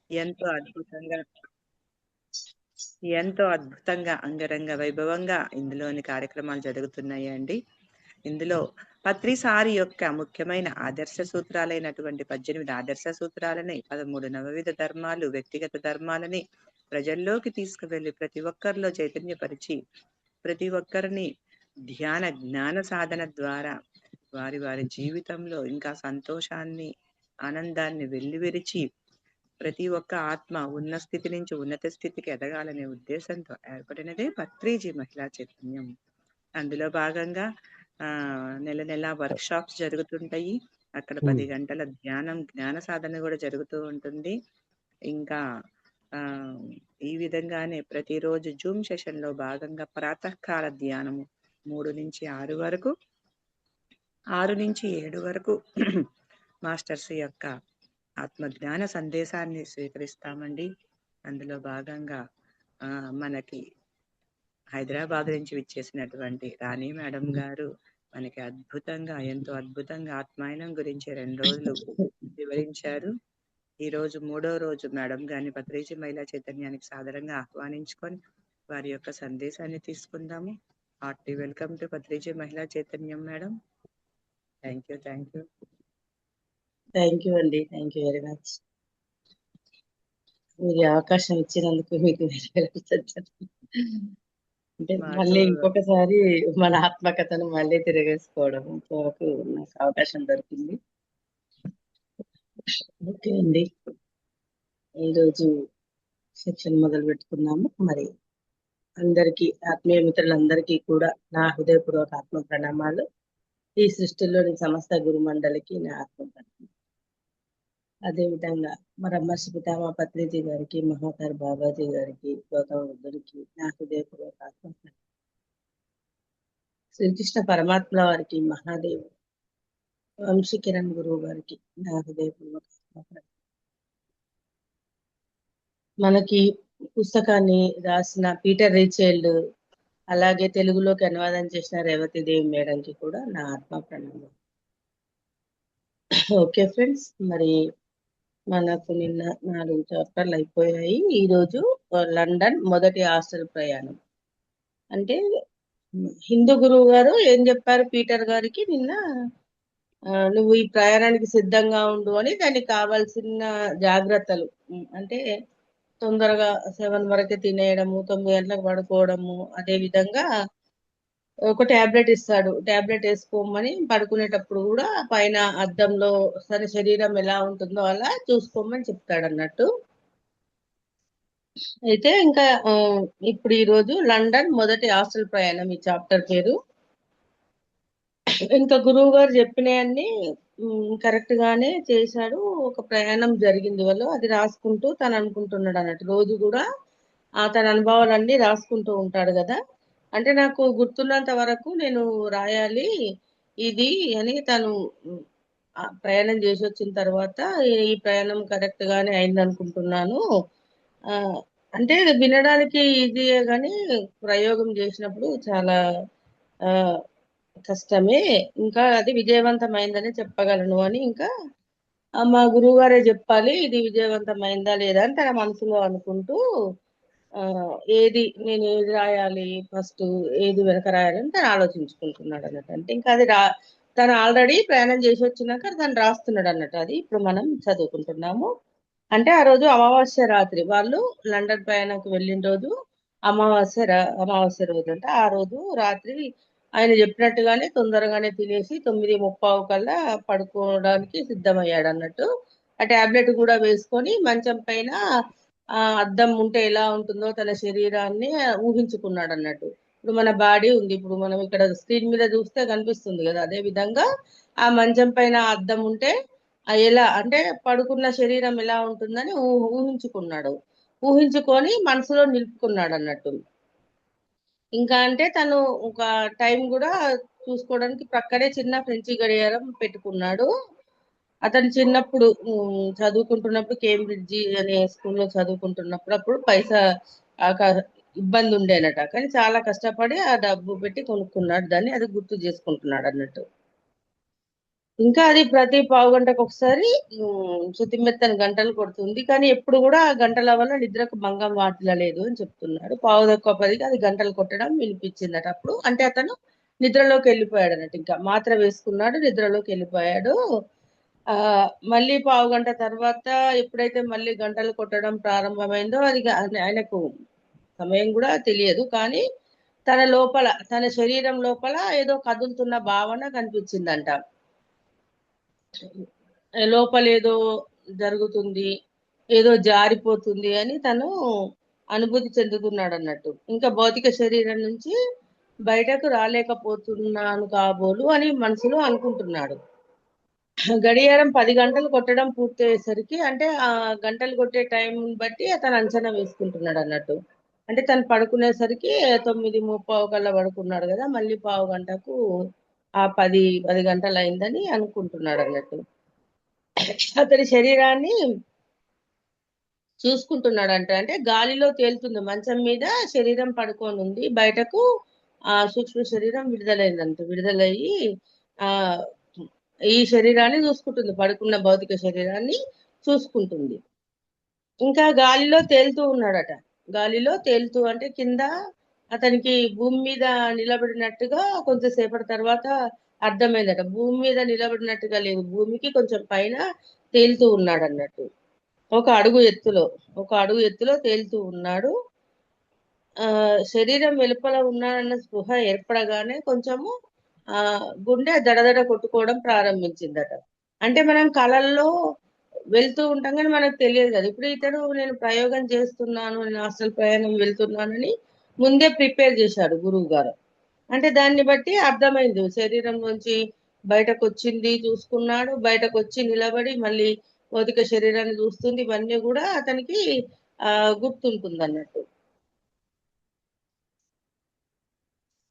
ఎంతో అద్భుతంగా ఎంతో అద్భుతంగా, అంగరంగ వైభవంగా ఇందులోని కార్యక్రమాలు జరుగుతున్నాయండి. ఇందులో పత్రిసారి యొక్క ముఖ్యమైన ఆదర్శ సూత్రాలైనటువంటి 18 ఆదర్శ సూత్రాలని, 13 నవవిధ ధర్మాలు, వ్యక్తిగత ధర్మాలని ప్రజల్లోకి తీసుకువెళ్ళి ప్రతి ఒక్కరిలో చైతన్యపరిచి, ప్రతి ఒక్కరిని ధ్యాన, జ్ఞాన సాధన ద్వారా వారి వారి జీవితంలో ఇంకా సంతోషాన్ని, ఆనందాన్ని వెల్లివిరిచి ప్రతి ఒక్క ఆత్మ ఉన్న స్థితి నుంచి ఉన్నత స్థితికి ఎదగాలనే ఉద్దేశంతో ఏర్పడినదే పత్రిజీ మహిళా చైతన్యం. అందులో భాగంగా నెల నెల వర్క్ షాప్స్ జరుగుతుంటాయి. అక్కడ 10 గంటల ధ్యానం, జ్ఞాన సాధన కూడా జరుగుతూ ఉంటుంది. ఇంకా ఆ ఈ విధంగానే ప్రతిరోజు జూమ్ సెషన్ లో భాగంగా ప్రాతకాల ధ్యానము 3 నుంచి 6 వరకు, 6 నుంచి 7 వరకు మాస్టర్స్ యొక్క ఆత్మజ్ఞాన సందేశాన్ని స్వీకరిస్తామండి. అందులో భాగంగా మనకి హైదరాబాద్ నుంచి విచ్చేసినటువంటి రాణి మేడం గారు మనకి అద్భుతంగా, ఎంతో అద్భుతంగా ఆత్మాయనం గురించి 2 రోజులు వివరించారు. ఈ రోజు 3వ రోజు మేడం గారిని పత్రిజీ మహిళా చైతన్యానికి సాదరంగా ఆహ్వానించుకొని వారి యొక్క సందేశాన్ని తీసుకుందాము. హార్టీ వెల్కమ్ టు పత్రిజీ మహిళా చైతన్యం madam. Thank you. Thank you అండి. Thank you very much. మీరు అవకాశం ఇచ్చినందుకు మీకు అంటే మళ్ళీ ఇంకొకసారి మన ఆత్మకథను మళ్ళీ తిరగేసుకోవడం వరకు నాకు అవకాశం దొరికింది. ఓకే అండి, ఈరోజు సెక్షన్ మొదలు పెట్టుకున్నాము. మరి అందరికీ, ఆత్మీయ మిత్రులందరికీ కూడా నా హృదయపూర్వక ఆత్మ ప్రణామాలు. ఈ సృష్టిలోని సమస్త గురు మండలికి నా ఆత్మ ప్రణామాలు. అదేవిధంగా బ్రహ్మర్షి పితామహ పత్రిజీ గారికి, మహాతార్ బాబాజీ గారికి, గౌతమ బుద్ధుడికి నా హృదయపూర్వక ఆత్మ ప్రణామాలు. శ్రీకృష్ణ పరమాత్మ వారికి, మహాదేవ్ వంశీ కిరణ్ గురువు గారికి నా హృదయపూర్వక ఆత్మ ప్రణామాలు. మనకి పుస్తకాన్ని రాసిన పీటర్ రిచైల్డ్, అలాగే తెలుగులోకి అనువాదం చేసిన రేవతి దేవి మేడంకి కూడా నా ఆత్మ ప్రణామం. ఓకే ఫ్రెండ్స్, మరి మనకు నిన్న 4 చాప్టర్లు అయిపోయాయి. ఈరోజు లండన్ మొదటి హాస్టల్ ప్రయాణం. అంటే హిందూ గురువు గారు ఏం చెప్పారు పీటర్ గారికి నిన్న, నువ్వు ఈ ప్రయాణానికి సిద్ధంగా ఉండు అని, దానికి కావాల్సిన జాగ్రత్తలు అంటే తొందరగా 7 వరకే తినేయడము, 9 గంటలకు పడుకోవడము, అదే విధంగా ఒక టాబ్లెట్ ఇస్తాడు, టాబ్లెట్ వేసుకోమని. పడుకునేటప్పుడు కూడా పైన అద్దంలో తన శరీరం ఎలా ఉంటుందో అలా చూసుకోమని చెప్తాడు అన్నట్టు. అయితే ఇంకా ఇప్పుడు ఈరోజు లండన్ మొదటి హాస్టల్ ప్రయాణం ఈ చాప్టర్ పేరు. ఇంకా గురువు గారు చెప్పినవన్నీ కరెక్ట్ గానే చేశాడు. ఒక ప్రయాణం జరిగింది వాళ్ళు, అది రాసుకుంటూ తను అనుకుంటున్నాడు అన్నట్టు. రోజు కూడా తన అనుభవాలన్నీ రాసుకుంటూ ఉంటాడు కదా. అంటే నాకు గుర్తున్నంత వరకు నేను రాయాలి ఇది అని తను ప్రయాణం చేసి వచ్చిన తర్వాత ఈ ప్రయాణం కరెక్ట్ గానే అయింది అనుకుంటున్నాను. అంటే వినడానికి ఈజీయే కానీ ప్రయోగం చేసినప్పుడు చాలా కష్టమే. ఇంకా అది విజయవంతమైందని చెప్పగలను అని ఇంకా మా గురువు గారే చెప్పాలి ఇది విజయవంతమైందా లేదా అని తన మనసులో అనుకుంటూ నేను ఏది రాయాలి ఫస్ట్, ఏది వెనక రాయాలని తను ఆలోచించుకుంటున్నాడు అన్నట్టు. అంటే ఇంకా అది తను ఆల్రెడీ ప్రయాణం చేసి వచ్చినాక తను రాస్తున్నాడు అన్నట్టు. అది ఇప్పుడు మనం చదువుకుంటున్నాము. అంటే ఆ రోజు అమావాస్య రాత్రి, వాళ్ళు లండన్ ప్రయాణంకి వెళ్ళిన రోజు అమావాస్య రోజు. అంటే ఆ రోజు రాత్రి ఆయన చెప్పినట్టుగానే తొందరగానే తినేసి 9:30 కల్లా పడుకోవడానికి సిద్ధమయ్యాడు అన్నట్టు. ఆ టాబ్లెట్ కూడా వేసుకొని మంచం పైన అద్దం ఉంటే ఎలా ఉంటుందో తన శరీరాన్ని ఊహించుకున్నాడు అన్నట్టు. ఇప్పుడు మన బాడీ ఉంది, ఇప్పుడు మనం ఇక్కడ స్క్రీన్ మీద చూస్తే కనిపిస్తుంది కదా, అదే విధంగా ఆ మంచం పైన అద్దం ఉంటే ఎలా అంటే పడుకున్న శరీరం ఎలా ఉంటుందని ఊహించుకున్నాడు. ఊహించుకొని మనసులో నిలుపుకున్నాడు అన్నట్టు. ఇంకా అంటే తను ఒక టైం కూడా చూసుకోవడానికి ప్రక్కనే చిన్న ఫ్రెంచి గడియారం పెట్టుకున్నాడు. అతను చిన్నప్పుడు చదువుకుంటున్నప్పుడు కేంబ్రిడ్జి అనే స్కూల్లో చదువుకుంటున్నప్పుడు అప్పుడు పైసా ఇబ్బంది ఉండేనట, కానీ చాలా కష్టపడి ఆ డబ్బు పెట్టి కొనుక్కున్నాడు దాన్ని. అది గుర్తు చేసుకుంటున్నాడు అన్నట్టు. ఇంకా అది ప్రతి పావు గంటకు ఒకసారి శుతిమెత్తని గంటలు కొడుతుంది. కానీ ఎప్పుడు కూడా ఆ గంటల వల్ల నిద్రకు భంగం వాటిల్లలేదు అని చెప్తున్నాడు. పావు తక్కువ 10కి అది గంటలు కొట్టడం వినిపించిందట. అప్పుడు అంటే అతను నిద్రలోకి వెళ్ళిపోయాడు అన్నట్టు. ఇంకా మాత్ర వేసుకున్నాడు, నిద్రలోకి వెళ్ళిపోయాడు. ఆ మళ్ళీ పావు గంట తర్వాత ఎప్పుడైతే మళ్ళీ గంటలు కొట్టడం ప్రారంభమైందో అది ఆయనకు సమయం కూడా తెలియదు. కానీ తన లోపల, తన శరీరం లోపల ఏదో కదులుతున్న భావన కనిపించిందంట. లోపల ఏదో జరుగుతుంది, ఏదో జారిపోతుంది అని తను అనుభూతి చెందుతున్నాడు అన్నట్టు. ఇంకా భౌతిక శరీరం నుంచి బయటకు రాలేకపోతున్నాను కాబోలు అని మనసులో అనుకుంటున్నాడు. గడియారం 10 గంటలు కొట్టడం పూర్తయ్యేసరికి అంటే ఆ గంటలు కొట్టే టైం బట్టి అతను అంచనా వేసుకుంటున్నాడు అన్నట్టు. అంటే తను పడుకునేసరికి 9:30 కల్లా పడుకున్నాడు కదా, మళ్ళీ పావు గంటకు ఆ 10 గంటలు అయిందని అనుకుంటున్నాడు అన్నట్టు. అతని శరీరాన్ని చూసుకుంటున్నాడంట. అంటే గాలిలో తేలుతుంది, మంచం మీద శరీరం పడుకొని ఉంది, బయటకు ఆ సూక్ష్మ శరీరం విడుదలయ్యి ఆ ఈ శరీరాన్ని చూసుకుంటుంది, పడుకున్న భౌతిక శరీరాన్ని చూసుకుంటుంది. ఇంకా గాలిలో తేలుతూ ఉన్నాడట. గాలిలో తేలుతూ అంటే కింద అతనికి భూమి మీద నిలబడినట్టుగా కొంచెంసేపటి తర్వాత అర్థమైందట. భూమి మీద నిలబడినట్టుగా లేదు, భూమికి కొంచెం పైన తేలుతూ ఉన్నాడు అన్నట్టు. ఒక అడుగు ఎత్తులో, ఒక అడుగు ఎత్తులో తేలుతూ ఉన్నాడు. శరీరం వెలుపల ఉన్నాడన్న స్పృహ ఏర్పడగానే కొంచెము ఆ గుండె దడదడ కొట్టుకోవడం ప్రారంభించిందట. అంటే మనం కళల్లో వెళ్తూ ఉంటాం కానీ మనకు తెలియదు కదా. ఇప్పుడు ఇతడు నేను ప్రయోగం చేస్తున్నాను, నేను హాస్టల్ ప్రయాణం వెళ్తున్నానని ముందే ప్రిపేర్ చేశాడు గురువు గారు. అంటే దాన్ని బట్టి అర్థమైంది, శరీరం నుంచి బయటకు వచ్చింది చూసుకున్నాడు, బయటకు వచ్చి నిలబడి మళ్ళీ భౌతిక శరీరాన్ని చూస్తుంది, ఇవన్నీ కూడా అతనికి గుర్తుంటుంది అన్నట్టు.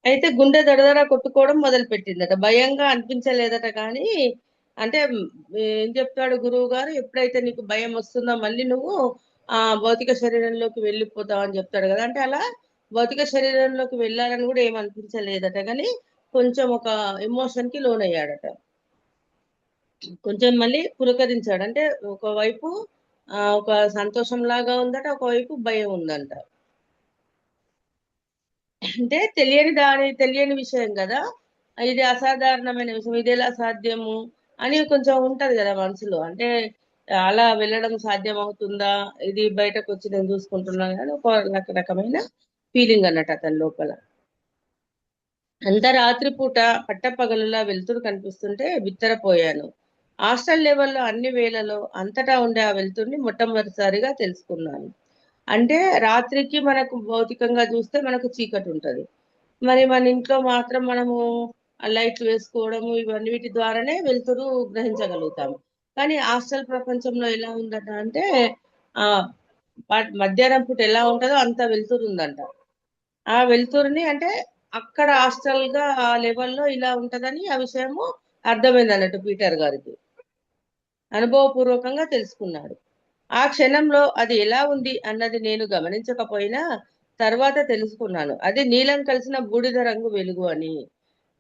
అయితే గుండె దడదడ కొట్టుకోవడం మొదలు పెట్టిందట. భయంగా అనిపించలేదట. కానీ అంటే ఏం చెప్తాడు గురువు గారు, ఎప్పుడైతే నీకు భయం వస్తుందో మళ్ళీ నువ్వు భౌతిక శరీరంలోకి వెళ్ళిపోతావు అని చెప్తాడు కదా. అంటే అలా భౌతిక శరీరంలోకి వెళ్ళాలని కూడా ఏం అనిపించలేదట. కానీ కొంచెం ఒక ఎమోషన్ కి లోనయ్యాడట. కొంచెం మళ్ళీ పులకరించాడు. అంటే ఒకవైపు ఒక సంతోషం లాగా ఉందట, ఒకవైపు భయం ఉందంట. అంటే తెలియని విషయం కదా, ఇది అసాధారణమైన విషయం, ఇది ఎలా సాధ్యము అని కొంచెం ఉంటది కదా మనసులో. అంటే అలా వెళ్ళడం సాధ్యం అవుతుందా, ఇది బయటకు వచ్చి నేను చూసుకుంటున్నాను అని ఒక రకమైన ఫీలింగ్ అన్నట్టు అతని లోపల. అంత రాత్రిపూట పట్టపగలులా వెలుతురు కనిపిస్తుంటే బిత్తరపోయాను. హాస్టల్ లెవెల్లో అన్ని వేళలో అంతటా ఉండే ఆ వెలుతురుని మొట్టమొదటిసారిగా తెలుసుకున్నాను. అంటే రాత్రికి మనకు భౌతికంగా చూస్తే మనకు చీకటి ఉంటది, మరి మన ఇంట్లో మాత్రం మనము ఆ లైట్లు వేసుకోవడము ఇవన్నీ వీటి ద్వారానే వెలుతురు గ్రహించగలుగుతాము. కానీ హాస్టల్ ప్రపంచంలో ఎలా ఉందట అంటే ఆ మధ్యాహ్నం పూట ఎలా ఉంటుందో అంత వెలుతురు ఉందంట. ఆ వెలుతురుని అంటే అక్కడ హాస్టల్ గా ఆ లెవెల్లో ఇలా ఉంటదని ఆ విషయము అర్థమైంది అన్నట్టు పీటర్ గారికి. అనుభవపూర్వకంగా తెలుసుకున్నాడు. ఆ క్షణంలో అది ఎలా ఉంది అన్నది నేను గమనించకపోయినా తర్వాత తెలుసుకున్నాను, అది నీలం కలిసిన బూడిద రంగు వెలుగు అని.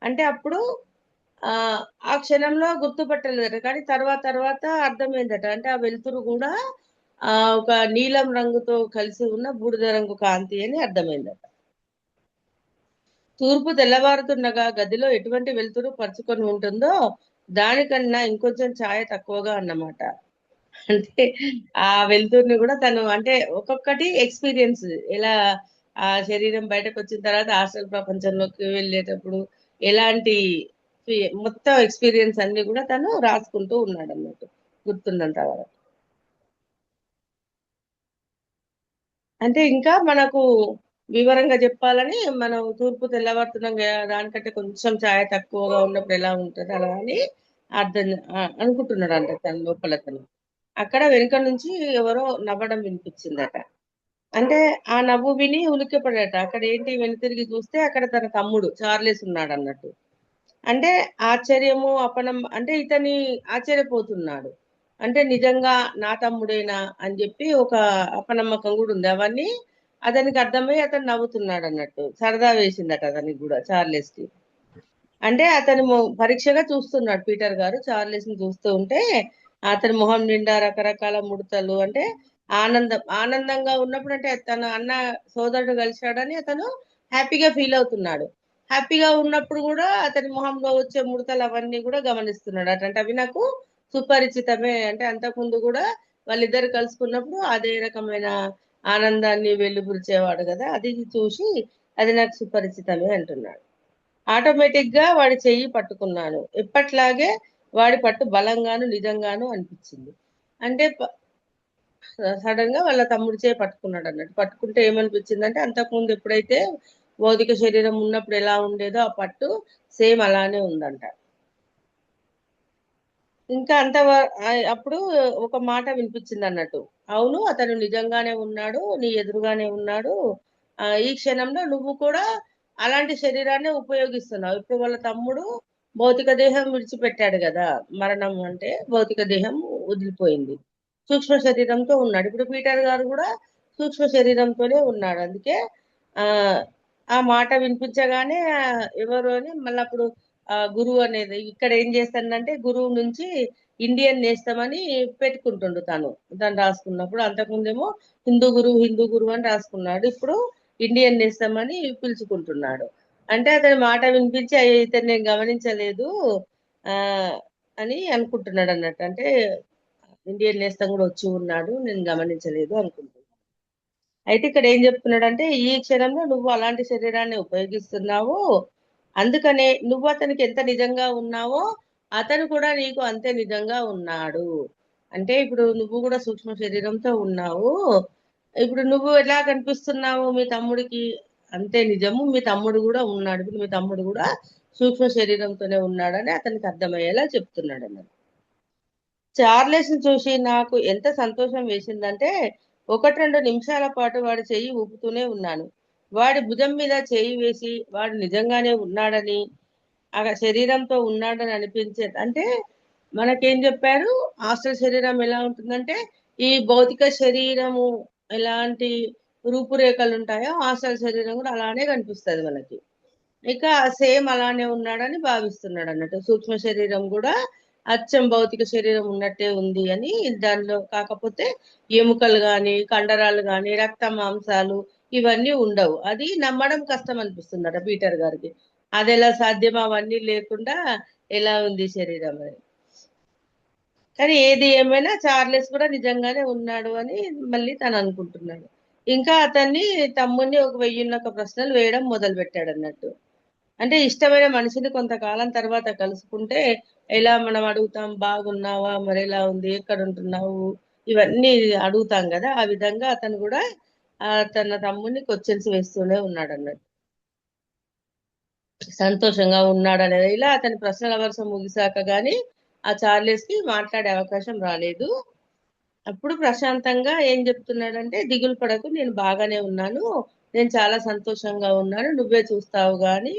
అంటే అప్పుడు ఆ ఆ క్షణంలో గుర్తుపట్టలేదట. కానీ తర్వాత అర్థమైందట. అంటే ఆ వెలుతురు కూడా ఒక నీలం రంగుతో కలిసి ఉన్న బూడిద రంగు కాంతి అని అర్థమైందట. తూర్పు తెల్లవారుతుండగా గదిలో ఎటువంటి వెలుతురు పరుచుకొని ఉంటుందో దానికన్నా ఇంకొంచెం ఛాయ తక్కువగా అన్నమాట. అంటే ఆ వెలుతురుని కూడా తను అంటే ఒక్కొక్కటి ఎక్స్పీరియన్స్, ఎలా ఆ శరీరం బయటకు వచ్చిన తర్వాత హాస్టల్ ప్రపంచంలోకి వెళ్ళేటప్పుడు ఎలాంటి మొత్తం ఎక్స్పీరియన్స్ అన్ని కూడా తను రాసుకుంటూ ఉన్నాడు అన్నట్టు, గుర్తున్నంత వరకు. అంటే ఇంకా మనకు వివరంగా చెప్పాలని, మనం తూర్పు తెల్లవారుతున్నాం దానికంటే కొంచెం ఛాయ తక్కువగా ఉన్నప్పుడు ఎలా ఉంటుంది అలా అని అర్థం అనుకుంటున్నాడు అంట తన లోపల. తను అక్కడ వెనుక నుంచి ఎవరో నవ్వడం వినిపించిందట. అంటే ఆ నవ్వు విని ఉలిక్కిపడట. అక్కడ ఏంటి వెనుతిరిగి చూస్తే అక్కడ తన తమ్ముడు చార్లెస్ ఉన్నాడు అన్నట్టు. అంటే ఆశ్చర్యము అపనం అంటే ఇతని ఆశ్చర్యపోతున్నాడు. అంటే నిజంగా నా తమ్ముడేనా అని చెప్పి ఒక అపనమ్మకం కూడా ఉంది. అవన్నీ అతనికి అర్థమై అతను నవ్వుతున్నాడు అన్నట్టు. సరదా వేసిందట అతనికి కూడా, చార్లెస్ కి. అంటే అతను పరీక్షగా చూస్తున్నాడు పీటర్ గారు చార్లెస్ ని చూస్తూ ఉంటే అతని మొహం నిండా రకరకాల ముడతలు, అంటే ఆనందంగా ఉన్నప్పుడు, అంటే తన అన్న సోదరుడు కలిశాడని అతను హ్యాపీగా ఫీల్ అవుతున్నాడు. హ్యాపీగా ఉన్నప్పుడు కూడా అతని మొహంలో వచ్చే ముడతలు అవన్నీ కూడా గమనిస్తున్నాడు. అట్లాంటి అవి నాకు సుపరిచితమే. అంటే అంతకుముందు కూడా వాళ్ళిద్దరు కలుసుకున్నప్పుడు అదే రకమైన ఆనందాన్ని వెలుబురిచేవాడు కదా, అది చూసి అది నాకు సుపరిచితమే అంటున్నాడు. ఆటోమేటిక్ గా వాడి చెయ్యి పట్టుకున్నాను, ఎప్పట్లాగే వాడి పట్టు బలంగాను నిజంగాను అనిపించింది. అంటే సడన్ గా వాళ్ళ తమ్ముడి చేయి పట్టుకున్నాడు అన్నట్టు. పట్టుకుంటే ఏమనిపించింది అంటే అంతకుముందు ఎప్పుడైతే భౌతిక శరీరం ఉన్నప్పుడు ఎలా ఉండేదో ఆ పట్టు సేమ్ అలానే ఉందంట. ఇంకా అప్పుడు ఒక మాట వినిపించింది అన్నట్టు, అవును అతను నిజంగానే ఉన్నాడు, నీ ఎదురుగానే ఉన్నాడు. ఈ క్షణంలో నువ్వు కూడా అలాంటి శరీరాన్ని ఉపయోగిస్తున్నావు. ఇప్పుడు వాళ్ళ తమ్ముడు భౌతిక దేహం విడిచిపెట్టాడు కదా, మరణం అంటే భౌతిక దేహం వదిలిపోయింది, సూక్ష్మ శరీరంతో ఉన్నాడు. ఇప్పుడు పీటర్ గారు కూడా సూక్ష్మ శరీరంతోనే ఉన్నాడు. అందుకే ఆ ఆ మాట వినిపించగానే ఎవరు అని మళ్ళీ అప్పుడు గురువు అనేది ఇక్కడ ఏం చేస్తానంటే గురువు నుంచి ఇండియన్ నేస్తామని పెట్టుకుంటుండు తను రాసుకున్నప్పుడు. అంతకుముందేమో హిందూ గురువు అని రాసుకున్నాడు, ఇప్పుడు ఇండియన్ నేస్తామని పిలుచుకుంటున్నాడు. అంటే అతని మాట వినిపించి ఇతను నేను గమనించలేదు ఆ అని అనుకుంటున్నాడు అన్నట్టు. అంటే ఇండియన్ నేస్తం కూడా వచ్చి ఉన్నాడు, నేను గమనించలేదు అనుకుంటున్నాను. అయితే ఇక్కడ ఏం చెప్తున్నాడంటే ఈ క్షణంలో నువ్వు అలాంటి శరీరాన్ని ఉపయోగిస్తున్నావు, అందుకనే నువ్వు అతనికి ఎంత నిజంగా ఉన్నావో అతను కూడా నీకు అంతే నిజంగా ఉన్నాడు. అంటే ఇప్పుడు నువ్వు కూడా సూక్ష్మ శరీరంతో ఉన్నావు, ఇప్పుడు నువ్వు ఎలా కనిపిస్తున్నావు మీ తమ్ముడికి అంతే నిజము, మీ తమ్ముడు కూడా ఉన్నాడు, ఇప్పుడు మీ తమ్ముడు కూడా సూక్ష్మ శరీరంతోనే ఉన్నాడని అతనికి అర్థమయ్యేలా చెప్తున్నాడు అన్నమాట. చార్లెస్ ని చూసి నాకు ఎంత సంతోషం వేసిందంటే 1-2 నిమిషాల పాటు వాడి చెయ్యి ఊపుతూనే ఉన్నాను. వాడి భుజం మీద చెయ్యి వేసి వాడు నిజంగానే ఉన్నాడని, ఆ శరీరంతో ఉన్నాడని అనిపించే, అంటే మనకేం చెప్పారు హాస్టల్ శరీరం ఎలా ఉంటుందంటే ఈ భౌతిక శరీరము ఎలాంటి రూపురేఖలు ఉంటాయో హాస్టల్ శరీరం కూడా అలానే కనిపిస్తుంది మనకి. ఇక సేమ్ అలానే ఉన్నాడని భావిస్తున్నాడు అన్నట్టు. సూక్ష్మ శరీరం కూడా అచ్చం భౌతిక శరీరం ఉన్నట్టే ఉంది అని, దానిలో కాకపోతే ఎముకలు గాని కండరాలు గాని రక్త మాంసాలు ఇవన్నీ ఉండవు. అది నమ్మడం కష్టం అనిపిస్తుందట పీటర్ గారికి. అది ఎలా సాధ్యం, అవన్నీ లేకుండా ఎలా ఉంది శరీరం అని. కానీ ఏది ఏమైనా చార్లెస్ కూడా నిజంగానే ఉన్నాడు అని మళ్ళీ తను అనుకుంటున్నాడు. ఇంకా అతన్ని తమ్ముడిని ఒక 1001 ప్రశ్నలు వేయడం మొదలు పెట్టాడు అన్నట్టు. అంటే ఇష్టమైన మనిషిని కొంతకాలం తర్వాత కలుసుకుంటే ఎలా మనం అడుగుతాం, బాగున్నావా, మరి ఎలా ఉంది, ఎక్కడ ఉంటున్నావు, ఇవన్నీ అడుగుతాం కదా, ఆ విధంగా అతను కూడా తన తమ్ముడిని క్వశ్చన్స్ వేస్తూనే ఉన్నాడు అన్నట్టు. సంతోషంగా ఉన్నాడు అనేది ఇలా అతని ప్రశ్నల వరుస ముగిసాక గాని ఆ చార్లెస్ కి మాట్లాడే అవకాశం రాలేదు. అప్పుడు ప్రశాంతంగా ఏం చెప్తున్నాడంటే దిగులు పడకు, నేను బాగానే ఉన్నాను, నేను చాలా సంతోషంగా ఉన్నాను, నువ్వే చూస్తావు గాని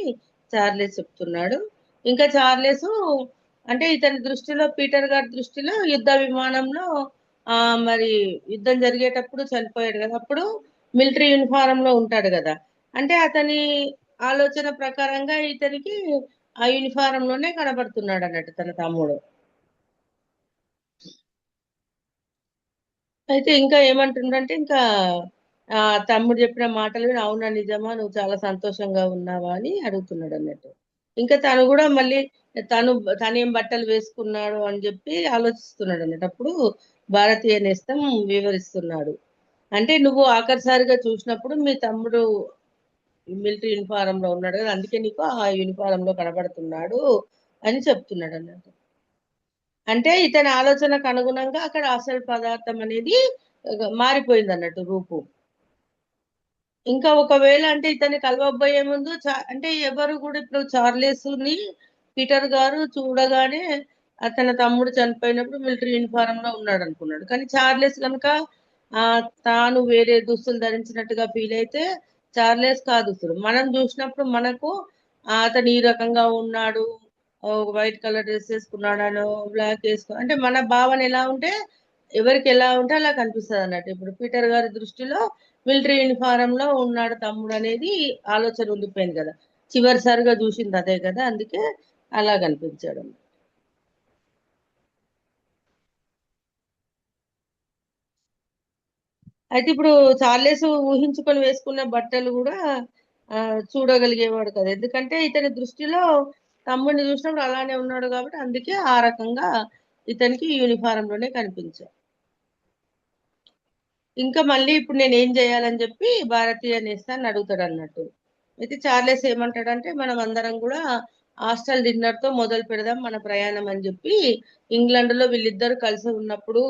చార్లెస్ చెప్తున్నాడు. ఇంకా చార్లెస్ అంటే ఇతని దృష్టిలో పీటర్ గారి దృష్టిలో యుద్ధ విమానంలో ఆ మరి యుద్ధం జరిగేటప్పుడు చనిపోయాడు కదా, అప్పుడు మిలిటరీ యూనిఫారం లో ఉంటాడు కదా, అంటే అతని ఆలోచన ప్రకారంగా ఇతనికి ఆ యూనిఫారం లోనే కనబడుతున్నాడు అన్నట్టు తన తమ్ముడు. అయితే ఇంకా ఏమంటుండంటే ఇంకా తమ్ముడు చెప్పిన మాటలు విని అవునా నిజమా, నువ్వు చాలా సంతోషంగా ఉన్నావా అని అడుగుతున్నాడు అన్నట్టు. ఇంకా తను కూడా మళ్ళీ తను తనేం బట్టలు వేసుకున్నాడు అని చెప్పి ఆలోచిస్తున్నాడు అన్నట్టు. అప్పుడు భారతీయ నేస్తం వివరిస్తున్నాడు, అంటే నువ్వు ఆఖరిసారిగా చూసినప్పుడు మీ తమ్ముడు మిలిటరీ యూనిఫారం లో ఉన్నాడు కదా, అందుకే నీకు ఆ యూనిఫారం లో కనబడుతున్నాడు అని చెప్తున్నాడు అన్నట్టు. అంటే ఇతని ఆలోచనకు అనుగుణంగా అక్కడ అసలు పదార్థం అనేది మారిపోయింది అన్నట్టు రూపు. ఇంకా ఒకవేళ అంటే ఇతన్ని కలవబోయే ముందు అంటే ఎవరు కూడా ఇప్పుడు చార్లెస్ ని పీటర్ గారు చూడగానే తన తమ్ముడు చనిపోయినప్పుడు మిలిటరీ యూనిఫారం లో ఉన్నాడు అనుకున్నాడు. కానీ చార్లెస్ కనుక ఆ తాను వేరే దుస్తులు ధరించినట్టుగా ఫీల్ అయితే చార్లెస్ కాదు దుస్తులు మనం చూసినప్పుడు మనకు అతను ఈ రకంగా ఉన్నాడు, వైట్ కలర్ డ్రెస్ వేసుకున్నాడనో బ్లాక్ అంటే మన భావన ఎలా ఉంటే ఎవరికి ఎలా ఉంటే అలా కనిపిస్తుంది అన్నట్టు. ఇప్పుడు పీటర్ గారి దృష్టిలో మిలిటరీ యూనిఫారం లో ఉన్నాడు తమ్ముడు అనేది ఆలోచన ఉండిపోయింది కదా, చివరిసారిగా చూసింది అదే కదా, అందుకే అలా కనిపించాడు. అయితే ఇప్పుడు చార్లెస్ ఊహించుకొని వేసుకున్న బట్టలు కూడా చూడగలిగేవాడు కదా, ఎందుకంటే ఇతని దృష్టిలో తమ్ముడిని చూసినప్పుడు అలానే ఉన్నాడు కాబట్టి అందుకే ఆ రకంగా ఇతనికి యూనిఫారం లోనే కనిపించాడు. ఇంకా మళ్ళీ ఇప్పుడు నేను ఏం చేయాలని చెప్పి భారతీయ నేస్తాన్ని అడుగుతాడు అన్నట్టు. అయితే చార్లెస్ ఏమంటాడంటే మనం అందరం కూడా హాస్టల్ డిన్నర్ తో మొదలు పెడదాం మన ప్రయాణం అని చెప్పి, ఇంగ్లాండ్ లో వీళ్ళిద్దరు కలిసి ఉన్నప్పుడు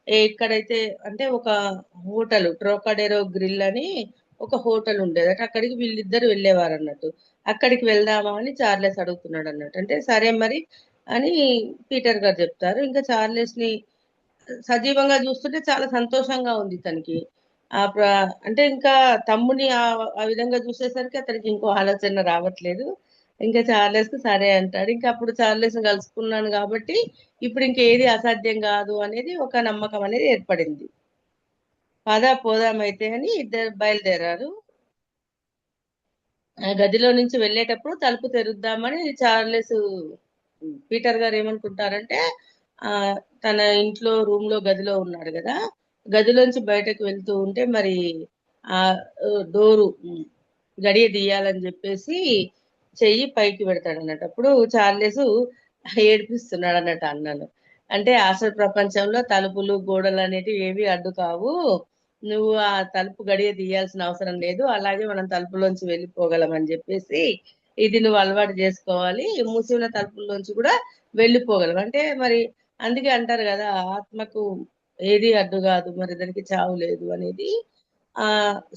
ఎక్కడైతే అంటే ఒక హోటల్ ట్రోకాడెరో గ్రిల్ అని ఒక హోటల్ ఉండేది అంటే అక్కడికి వీళ్ళిద్దరు వెళ్ళేవారు అన్నట్టు. అక్కడికి వెళ్దామా అని చార్లెస్ అడుగుతున్నాడు అన్నట్టు. అంటే సరే మరి అని పీటర్ గారు చెప్తారు. ఇంకా చార్లెస్ ని సజీవంగా చూస్తుంటే చాలా సంతోషంగా ఉంది తనకి. అంటే ఇంకా తమ్ముని ఆ విధంగా చూసేసరికి అతనికి ఇంకో ఆలోచన రావట్లేదు. ఇంకా చార్లెస్ కు సరే అంటాడు. ఇంకా అప్పుడు చార్లెస్ ని కలుసుకున్నాను కాబట్టి ఇప్పుడు ఇంకేది అసాధ్యం కాదు అనేది ఒక నమ్మకం అనేది ఏర్పడింది. పద పోదామైతే అని ఇద్దరు బయలుదేరారు. ఆ గదిలో నుంచి వెళ్ళేటప్పుడు తలుపు తెరుద్దామని చార్లెస్ పీటర్ గారు ఏమనుకుంటారంటే ఆ తన ఇంట్లో రూమ్ లో గదిలో ఉన్నాడు కదా, గదిలోంచి బయటకు వెళ్తూ ఉంటే మరి ఆ డోరు గడియ తీయాలని చెప్పేసి చెయ్యి పైకి పెడతాడు అన్నట్టు. అప్పుడు చార్లెస్ ఏడిపిస్తున్నాడు అన్నట్టు అన్నను. అంటే అసలు ప్రపంచంలో తలుపులు గోడలు అనేటివి ఏవి అడ్డు కావు, నువ్వు ఆ తలుపు గడియ తీయాల్సిన అవసరం లేదు, అలాగే మనం తలుపులోంచి వెళ్ళిపోగలం అని చెప్పేసి ఇది నువ్వు అలవాటు చేసుకోవాలి, మూసి ఉన్న తలుపుల్లోంచి కూడా వెళ్ళిపోగలం అంటే మరి అందుకే అంటారు కదా ఆత్మకు ఏది అడ్డు కాదు, మరి దానికి చావు లేదు అనేది. ఆ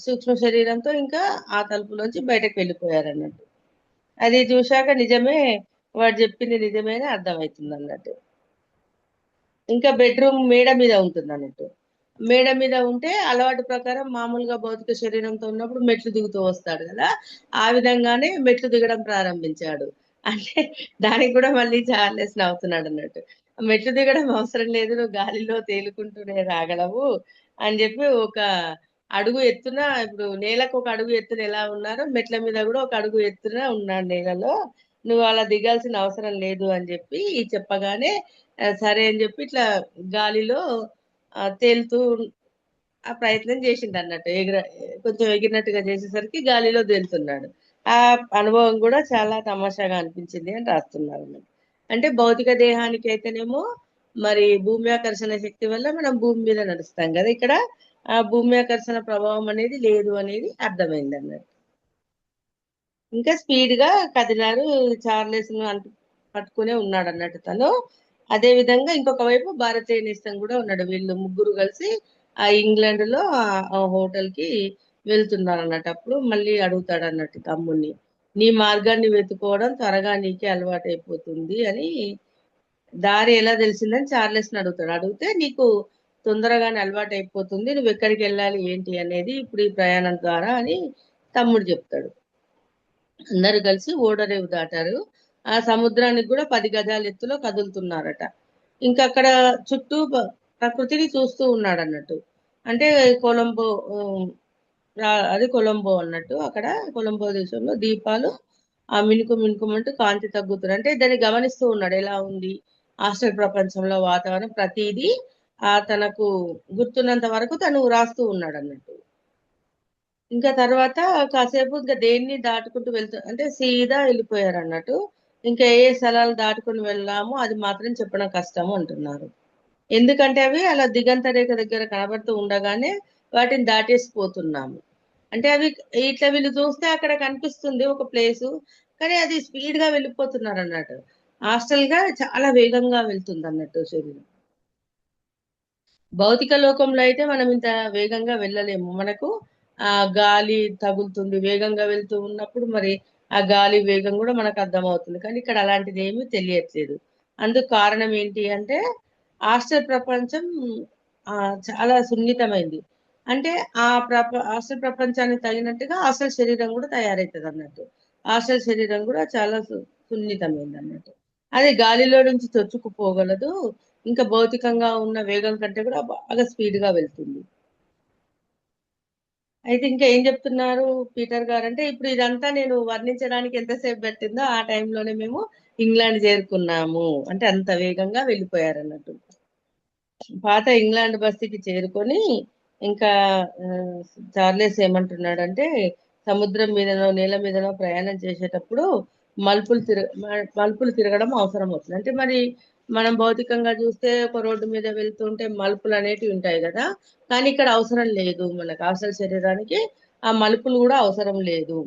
సూక్ష్మ శరీరంతో ఇంకా ఆ తలుపులోంచి బయటకు వెళ్ళిపోయారు అన్నట్టు. అది చూశాక నిజమే, వాడు చెప్పింది నిజమే అని అర్థమవుతుంది అన్నట్టు. ఇంకా బెడ్రూమ్ మేడ మీద ఉంటుంది అన్నట్టు. మేడ మీద ఉంటే అలవాటు ప్రకారం మామూలుగా భౌతిక శరీరంతో ఉన్నప్పుడు మెట్లు దిగుతూ వస్తాడు కదా, ఆ విధంగానే మెట్లు దిగడం ప్రారంభించాడు. అంటే దానికి కూడా మళ్ళీ చార్లెస్ నవ్వుతున్నాడు అన్నట్టు. మెట్లు దిగడం అవసరం లేదు, నువ్వు గాలిలో తేలుకుంటూనే రాగలవు అని చెప్పి ఒక అడుగు ఎత్తున, ఇప్పుడు నేలకు ఒక అడుగు ఎత్తున ఎలా ఉన్నారో మెట్ల మీద కూడా ఒక అడుగు ఎత్తున ఉన్నాడు నేలలో, నువ్వు అలా దిగాల్సిన అవసరం లేదు అని చెప్పి చెప్పగానే సరే అని చెప్పి ఇట్లా గాలిలో తేలుతూ ఆ ప్రయత్నం చేసిండు అన్నట్టు. కొంచెం ఎగిరినట్టుగా చేసేసరికి గాలిలో తేలుతున్నాడు. ఆ అనుభవం కూడా చాలా తమాషాగా అనిపించింది అని రాస్తున్నారు అన్నట్టు. అంటే భౌతిక దేహానికి అయితేనేమో మరి భూమి ఆకర్షణ శక్తి వల్ల మనం భూమి మీద నడుస్తాం కదా, ఇక్కడ ఆ భూమి ఆకర్షణ ప్రభావం అనేది లేదు అనేది అర్థమైంది అన్నట్టు. ఇంకా స్పీడ్ గా కదిలారు, చార్లెస్ ను పట్టుకునే ఉన్నాడు అన్నట్టు తను. అదే విధంగా ఇంకొక వైపు భారతీయ నేస్తం కూడా ఉన్నాడు. వీళ్ళు ముగ్గురు కలిసి ఆ ఇంగ్లాండ్ లో ఆ హోటల్ కి వెళ్తున్నారు అన్నట్టు. అప్పుడు మళ్ళీ అడుగుతాడు అన్నట్టు తమ్ముడిని, నీ మార్గాన్ని వెతుకోవడం త్వరగా నీకే అలవాటు అయిపోతుంది అని, దారి ఎలా తెలిసిందని చార్లెస్ ని అడుగుతాడు. అడిగితే నీకు తొందరగానే అలవాటు అయిపోతుంది, నువ్వు ఎక్కడికి వెళ్ళాలి ఏంటి అనేది ఇప్పుడు ఈ ప్రయాణం ద్వారా అని తమ్ముడు చెప్తాడు. అందరు కలిసి ఓడరేవు దాటారు. ఆ సముద్రానికి కూడా 10 గజాల ఎత్తులో కదులుతున్నారట. ఇంకా అక్కడ చుట్టూ ప్రకృతిని చూస్తూ ఉన్నాడు అన్నట్టు. అంటే కొలంబో అది కొలంబో అన్నట్టు. అక్కడ కొలంబో దేశంలో దీపాలు ఆ మినుకు మినుకుమంటూ కాంతి తగ్గుతుంది. అంటే దాన్ని గమనిస్తూ ఉన్నాడు ఎలా ఉంది హాస్టల్ ప్రపంచంలో వాతావరణం ప్రతిదీ తనకు గుర్తున్నంత వరకు తను రాస్తూ ఉన్నాడు అన్నట్టు. ఇంకా తర్వాత కాసేపు ఇంకా దేన్ని దాటుకుంటూ వెళ్తూ అంటే సీదా వెళ్ళిపోయారు అన్నట్టు. ఇంకా ఏ స్థలాలు దాటుకుని వెళ్ళామో అది మాత్రం చెప్పడం కష్టము అంటున్నారు. ఎందుకంటే అవి అలా దిగంత రేఖ దగ్గర కనబడుతూ ఉండగానే వాటిని దాటేసిపోతున్నాము. అంటే అవి ఇట్లా వీళ్ళు చూస్తే అక్కడ కనిపిస్తుంది ఒక ప్లేసు, కానీ అది స్పీడ్ గా వెళ్ళిపోతున్నారు అన్నట్టు. హాస్టల్ గా చాలా వేగంగా వెళ్తుంది అన్నట్టు శరీరం. భౌతిక లోకంలో అయితే మనం ఇంత వేగంగా వెళ్ళలేము. మనకు ఆ గాలి తగులుతుంది వేగంగా వెళ్తూ ఉన్నప్పుడు, మరి ఆ గాలి వేగం కూడా మనకు అర్థమవుతుంది. కానీ ఇక్కడ అలాంటిది ఏమీ తెలియట్లేదు. అందుకు కారణం ఏంటి అంటే హాస్టల్ ప్రపంచం ఆ చాలా సున్నితమైంది. అంటే హాస్టల్ ప్రపంచానికి తగినట్టుగా హాస్టల్ శరీరం కూడా తయారవుతుంది అన్నట్టు. హాస్టల్ శరీరం కూడా చాలా సున్నితమైంది అన్నట్టు. అది గాలిలో నుంచి చొచ్చుకుపోగలదు. ఇంకా భౌతికంగా ఉన్న వేగం కంటే కూడా బాగా స్పీడ్ గా వెళ్తుంది. అయితే ఇంకా ఏం చెప్తున్నారు పీటర్ గారు అంటే, ఇప్పుడు ఇదంతా నేను వర్ణించడానికి ఎంతసేపు పట్టిందో ఆ టైంలోనే మేము ఇంగ్లాండ్ చేరుకున్నాము అంటే అంత వేగంగా వెళ్ళిపోయారు అన్నట్టు. పాత ఇంగ్లాండ్ బస్తీకి చేరుకొని ఇంకా ఆ, చార్లెస్ ఏమంటున్నాడంటే, సముద్రం మీదనో నీళ్ళ మీదనో ప్రయాణం చేసేటప్పుడు మలుపులు తిరగడం అవసరం అవుతుంది. అంటే మరి మనం భౌతికంగా చూస్తే ఒక రోడ్డు మీద వెళ్తుంటే మలుపులు అనేటివి ఉంటాయి కదా, కానీ ఇక్కడ అవసరం లేదు. మనకు అసలు శరీరానికి ఆ మలుపులు కూడా అవసరం లేదు.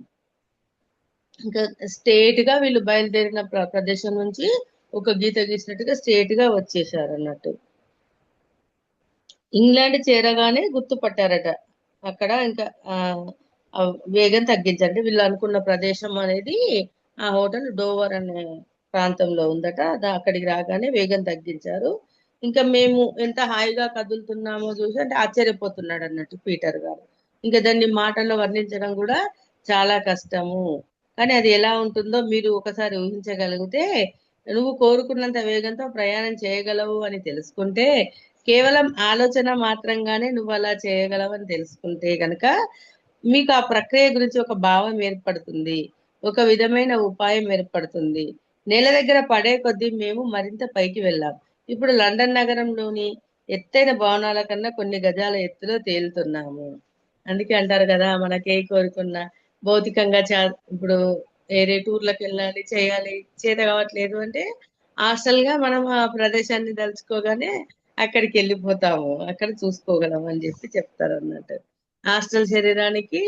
ఇంకా స్ట్రేట్ గా వీళ్ళు బయలుదేరిన ప్రదేశం నుంచి ఒక గీత గీసినట్టుగా స్ట్రేట్ గా వచ్చేసారు అన్నట్టు. ఇంగ్లాండ్ చేరగానే గుర్తుపట్టారట. అక్కడ ఇంకా ఆ వేగం తగ్గించారు. అంటే వీళ్ళు అనుకున్న ప్రదేశం అనేది ఆ హోటల్ డోవర్ అనే ప్రాంతంలో ఉందట. అక్కడికి రాగానే వేగం తగ్గించారు. ఇంకా మేము ఎంత హాయిగా కదులుతున్నామో చూసి అంటే ఆశ్చర్యపోతున్నాడు అన్నట్టు పీటర్ గారు. ఇంకా దాన్ని మాటల్లో వర్ణించడం కూడా చాలా కష్టము. కానీ అది ఎలా ఉంటుందో మీరు ఒకసారి ఊహించగలిగితే, నువ్వు కోరుకున్నంత వేగంతో ప్రయాణం చేయగలవు అని తెలుసుకుంటే, కేవలం ఆలోచన మాత్రంగానే నువ్వు అలా చేయగలవని తెలుసుకుంటే గనక మీకు ఆ ప్రక్రియ గురించి ఒక భావం ఏర్పడుతుంది, ఒక విధమైన ఉపాయం ఏర్పడుతుంది. నేల దగ్గర పడే కొద్దీ మేము మరింత పైకి వెళ్ళాం. ఇప్పుడు లండన్ నగరంలోని ఎత్తైన భవనాల కన్నా కొన్ని గజాల ఎత్తులో తేలుతున్నాము. అందుకే అంటారు కదా, మనకే కోరుకున్న భౌతికంగా ఇప్పుడు వేరే టూర్లకు వెళ్ళాలి చేయాలి చేత కావట్లేదు అంటే, హాస్టల్ గా మనం ఆ ప్రదేశాన్ని తలుచుకోగానే అక్కడికి వెళ్ళిపోతాము, అక్కడ చూసుకోగలం అని చెప్పి చెప్తారు అన్నట్టు. హాస్టల్ శరీరానికి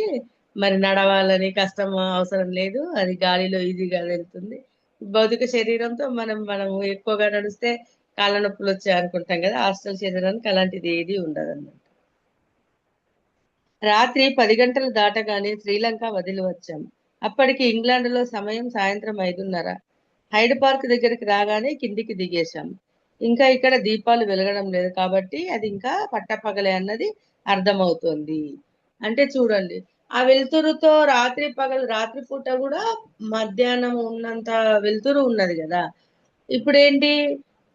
మరి నడవాలని కష్టం అవసరం లేదు, అది గాలిలో ఈజీగా వెళ్తుంది. భౌతిక శరీరంతో మనం ఎక్కువగా నడిస్తే కాళ్ళ నొప్పులు వచ్చాయి అనుకుంటాం కదా, హాస్టల్ శరీరానికి అలాంటిది ఏది ఉండదు అన్నమాట. రాత్రి 10 గంటలు దాటగానే శ్రీలంక వదిలి వచ్చాం. అప్పటికి ఇంగ్లాండ్లో సమయం సాయంత్రం 5:30. హైడ్ పార్క్ దగ్గరికి రాగానే కిందికి దిగేశాం. ఇంకా ఇక్కడ దీపాలు వెలగడం లేదు కాబట్టి అది ఇంకా పట్టపగలే అన్నది అర్థమవుతోంది. అంటే చూడండి, ఆ వెలుతురుతో రాత్రి పూట కూడా మధ్యాహ్నం ఉన్నంత వెలుతురు ఉన్నది కదా. ఇప్పుడేంటి,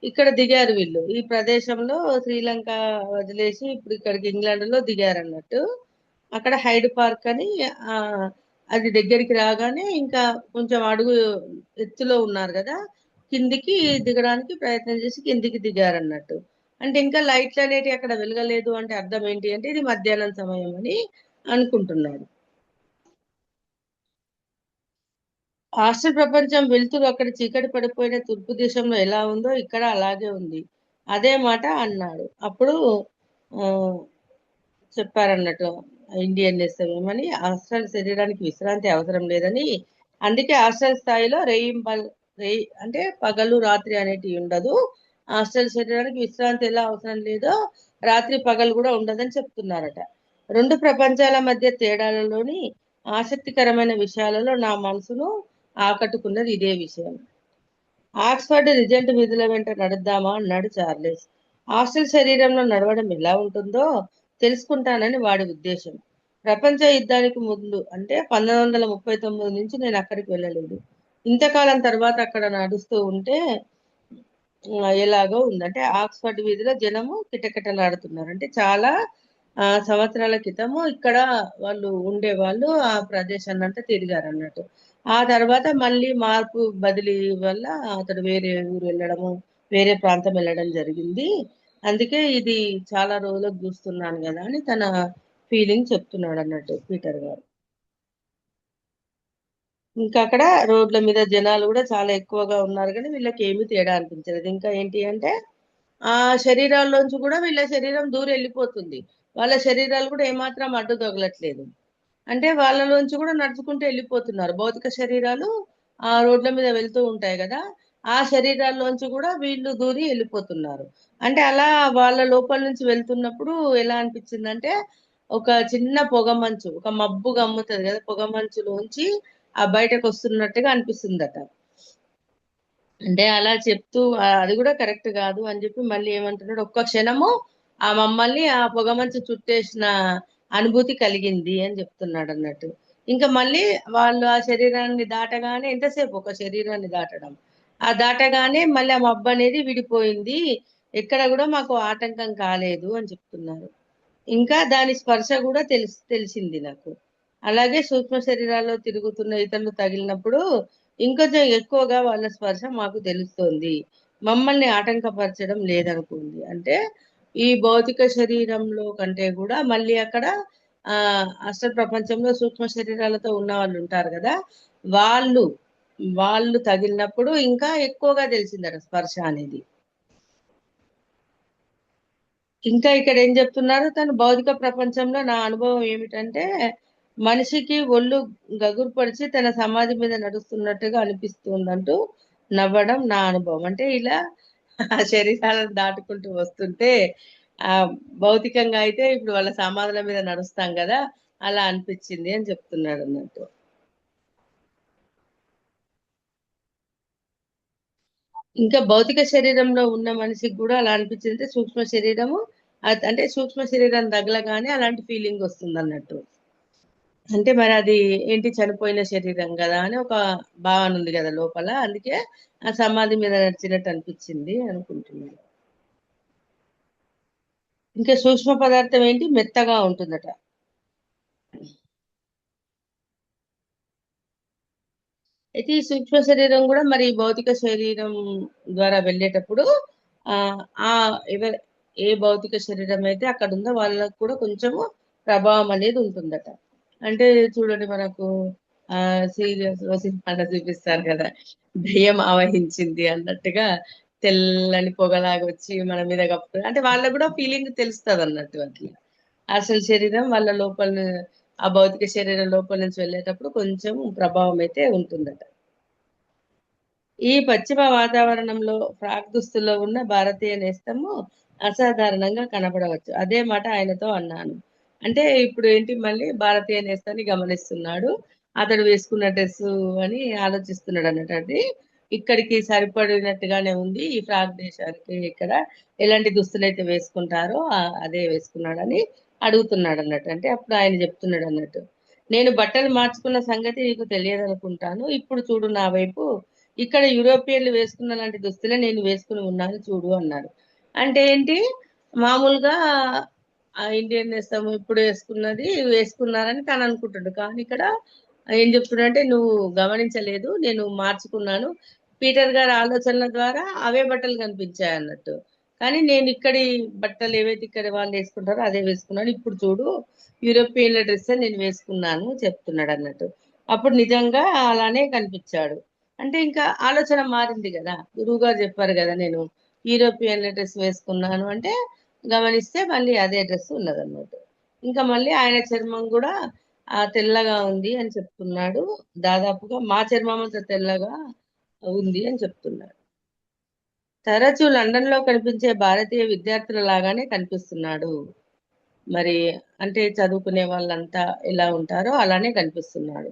ఇక్కడ దిగారు వీళ్ళు ఈ ప్రదేశంలో, శ్రీలంక వదిలేసి ఇప్పుడు ఇక్కడికి ఇంగ్లాండ్ లో దిగారు అన్నట్టు. అక్కడ హైడ్ పార్క్ అని ఆ అది దగ్గరికి రాగానే ఇంకా కొంచెం అడుగు ఎత్తులో ఉన్నారు కదా, కిందికి దిగడానికి ప్రయత్నం చేసి కిందికి దిగారు అన్నట్టు. అంటే ఇంకా లైట్లు అనేటివి అక్కడ వెలగలేదు అంటే అర్థం ఏంటి అంటే ఇది మధ్యాహ్నం సమయం అని అనుకుంటున్నాడు. హాస్టల్ ప్రపంచం వెలుతురు అక్కడ చీకటి పడిపోయిన తూర్పు దేశంలో ఎలా ఉందో ఇక్కడ అలాగే ఉంది. అదే మాట అన్నాడు. అప్పుడు ఆ, చెప్పారన్నట్టు ఇండియన్ నేస్తమని, హాస్టల్ శరీరానికి విశ్రాంతి అవసరం లేదని, అందుకే హాస్టల్ స్థాయిలో రేయి అంటే పగలు రాత్రి అనేటివి ఉండదు. హాస్టల్ శరీరానికి విశ్రాంతి ఎలా అవసరం లేదో రాత్రి పగలు కూడా ఉండదని చెప్తున్నారట. రెండు ప్రపంచాల మధ్య తేడాలలోని ఆసక్తికరమైన విషయాలలో నా మనసును ఆకట్టుకున్నది ఇదే విషయం. ఆక్స్ఫర్డ్ రిజెంట్ వీధుల వెంట నడుద్దామా అన్నాడు చార్లెస్. హాస్టల్ శరీరంలో నడవడం ఎలా ఉంటుందో తెలుసుకుంటానని వాడి ఉద్దేశం. ప్రపంచ యుద్ధానికి ముందు అంటే 1939 నుంచి నేను అక్కడికి వెళ్ళలేదు. ఇంతకాలం తర్వాత అక్కడ నడుస్తూ ఉంటే ఎలాగో ఉంది. అంటే ఆక్స్ఫర్డ్ వీధిలో జనము కిటకిటలాడుతున్నారు. అంటే చాలా సంవత్సరాల క్రితము ఇక్కడ వాళ్ళు ఉండేవాళ్ళు, ఆ ప్రదేశాన్ని అంతా తిరిగారు అన్నట్టు. ఆ తర్వాత మళ్ళీ మార్పు బదిలీ వల్ల అతడు వేరే ఊరు వెళ్ళడము, వేరే ప్రాంతం వెళ్ళడం జరిగింది. అందుకే ఇది చాలా రోజులకు చూస్తున్నాను కదా అని తన ఫీలింగ్ చెప్తున్నాడు అన్నట్టు పీటర్ గారు. ఇంకా అక్కడ రోడ్ల మీద జనాలు కూడా చాలా ఎక్కువగా ఉన్నారు, కానీ వీళ్ళకి ఏమీ తేడా అనిపించలేదు. ఇంకా ఏంటి అంటే, ఆ శరీరాల్లోంచి కూడా వీళ్ళ శరీరం దూరం వెళ్ళిపోతుంది. వాళ్ళ శరీరాలు కూడా ఏమాత్రం అడ్డు తగలట్లేదు. అంటే వాళ్ళలోంచి కూడా నడుచుకుంటూ వెళ్ళిపోతున్నారు. భౌతిక శరీరాలు ఆ రోడ్ల మీద వెళ్తూ ఉంటాయి కదా, ఆ శరీరాల్లోంచి కూడా వీళ్ళు దూరి వెళ్ళిపోతున్నారు. అంటే అలా వాళ్ళ లోపల నుంచి వెళ్తున్నప్పుడు ఎలా అనిపించిందంటే, ఒక చిన్న పొగ మంచు, ఒక మబ్బు గమ్ముతుంది కదా, పొగ మంచులోంచి ఆ బయటకు వస్తున్నట్టుగా అనిపిస్తుందట. అంటే అలా చెప్తూ అది కూడా కరెక్ట్ కాదు అని చెప్పి మళ్ళీ ఏమంటున్నాడు, ఒక్క క్షణము ఆ మమ్మల్ని ఆ పొగమంచు చుట్టేసిన అనుభూతి కలిగింది అని చెప్తున్నాడు అన్నట్టు. ఇంకా మళ్ళీ వాళ్ళు ఆ శరీరాన్ని దాటగానే, ఎంతసేపు ఒక శరీరాన్ని దాటడం, ఆ దాటగానే మళ్ళీ ఆ మబ్బు అనేది విడిపోయింది, ఎక్కడ కూడా మాకు ఆటంకం కాలేదు అని చెప్తున్నారు. ఇంకా దాని స్పర్శ కూడా తెలిసింది నాకు. అలాగే సూక్ష్మ శరీరాల్లో తిరుగుతున్న ఇతరులు తగిలినప్పుడు ఇంకొంచెం ఎక్కువగా వాళ్ళ స్పర్శ మాకు తెలుస్తోంది. మమ్మల్ని ఆటంకపరచడం లేదనుకుంది. అంటే ఈ భౌతిక శరీరంలో కంటే కూడా మళ్ళీ అక్కడ ఆ అసలు ప్రపంచంలో సూక్ష్మ శరీరాలతో ఉన్న వాళ్ళు ఉంటారు కదా, వాళ్ళు వాళ్ళు తగిలినప్పుడు ఇంకా ఎక్కువగా తెలిసిందట స్పర్శ అనేది. ఇంకా ఇక్కడ ఏం చెప్తున్నారు, తను భౌతిక ప్రపంచంలో నా అనుభవం ఏమిటంటే మనిషికి ఒళ్ళు గగురు పడిచి తన సమాధి మీద నడుస్తున్నట్టుగా అనిపిస్తుందంటూ నవ్వడం నా అనుభవం. అంటే ఇలా ఆ శరీరాలను దాటుకుంటూ వస్తుంటే ఆ భౌతికంగా అయితే ఇప్పుడు వాళ్ళ సమాధుల మీద నడుస్తాం కదా, అలా అనిపించింది అని చెప్తున్నాడు అన్నట్టు. ఇంకా భౌతిక శరీరంలో ఉన్న మనిషికి కూడా అలా అనిపించింది. సూక్ష్మ శరీరము అంటే సూక్ష్మ శరీరం తగలగానే అలాంటి ఫీలింగ్ వస్తుంది అన్నట్టు. అంటే మరి అది ఏంటి, చనిపోయిన శరీరం కదా అని ఒక భావన ఉంది కదా లోపల, అందుకే ఆ సమాధి మీద నడిచినట్టు అనిపించింది అనుకుంటున్నాను. ఇంకా సూక్ష్మ పదార్థం ఏంటి, మెత్తగా ఉంటుందట. అయితే ఈ సూక్ష్మ శరీరం కూడా మరి భౌతిక శరీరం ద్వారా వెళ్ళేటప్పుడు ఆ ఆ ఎవరు ఏ భౌతిక శరీరం అయితే అక్కడ ఉందో వాళ్ళకు కూడా కొంచెము ప్రభావం అనేది ఉంటుందట. అంటే చూడండి మనకు ఆ సీరియల్స్ లో సినిమాలో చూపిస్తారు కదా, దయ్యం ఆవహించింది అన్నట్టుగా తెల్లని పొగలాగా వచ్చి మన మీద కప్పుతుంది, అంటే వాళ్ళకు కూడా ఫీలింగ్ తెలుస్తుంది అన్నట్టు. అట్లా అసలు శరీరం వాళ్ళ లోపల ఆ భౌతిక శరీరం లోపల నుంచి వెళ్ళేటప్పుడు కొంచెం ప్రభావం అయితే ఉంటుందట. ఈ పశ్చిమ వాతావరణంలో ఫ్రాక్ దుస్తుల్లో ఉన్న భారతీయ నేస్తము అసాధారణంగా కనపడవచ్చు. అదే మాట ఆయనతో అన్నాను. అంటే ఇప్పుడు ఏంటి, మళ్ళీ భారతీయ నేస్తాన్ని గమనిస్తున్నాడు. అతడు వేసుకున్న డ్రెస్ అని ఆలోచిస్తున్నాడు అన్నట్టు. అది ఇక్కడికి సరిపడినట్టుగానే ఉంది, ఈ ఫ్రాక్ దేశానికి ఇక్కడ ఎలాంటి దుస్తులు అయితే వేసుకుంటారో అదే వేసుకున్నాడని అడుగుతున్నాడు అన్నట్టు. అంటే అప్పుడు ఆయన చెప్తున్నాడు అన్నట్టు, నేను బట్టలు మార్చుకున్న సంగతి నీకు తెలియదు అనుకుంటాను. ఇప్పుడు చూడు నా వైపు, ఇక్కడ యూరోపియన్లు వేసుకున్న లాంటి దుస్తులే నేను వేసుకుని ఉన్నాను చూడు అన్నాడు. అంటే ఏంటి, మామూలుగా ఆ ఇండియన్ నేస్తాము ఇప్పుడు వేసుకున్నది వేసుకున్నారని తను అనుకుంటాడు, కానీ ఇక్కడ ఏం చెప్తున్నాడంటే నువ్వు గమనించలేదు, నేను మార్చుకున్నాను. పీటర్ గారి ఆలోచనల ద్వారా అవే బట్టలు కనిపించాయి అన్నట్టు. కానీ నేను ఇక్కడి బట్టలు ఏవైతే ఇక్కడ వాళ్ళు వేసుకుంటారో అదే వేసుకున్నాను. ఇప్పుడు చూడు యూరోపియన్ల డ్రెస్ నేను వేసుకున్నాను చెప్తున్నాడు అన్నట్టు. అప్పుడు నిజంగా అలానే కనిపించాడు. అంటే ఇంకా ఆలోచన మారింది కదా, గురువు గారు చెప్పారు కదా నేను యూరోపియన్ల డ్రెస్ వేసుకున్నాను అంటే గమనిస్తే మళ్ళీ అదే డ్రెస్ ఉన్నదన్నమాట. ఇంకా మళ్ళీ ఆయన చర్మం కూడా తెల్లగా ఉంది అని చెప్తున్నాడు. దాదాపుగా మా చర్మం అంత తెల్లగా ఉంది అని చెప్తున్నాడు. తరచూ లండన్ లో కనిపించే భారతీయ విద్యార్థుల లాగానే కనిపిస్తున్నాడు. మరి అంటే చదువుకునే వాళ్ళంతా ఎలా ఉంటారో అలానే కనిపిస్తున్నాడు.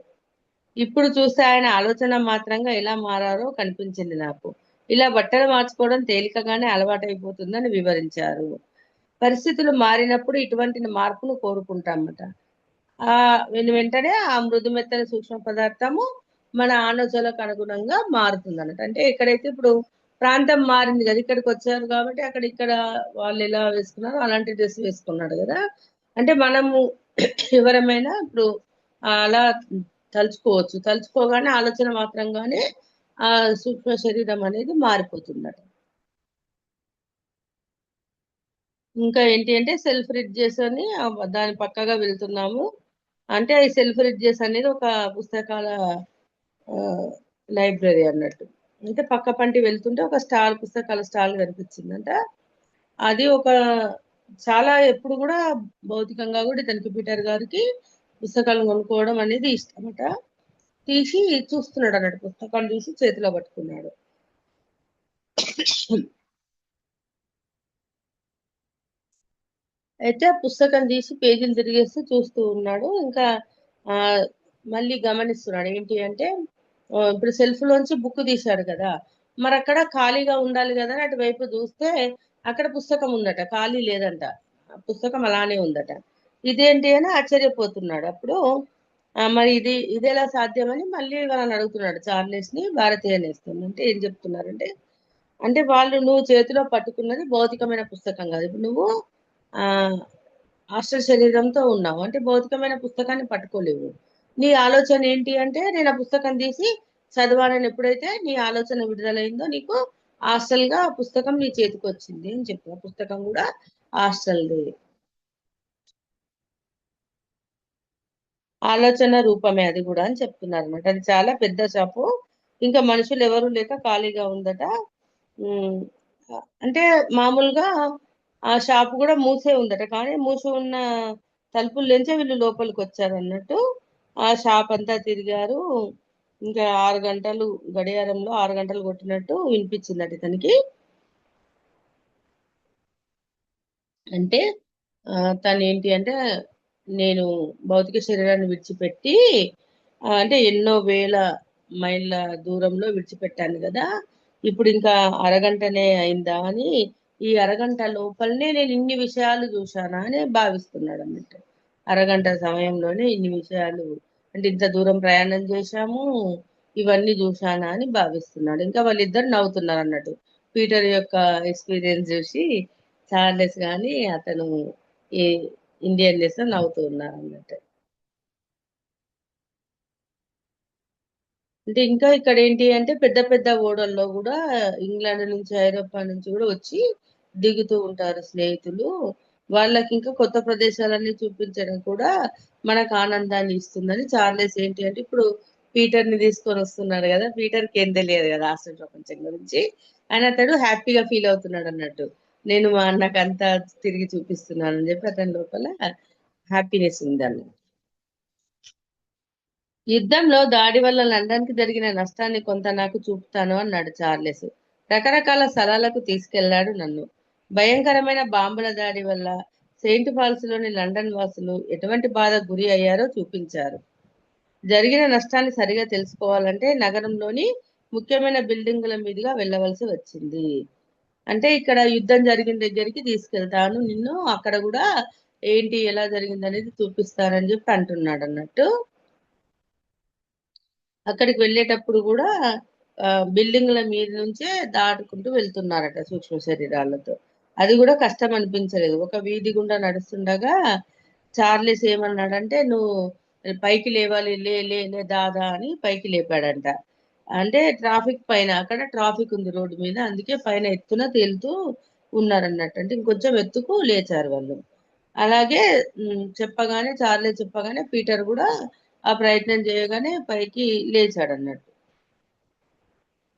ఇప్పుడు చూస్తే ఆయన ఆలోచన మాత్రంగా ఎలా మారారో కనిపించింది నాకు. ఇలా బట్టలు మార్చుకోవడం తేలికగానే అలవాటైపోతుందని వివరించారు. పరిస్థితులు మారినప్పుడు ఇటువంటి మార్పును కోరుకుంటామట. ఆ వెంటనే ఆ మృదు మెత్తని సూక్ష్మ పదార్థము మన ఆలోచనలకు అనుగుణంగా మారుతుంది అన్నట్టు. అంటే ఎక్కడైతే ఇప్పుడు ప్రాంతం మారింది కదా, ఇక్కడికి వచ్చారు కాబట్టి అక్కడ ఇక్కడ వాళ్ళు ఎలా వేసుకున్నారో అలాంటి డ్రెస్ వేసుకున్నాడు కదా. అంటే మనము ఎవరమైనా ఇప్పుడు అలా తలుచుకోవచ్చు, తలుచుకోగానే ఆలోచన మాత్రంగానే ఆ సూక్ష్మ శరీరం అనేది మారిపోతుందట. ఇంకా ఏంటి అంటే సెల్ఫ్ రిడ్జెస్ అని దాని పక్కగా వెళ్తున్నాము. అంటే ఈ సెల్ఫ్ రిడ్జెస్ అనేది ఒక పుస్తకాల లైబ్రరీ అన్నట్టు. అంటే పక్క పంటి వెళ్తుంటే ఒక స్టాల్, పుస్తకాల స్టాల్ కనిపించిందంట. అది ఒక చాలా ఎప్పుడు కూడా భౌతికంగా కూడా ఇతనికి పీటర్ గారికి పుస్తకాలు కొనుక్కోవడం అనేది ఇష్టమట. తీసి చూస్తున్నాడు అన్నట్టు, పుస్తకాలు తీసి చేతిలో పట్టుకున్నాడు. అయితే ఆ పుస్తకం తీసి పేజీలు తిరిగేస్తూ చూస్తూ ఉన్నాడు. ఇంకా ఆ మళ్ళీ గమనిస్తున్నాడు ఏంటి అంటే ఇప్పుడు సెల్ఫ్ లోంచి బుక్ తీశాడు కదా, మరి అక్కడ ఖాళీగా ఉండాలి కదా అని అటువైపు చూస్తే అక్కడ పుస్తకం ఉందట, ఖాళీ లేదంట. ఆ పుస్తకం అలానే ఉందట. ఇదేంటి అని ఆశ్చర్యపోతున్నాడు. అప్పుడు మరి ఇది ఎలా సాధ్యమని మళ్ళీ వాళ్ళని అడుగుతున్నాడు, చార్లెస్ ని, భారతీయ నేస్తుంది. అంటే ఏం చెప్తున్నారంటే, అంటే వాళ్ళు నువ్వు చేతిలో పట్టుకున్నది భౌతికమైన పుస్తకం కాదు, ఇప్పుడు నువ్వు ఆ హాస్టల్ శరీరంతో ఉన్నావు అంటే భౌతికమైన పుస్తకాన్ని పట్టుకోలేవు. నీ ఆలోచన ఏంటి అంటే నేను ఆ పుస్తకం తీసి చదవాలని ఎప్పుడైతే నీ ఆలోచన విడుదలైందో నీకు హాస్టల్ గా ఆ పుస్తకం నీ చేతికి వచ్చింది అని చెప్పు. ఆ పుస్తకం కూడా హాస్టల్ది ఆలోచన రూపమే అది కూడా అని చెప్తున్నారు అనమాట. అది చాలా పెద్ద షాపు. ఇంకా మనుషులు ఎవరు లేక ఖాళీగా ఉందట. ఉమ్, అంటే మామూలుగా ఆ షాప్ కూడా మూసే ఉందట, కానీ మూసి ఉన్న తలుపుల నుంచే వీళ్ళు లోపలికి వచ్చారు అన్నట్టు. ఆ షాప్ అంతా తిరిగారు. ఇంకా 6 గంటలు గడియారంలో 6 గంటలు కొట్టినట్టు వినిపించిందట ఇతనికి. అంటే తను ఏంటి అంటే నేను భౌతిక శరీరాన్ని విడిచిపెట్టి అంటే ఎన్నో వేల మైళ్ళ దూరంలో విడిచిపెట్టాను కదా, ఇప్పుడు ఇంకా అరగంటనే అయిందా అని ఈ అరగంట లోపలనే నేను ఇన్ని విషయాలు చూశానా అని భావిస్తున్నాడు అన్నట్టు. అరగంట సమయంలోనే ఇన్ని విషయాలు, అంటే ఇంత దూరం ప్రయాణం చేశాము, ఇవన్నీ చూశానా అని భావిస్తున్నాడు. ఇంకా వాళ్ళిద్దరు నవ్వుతున్నారు అన్నట్టు. పీటర్ యొక్క ఎక్స్పీరియన్స్ చూసి చార్లెస్ గాని అతను ఈ ఇండియన్ లెస్ నవ్వుతూ ఉన్నారు అన్నట్టు. అంటే ఇంకా ఇక్కడ ఏంటి అంటే పెద్ద పెద్ద ఓడల్లో కూడా ఇంగ్లాండ్ నుంచి ఐరోపా నుంచి కూడా వచ్చి దిగుతూ ఉంటారు స్నేహితులు. వాళ్ళకి ఇంకా కొత్త ప్రదేశాలన్నీ చూపించడం కూడా మనకు ఆనందాన్ని ఇస్తుందని చార్లెస్ ఏంటి అంటే ఇప్పుడు పీటర్ ని తీసుకొని వస్తున్నాడు కదా, పీటర్ కి ఏం తెలియదు కదా అసలు ప్రపంచం గురించి. ఆయన అతడు హ్యాపీగా ఫీల్ అవుతున్నాడు అన్నట్టు. నేను మా అన్నకు అంతా తిరిగి చూపిస్తున్నాను అని చెప్పి అతని లోపల హ్యాపీనెస్ ఉంది అన్నట్టు. యుద్ధంలో దాడి వల్ల లండన్ కి జరిగిన నష్టాన్ని కొంత నాకు చూపుతాను అన్నాడు చార్లెస్. రకరకాల స్థలాలకు తీసుకెళ్లాడు నన్ను. భయంకరమైన బాంబుల దాడి వల్ల సెయింట్ ఫాల్స్ లోని లండన్ వాసులు ఎటువంటి బాధకు గురి అయ్యారో చూపించారు. జరిగిన నష్టాన్ని సరిగా తెలుసుకోవాలంటే నగరంలోని ముఖ్యమైన బిల్డింగుల మీదుగా వెళ్ళవలసి వచ్చింది. అంటే ఇక్కడ యుద్ధం జరిగిన దగ్గరికి తీసుకెళ్తాను నిన్ను, అక్కడ కూడా ఏంటి ఎలా జరిగింది అనేది చూపిస్తానని చెప్పి అంటున్నాడు అన్నట్టు. అక్కడికి వెళ్ళేటప్పుడు కూడా బిల్డింగ్ల మీద నుంచే దాటుకుంటూ వెళ్తున్నారట సూక్ష్మ శరీరాలతో. అది కూడా కష్టం అనిపించలేదు. ఒక వీధి గుండా నడుస్తుండగా చార్లెస్ ఏమన్నాడంటే నువ్వు పైకి లేవాలి, లే లే లే దాదా అని పైకి లేపాడంట. అంటే ట్రాఫిక్ పైన, అక్కడ ట్రాఫిక్ ఉంది రోడ్డు మీద, అందుకే పైన ఎత్తున తేలుతూ ఉన్నారన్నట్టు. అంటే ఇంకొంచెం ఎత్తుకు లేచారు వాళ్ళు. అలాగే చెప్పగానే చార్లెస్ చెప్పగానే పీటర్ కూడా ఆ ప్రయత్నం చేయగానే పైకి లేచాడు అన్నట్టు.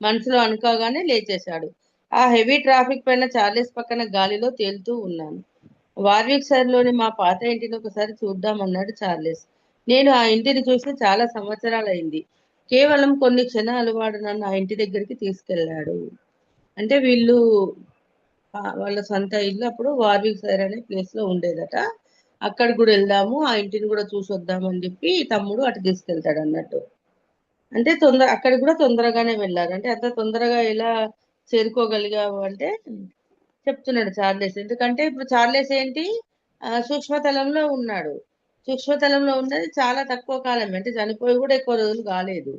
మనసులో అనుకోగానే లేచేశాడు. ఆ హెవీ ట్రాఫిక్ పైన చార్లెస్ పక్కన గాలిలో తేలుతూ ఉన్నాను. వార్విక్ సర్ లోని మా పాత ఇంటిని ఒకసారి చూద్దామన్నాడు చార్లెస్. నేను ఆ ఇంటిని చూసి చాలా సంవత్సరాలైంది. కేవలం కొన్ని క్షణాలు వాడు నన్ను ఆ ఇంటి దగ్గరికి తీసుకెళ్లాడు. అంటే వీళ్ళు వాళ్ళ సొంత ఇల్లు అప్పుడు వార్విక్ సైర్ అనే ప్లేస్ లో ఉండేదట. అక్కడికి కూడా వెళ్దాము, ఆ ఇంటిని కూడా చూసి వద్దామని చెప్పి తమ్ముడు అటు తీసుకెళ్తాడు అన్నట్టు. అంటే అక్కడికి కూడా తొందరగానే వెళ్ళారు. అంటే అంత తొందరగా ఎలా చేరుకోగలిగావు అంటే చెప్తున్నాడు చార్లెస్. ఎందుకంటే ఇప్పుడు చార్లెస్ ఏంటి సూక్ష్మతలంలో ఉన్నాడు. సూక్ష్మతలంలో ఉన్నది చాలా తక్కువ కాలం, అంటే చనిపోయి కూడా ఎక్కువ రోజులు కాలేదు.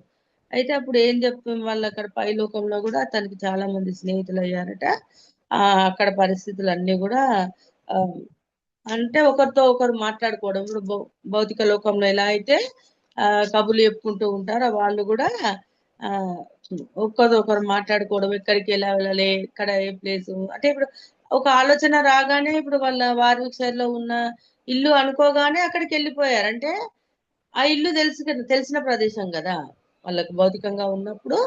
అయితే అప్పుడు ఏం చెప్తాం, వాళ్ళు అక్కడ పై లోకంలో కూడా తనకి చాలా మంది స్నేహితులు అయ్యారట. అక్కడ పరిస్థితులు అన్ని కూడా ఆ, అంటే ఒకరితో ఒకరు మాట్లాడుకోవడం. ఇప్పుడు భౌతిక లోకంలో ఎలా అయితే కబుర్లు చెప్పుకుంటూ ఉంటారో వాళ్ళు కూడా ఆ ఒకరు మాట్లాడుకోవడం, ఎక్కడికి ఎలా వెళ్ళాలి, ఎక్కడ ఏ ప్లేసు. అంటే ఇప్పుడు ఒక ఆలోచన రాగానే ఇప్పుడు వాళ్ళ వార్విక్ షైర్ లో ఉన్న ఇల్లు అనుకోగానే అక్కడికి వెళ్ళిపోయారు. అంటే ఆ ఇల్లు తెలిసిన ప్రదేశం కదా, వాళ్ళకి భౌతికంగా ఉన్నప్పుడు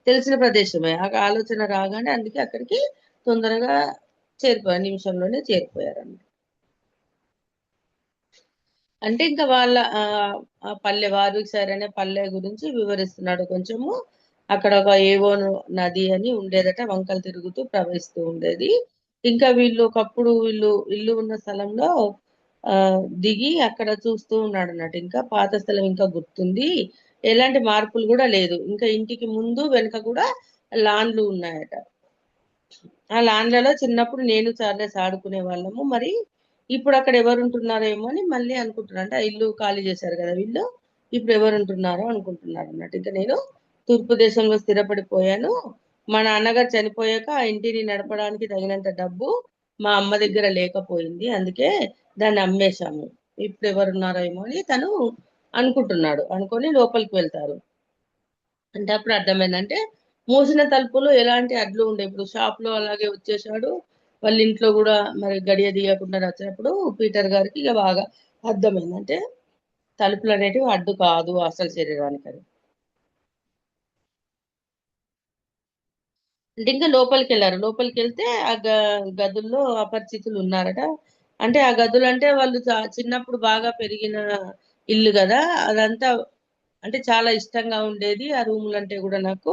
తెలిసిన ప్రదేశమే. ఆ ఆలోచన రాగానే అందుకే అక్కడికి తొందరగా చేరిపోయారు, నిమిషంలోనే చేరిపోయారు అన్నమాట. అంటే ఇంకా వాళ్ళ ఆ పల్లె వార్విక్ సైర్ అనే పల్లె గురించి వివరిస్తున్నాడు కొంచెము. అక్కడ ఒక ఏవో నది అని ఉండేదట, వంకలు తిరుగుతూ ప్రవహిస్తూ ఉండేది. ఇంకా వీళ్ళు ఒకప్పుడు వీళ్ళు ఇల్లు ఉన్న స్థలంలో ఆ దిగి అక్కడ చూస్తూ ఉన్నాడు అన్నట్టు. ఇంకా పాత స్థలం ఇంకా గుర్తుంది, ఎలాంటి మార్పులు కూడా లేదు. ఇంకా ఇంటికి ముందు వెనుక కూడా లాన్లు ఉన్నాయట. ఆ లాన్లలో చిన్నప్పుడు నేను చార్లెస్ ఆడుకునే వాళ్ళము, మరి ఇప్పుడు అక్కడ ఎవరు ఉంటున్నారేమో అని మళ్ళీ అనుకుంటున్నాను. అంటే ఆ ఇల్లు ఖాళీ చేశారు కదా వీళ్ళు, ఇప్పుడు ఎవరు ఉంటున్నారో అనుకుంటున్నారు అన్నట్టు. ఇంకా నేను తూర్పు దేశంలో స్థిరపడిపోయాను. మా నాన్నగారు చనిపోయాక ఆ ఇంటిని నడపడానికి తగినంత డబ్బు మా అమ్మ దగ్గర లేకపోయింది, అందుకే దాన్ని అమ్మేశాము, ఇప్పుడు ఎవరున్నారో ఏమో అని తను అనుకుంటున్నాడు. అనుకొని లోపలికి వెళ్తారు. అంటే అప్పుడు అర్థమైందంటే మూసిన తలుపులు ఎలాంటి అడ్లు ఉండే, ఇప్పుడు షాప్ లో అలాగే వచ్చేసాడు. వాళ్ళ ఇంట్లో కూడా మరి గడియ తీయకుండా వచ్చినప్పుడు పీటర్ గారికి ఇక బాగా అర్థమైంది, అంటే తలుపులు అనేటివి అడ్డు కాదు అసలు శరీరానికి అని. అంటే ఇంకా లోపలికి వెళ్ళారు. లోపలికి వెళ్తే ఆ గదుల్లో అపరిచితులు ఉన్నారట. అంటే ఆ గదులు అంటే వాళ్ళు చిన్నప్పుడు బాగా పెరిగిన ఇల్లు కదా, అదంతా అంటే చాలా ఇష్టంగా ఉండేది ఆ రూములు అంటే కూడా నాకు.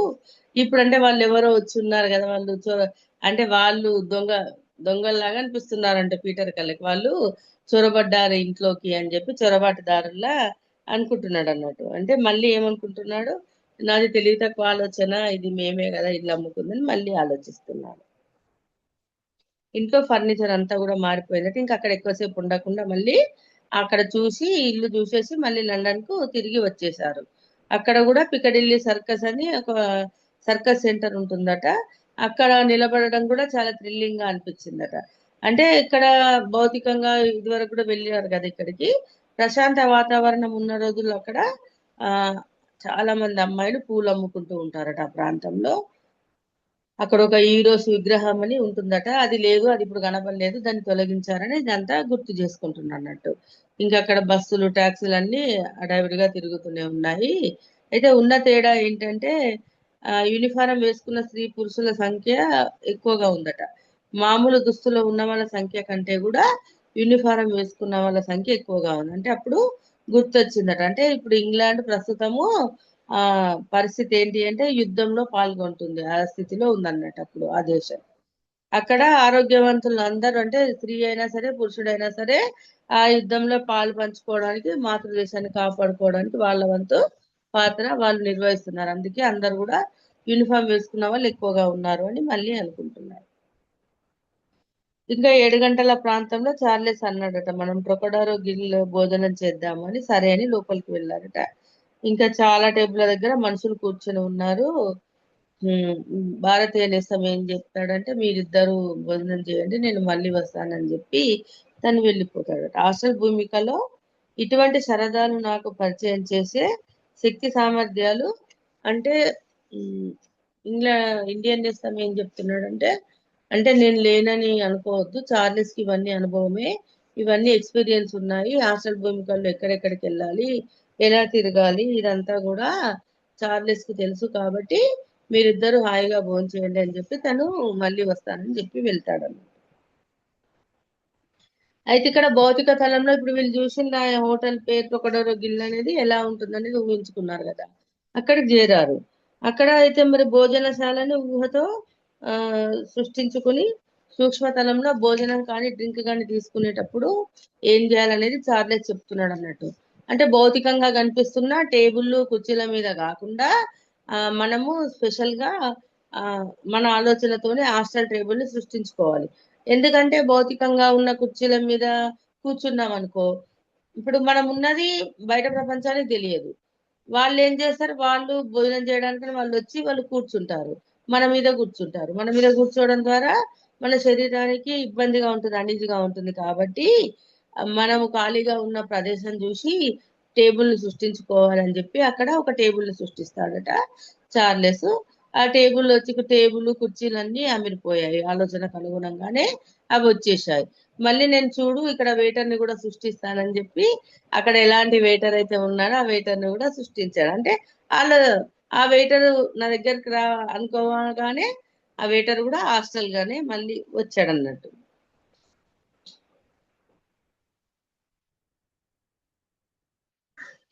ఇప్పుడు అంటే వాళ్ళు ఎవరో వచ్చి ఉన్నారు కదా, వాళ్ళు అంటే వాళ్ళు దొంగల్లాగా అనిపిస్తున్నారంట పీటర్ కళ్ళకి. వాళ్ళు చొరబడ్డారు ఇంట్లోకి అని చెప్పి చొరబాటుదారుల్లా అనుకుంటున్నాడు అన్నట్టు. అంటే మళ్ళీ ఏమనుకుంటున్నాడు, నాది తెలివి తక్కువ ఆలోచన, ఇది మేమే కదా ఇల్లు అమ్ముకుందని మళ్ళీ ఆలోచిస్తున్నాడు. ఇంట్లో ఫర్నిచర్ అంతా కూడా మారిపోయిందట. ఇంకా అక్కడ ఎక్కువసేపు ఉండకుండా మళ్ళీ అక్కడ చూసి ఇల్లు చూసేసి మళ్ళీ లండన్ కు తిరిగి వచ్చేసారు. అక్కడ కూడా పికడిల్లీ సర్కస్ అని ఒక సర్కస్ సెంటర్ ఉంటుందట. అక్కడ నిలబడడం కూడా చాలా థ్రిల్లింగ్ గా అనిపించిందట. అంటే ఇక్కడ భౌతికంగా ఇదివరకు కూడా వెళ్ళారు కదా ఇక్కడికి, ప్రశాంత వాతావరణం ఉన్న రోజుల్లో అక్కడ ఆ చాలా మంది అమ్మాయిలు పూలు అమ్ముకుంటూ ఉంటారట ఆ ప్రాంతంలో. అక్కడ ఒక హీరోస్ విగ్రహం అని ఉంటుందట, అది లేదు, అది ఇప్పుడు కనపడలేదు, దాన్ని తొలగించారని ఇదంతా గుర్తు చేసుకుంటున్నా అన్నట్టు. ఇంకా అక్కడ బస్సులు టాక్సీలు అన్ని అడావిడిగా తిరుగుతూనే ఉన్నాయి. అయితే ఉన్న తేడా ఏంటంటే యూనిఫారం వేసుకున్న స్త్రీ పురుషుల సంఖ్య ఎక్కువగా ఉందట. మామూలు దుస్తులో ఉన్న వాళ్ళ సంఖ్య కంటే కూడా యూనిఫారం వేసుకున్న వాళ్ళ సంఖ్య ఎక్కువగా ఉంది. అంటే అప్పుడు గుర్తొచ్చిందట. అంటే ఇప్పుడు ఇంగ్లాండ్ ప్రస్తుతము ఆ పరిస్థితి ఏంటి అంటే యుద్ధంలో పాల్గొంటుంది, ఆ స్థితిలో ఉందన్నట్టు అప్పుడు ఆ దేశం. అక్కడ ఆరోగ్యవంతులు అందరూ, అంటే స్త్రీ అయినా సరే పురుషుడైనా సరే, ఆ యుద్ధంలో పాలు పంచుకోవడానికి, మాతృదేశాన్ని కాపాడుకోవడానికి వాళ్ళ వంతు పాత్ర వాళ్ళు నిర్వహిస్తున్నారు. అందుకే అందరు కూడా యూనిఫామ్ వేసుకున్న వాళ్ళు ఎక్కువగా ఉన్నారు అని మళ్ళీ అనుకుంటున్నారు. ఇంకా 7 గంటల ప్రాంతంలో చార్లెస్ అన్నాడట, మనం క్రొకడారో గిల్ భోజనం చేద్దాము అని. సరే అని లోపలికి వెళ్ళారట. ఇంకా చాలా టేబుల్ దగ్గర మనుషులు కూర్చొని ఉన్నారు. భారతీయ నేస్తం ఏం చెప్తాడంటే, మీరిద్దరు భోజనం చేయండి, నేను మళ్ళీ వస్తానని చెప్పి తను వెళ్ళిపోతాడట. హాస్టల్ భూమికలో ఇటువంటి సరదాలు నాకు పరిచయం చేసే శక్తి సామర్థ్యాలు, అంటే ఉమ్, ఇండియన్ నేస్తం ఏం చెప్తున్నాడంటే, అంటే నేను లేనని అనుకోవద్దు, చార్లెస్ కి ఇవన్నీ అనుభవమే, ఇవన్నీ ఎక్స్పీరియన్స్ ఉన్నాయి. హాస్టల్ భూమికల్లో ఎక్కడెక్కడికి వెళ్ళాలి, ఎలా తిరగాలి, ఇదంతా కూడా చార్లెస్ కి తెలుసు. కాబట్టి మీరిద్దరు హాయిగా భోంచేయండి అని చెప్పి తను మళ్ళీ వస్తానని చెప్పి వెళ్తాడు. అయితే ఇక్కడ భౌతిక తలంలో ఇప్పుడు వీళ్ళు చూసిన హోటల్ పేరు క్రొకడోరో గిల్ అనేది ఎలా ఉంటుందనేది ఊహించుకున్నారు కదా, అక్కడికి చేరారు. అక్కడ అయితే మరి భోజనశాలని ఊహతో ఆ సృష్టించుకుని సూక్ష్మతలంలో భోజనం కానీ డ్రింక్ కానీ తీసుకునేటప్పుడు ఏం చేయాలనేది చార్లెస్ చెప్తున్నాడు అన్నట్టు. అంటే భౌతికంగా కనిపిస్తున్న టేబుల్ కుర్చీల మీద కాకుండా మనము స్పెషల్ గా ఆ మన ఆలోచనతోనే హాస్టల్ టేబుల్ ని సృష్టించుకోవాలి. ఎందుకంటే భౌతికంగా ఉన్న కుర్చీల మీద కూర్చున్నాం అనుకో, ఇప్పుడు మనం ఉన్నది బయట ప్రపంచానికి తెలియదు. వాళ్ళు ఏం చేస్తారు, వాళ్ళు భోజనం చేయడానికి వాళ్ళు వచ్చి వాళ్ళు కూర్చుంటారు, మన మీద కూర్చుంటారు. మన మీద కూర్చోవడం ద్వారా మన శరీరానికి ఇబ్బందిగా ఉంటుంది, అనీజీగా ఉంటుంది. కాబట్టి మనము ఖాళీగా ఉన్న ప్రదేశం చూసి టేబుల్ సృష్టించుకోవాలని చెప్పి అక్కడ ఒక టేబుల్ సృష్టిస్తాడట చార్లెస్. ఆ టేబుల్ కుర్చీలన్నీ అమిరిపోయాయి, ఆలోచనకు అనుగుణంగానే అవి వచ్చేసాయి. మళ్ళీ నేను చూడు ఇక్కడ వెయిటర్ ని కూడా సృష్టిస్తానని చెప్పి అక్కడ ఎలాంటి వెయిటర్ అయితే ఉన్నాడో ఆ వెయిటర్ ని కూడా సృష్టించాడు. అంటే వాళ్ళు ఆ వెయిటర్ నా దగ్గరికి రా అనుకోగానే ఆ వెయిటర్ కూడా హాస్టల్ గానే మళ్ళీ వచ్చాడు అన్నట్టు.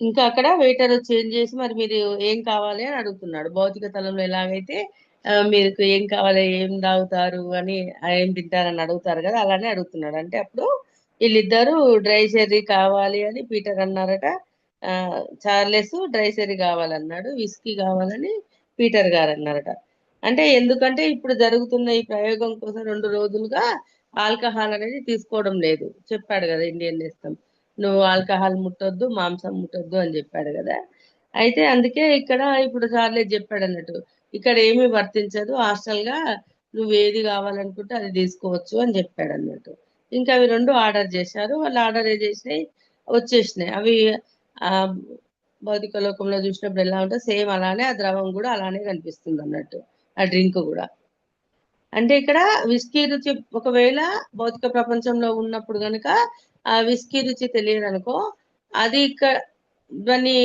ఇంకా అక్కడ వెయిటర్ చేంజ్ చేసి మరి మీరు ఏం కావాలి అని అడుగుతున్నాడు. భౌతిక తలంలో ఎలాగైతే మీకు ఏం కావాలి, ఏం తాగుతారు అని, ఏం తింటారని అడుగుతారు కదా, అలానే అడుగుతున్నాడు. అంటే అప్పుడు వీళ్ళిద్దరూ డ్రై చెర్రీ కావాలి అని పీటర్ అన్నారట. ఆ చార్లెస్ డ్రై చెర్రీ కావాలన్నాడు, విస్కీ కావాలని పీటర్ గారు అన్నారట. అంటే ఎందుకంటే ఇప్పుడు జరుగుతున్న ఈ ప్రయోగం కోసం 2 రోజులుగా ఆల్కహాల్ అనేది తీసుకోవడం లేదు చెప్పాడు కదా ఇండియన్ నేస్తం. నువ్వు ఆల్కహాల్ ముట్టొద్దు, మాంసం ముట్టొద్దు అని చెప్పాడు కదా. అయితే అందుకే ఇక్కడ ఇప్పుడు చార్లెస్ చెప్పాడు అన్నట్టు, ఇక్కడ ఏమీ వర్తించదు, హాస్టల్ గా నువ్వు ఏది కావాలనుకుంటే అది తీసుకోవచ్చు అని చెప్పాడు అన్నట్టు. ఇంకా అవి 2 ఆర్డర్ చేశారు. వాళ్ళు ఆర్డర్ చేసినాయి వచ్చేసినాయి. అవి భౌతిక లోకంలో చూసినప్పుడు ఎలా ఉంటుందో సేమ్ అలానే ఆ ద్రవం కూడా అలానే కనిపిస్తుంది అన్నట్టు, ఆ డ్రింక్ కూడా. అంటే ఇక్కడ విస్కీ రుచి ఒకవేళ భౌతిక ప్రపంచంలో ఉన్నప్పుడు గనుక ఆ విస్కీ రుచి తెలియదు అనుకో, అది ఇక్కడ దాన్ని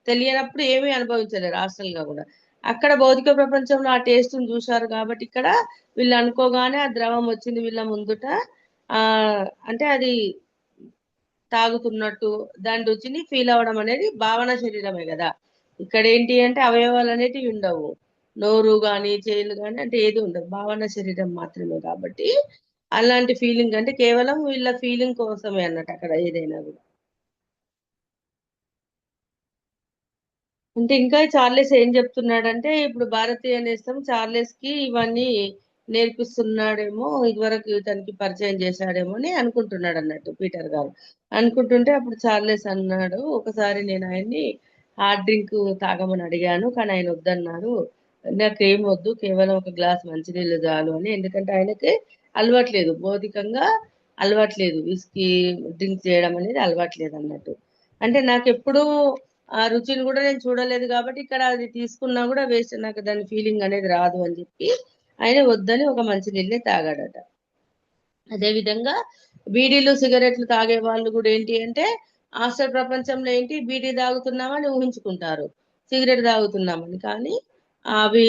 తెలియనప్పుడు ఏమీ అనుభవించలేరు హాస్టల్ గా కూడా. అక్కడ భౌతిక ప్రపంచంలో ఆ టేస్ట్ చూశారు కాబట్టి ఇక్కడ వీళ్ళు అనుకోగానే ఆ ద్రవం వచ్చింది వీళ్ళ ముందుట. ఆ అంటే అది తాగుతున్నట్టు దాని రుచిని ఫీల్ అవ్వడం అనేది భావన శరీరమే కదా. ఇక్కడ ఏంటి అంటే అవయవాలు అనేటివి ఉండవు, నోరు గాని చేతులు గాని అంటే ఏది ఉండదు, భావన శరీరం మాత్రమే కాబట్టి అలాంటి ఫీలింగ్ అంటే కేవలం వీళ్ళ ఫీలింగ్ కోసమే అన్నట్టు అక్కడ ఏదైనా కూడా. అంటే ఇంకా చార్లెస్ ఏం చెప్తున్నాడంటే ఇప్పుడు భారతీయ నేస్తం చార్లెస్ కి ఇవన్నీ నేర్పిస్తున్నాడేమో, ఇదివరకు ఇతనికి పరిచయం చేశాడేమో అని అనుకుంటున్నాడు అన్నట్టు పీటర్ గారు. అనుకుంటుంటే అప్పుడు చార్లెస్ అన్నాడు, ఒకసారి నేను ఆయన్ని హార్డ్ డ్రింక్ తాగమని అడిగాను కానీ ఆయన వద్దన్నారు. నాకేం వద్దు, కేవలం ఒక గ్లాస్ మంచినీళ్ళు చాలు అని. ఎందుకంటే ఆయనకి అలవాట్లేదు, భౌతికంగా అలవాట్లేదు, విస్కీ డ్రింక్ చేయడం అనేది అలవాట్లేదు అన్నట్టు. అంటే నాకు ఎప్పుడూ ఆ రుచిని కూడా నేను చూడలేదు కాబట్టి ఇక్కడ అది తీసుకున్నా కూడా వేస్ట్, నాకు దాని ఫీలింగ్ అనేది రాదు అని చెప్పి ఆయన వద్దని ఒక మంచి నీళ్ళే తాగాడట. అదే విధంగా బీడీలు సిగరెట్లు తాగే వాళ్ళు కూడా ఏంటి అంటే హాస్టల్ ప్రపంచంలో ఏంటి బీడీ తాగుతున్నామని ఊహించుకుంటారు, సిగరెట్ తాగుతున్నామని. కానీ అవి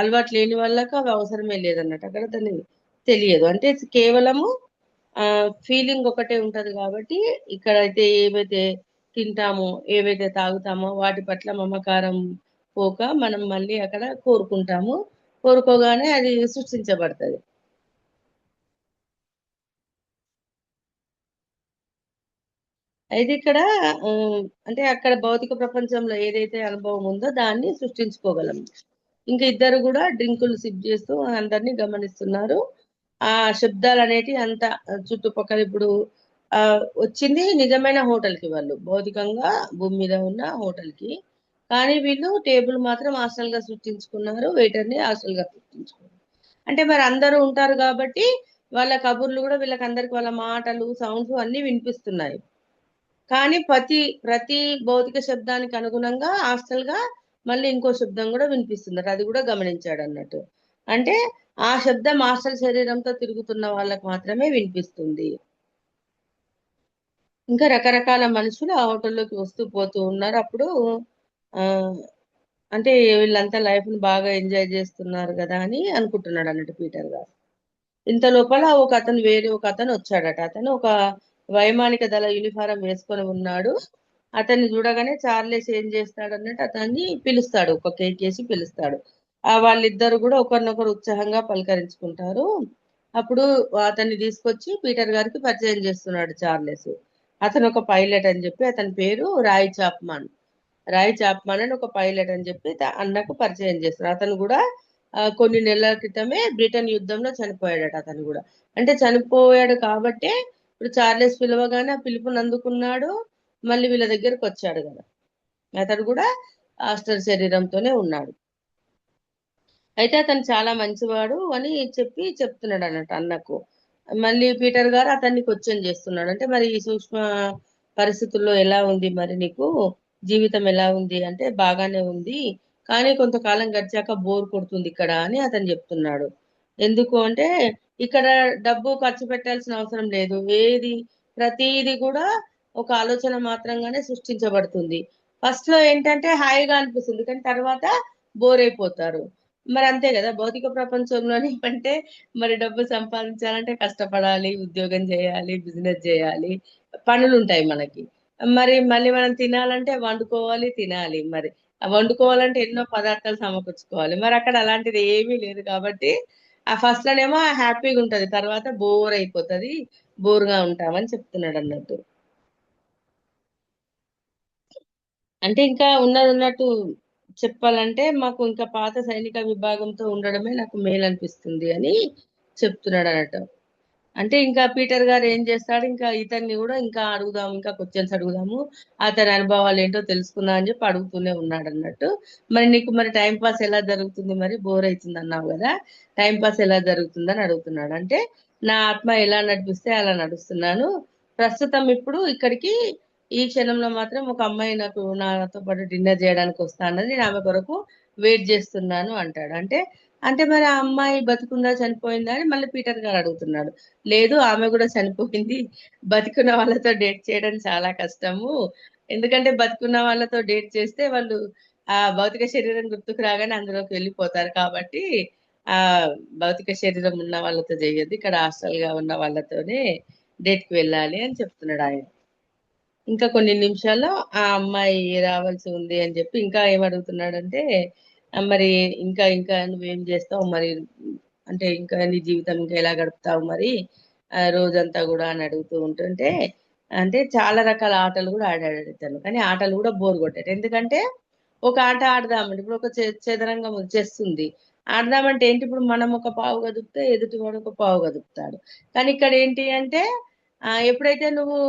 అలవాటు లేని వాళ్ళకి అవి అవసరమే లేదన్నట్టు, అక్కడ దాన్ని తెలియదు. అంటే కేవలము ఆ ఫీలింగ్ ఒకటే ఉంటది కాబట్టి ఇక్కడైతే ఏవైతే తింటామో ఏవైతే తాగుతామో వాటి పట్ల మమకారం పోక మనం మళ్ళీ అక్కడ కోరుకుంటాము, కోరుకోగానే అది సృష్టించబడుతుంది. అయితే ఇక్కడ అంటే అక్కడ భౌతిక ప్రపంచంలో ఏదైతే అనుభవం ఉందో దాన్ని సృష్టించుకోగలం. ఇంకా ఇద్దరు కూడా డ్రింకులు సిప్ చేస్తూ అందరినీ గమనిస్తున్నారు. ఆ శబ్దాలు అనేటి అంత చుట్టుపక్కల ఇప్పుడు ఆ వచ్చింది నిజమైన హోటల్ కి, వాళ్ళు భౌతికంగా భూమి మీద ఉన్న హోటల్ కి. కానీ వీళ్ళు టేబుల్ మాత్రం హాస్టల్ గా సృష్టించుకున్నారు, వెయిటర్ ని హాస్టల్ గా సృష్టించుకున్నారు. అంటే మరి అందరూ ఉంటారు కాబట్టి వాళ్ళ కబుర్లు కూడా వీళ్ళకి అందరికి వాళ్ళ మాటలు సౌండ్స్ అన్ని వినిపిస్తున్నాయి. కానీ ప్రతి భౌతిక శబ్దానికి అనుగుణంగా హాస్టల్ గా మళ్ళీ ఇంకో శబ్దం కూడా వినిపిస్తుంది, అది కూడా గమనించాడు అన్నట్టు. అంటే ఆ శబ్దం హాస్టల్ శరీరంతో తిరుగుతున్న వాళ్ళకి మాత్రమే వినిపిస్తుంది. ఇంకా రకరకాల మనుషులు ఆ హోటల్లోకి వస్తూ పోతూ ఉన్నారు. అప్పుడు ఆ అంటే వీళ్ళంతా లైఫ్ ని బాగా ఎంజాయ్ చేస్తున్నారు కదా అని అనుకుంటున్నాడు అన్నట్టు పీటర్ గారు. ఇంత లోపల ఒక అతను వచ్చాడట. అతను ఒక వైమానిక దళ యూనిఫారం వేసుకొని ఉన్నాడు. అతన్ని చూడగానే చార్లెస్ ఏం చేస్తాడు అన్నట్టు అతన్ని పిలుస్తాడు, ఒక కేక్ వేసి పిలుస్తాడు. వాళ్ళిద్దరు కూడా ఒకరినొకరు ఉత్సాహంగా పలకరించుకుంటారు. అప్పుడు అతన్ని తీసుకొచ్చి పీటర్ గారికి పరిచయం చేస్తున్నాడు చార్లెస్. అతను ఒక పైలట్ అని చెప్పి, అతని పేరు రాయ్ చాప్మన్ అని ఒక పైలట్ అని చెప్పి అన్నకు పరిచయం చేస్తున్నాడు. అతను కూడా కొన్ని నెలల క్రితమే బ్రిటన్ యుద్ధంలో చనిపోయాడట అతను కూడా. అంటే చనిపోయాడు కాబట్టే ఇప్పుడు చార్లెస్ పిలవగానే ఆ పిలుపుని అందుకున్నాడు, మళ్ళీ వీళ్ళ దగ్గరకు వచ్చాడు కదా. అతడు కూడా హాస్టల్ శరీరంతోనే ఉన్నాడు. అయితే అతను చాలా మంచివాడు అని చెప్తున్నాడు అన్నట్టు అన్నకు. మళ్ళీ పీటర్ గారు అతన్ని క్వశ్చన్ చేస్తున్నాడు, అంటే మరి ఈ సూక్ష్మ పరిస్థితుల్లో ఎలా ఉంది మరి నీకు, జీవితం ఎలా ఉంది అంటే బాగానే ఉంది, కానీ కొంతకాలం గడిచాక బోర్ కొడుతుంది ఇక్కడ అని అతను చెప్తున్నాడు. ఎందుకు అంటే ఇక్కడ డబ్బు ఖర్చు పెట్టాల్సిన అవసరం లేదు, ప్రతిది కూడా ఒక ఆలోచన మాత్రంగానే సృష్టించబడుతుంది. ఫస్ట్ లో ఏంటంటే హాయిగా అనిపిస్తుంది కానీ తర్వాత బోర్ అయిపోతారు. మరి అంతే కదా భౌతిక ప్రపంచంలోని అంటే మరి డబ్బు సంపాదించాలంటే కష్టపడాలి, ఉద్యోగం చేయాలి, బిజినెస్ చేయాలి, పనులు ఉంటాయి మనకి. మరి మళ్ళీ మనం తినాలంటే వండుకోవాలి, తినాలి. మరి ఆ వండుకోవాలంటే ఎన్నో పదార్థాలు సమకూర్చుకోవాలి. మరి అక్కడ అలాంటిది ఏమీ లేదు కాబట్టి ఆ ఫస్ట్ లోనేమో హ్యాపీగా ఉంటది, తర్వాత బోర్ అయిపోతది, బోర్గా ఉంటామని చెప్తున్నాడు అన్నట్టు. అంటే ఇంకా ఉన్నది ఉన్నట్టు చెప్పాలంటే మాకు ఇంకా పాత సైనిక విభాగంతో ఉండడమే నాకు మేలు అనిపిస్తుంది అని చెప్తున్నాడు అన్నట్టు. అంటే ఇంకా పీటర్ గారు ఏం చేస్తాడు, ఇంకా ఇతన్ని కూడా ఇంకా అడుగుదాము, ఇంకా క్వశ్చన్స్ అడుగుదాము, అతని అనుభవాలు ఏంటో తెలుసుకుందాం అని చెప్పి అడుగుతూనే ఉన్నాడు అన్నట్టు. మరి నీకు మరి టైం పాస్ ఎలా జరుగుతుంది, మరి బోర్ అవుతుంది అన్నావు కదా, టైం పాస్ ఎలా జరుగుతుంది అని అడుగుతున్నాడు. అంటే నా ఆత్మ ఎలా నడిపిస్తే అలా నడుస్తున్నాను. ప్రస్తుతం ఇప్పుడు ఇక్కడికి ఈ క్షణంలో మాత్రం ఒక అమ్మాయి నాతో పాటు డిన్నర్ చేయడానికి వస్తా అన్నది, నేను ఆమె కొరకు వెయిట్ చేస్తున్నాను అంటాడు. అంటే అంటే మరి ఆ అమ్మాయి బతుకుందా చనిపోయిందా అని మళ్ళీ పీటర్ గారు అడుగుతున్నాడు. లేదు, ఆమె కూడా చనిపోయింది. బతికున్న వాళ్ళతో డేట్ చేయడం చాలా కష్టము. ఎందుకంటే బతుకున్న వాళ్ళతో డేట్ చేస్తే వాళ్ళు ఆ భౌతిక శరీరం గుర్తుకు రాగానే అందులోకి వెళ్ళిపోతారు. కాబట్టి ఆ భౌతిక శరీరం ఉన్న వాళ్ళతో చేయొద్దు, ఇక్కడ హాస్టల్ గా ఉన్న వాళ్ళతోనే డేట్ కి వెళ్ళాలి అని చెప్తున్నాడు ఆయన. ఇంకా కొన్ని నిమిషాల్లో ఆ అమ్మాయి రావాల్సి ఉంది అని చెప్పి ఇంకా ఏమడుగుతున్నాడంటే, మరి ఇంకా ఇంకా నువ్వేం చేస్తావు మరి, అంటే ఇంకా నీ జీవితం ఇంకా ఎలా గడుపుతావు మరి రోజంతా కూడా అని అడుగుతూ ఉంటుంటే, అంటే చాలా రకాల ఆటలు కూడా ఆడాడు ఇతను. కానీ ఆటలు కూడా బోర్ కొట్టాడు. ఎందుకంటే ఒక ఆట ఆడదామంటే ఇప్పుడు ఒక చదరంగం చేస్తుంది ఆడదామంటే ఏంటి, ఇప్పుడు మనం ఒక పావు కదుపుతే ఎదుటివాడు ఒక పావు కదుపుతాడు. కానీ ఇక్కడ ఏంటి అంటే ఎప్పుడైతే నువ్వు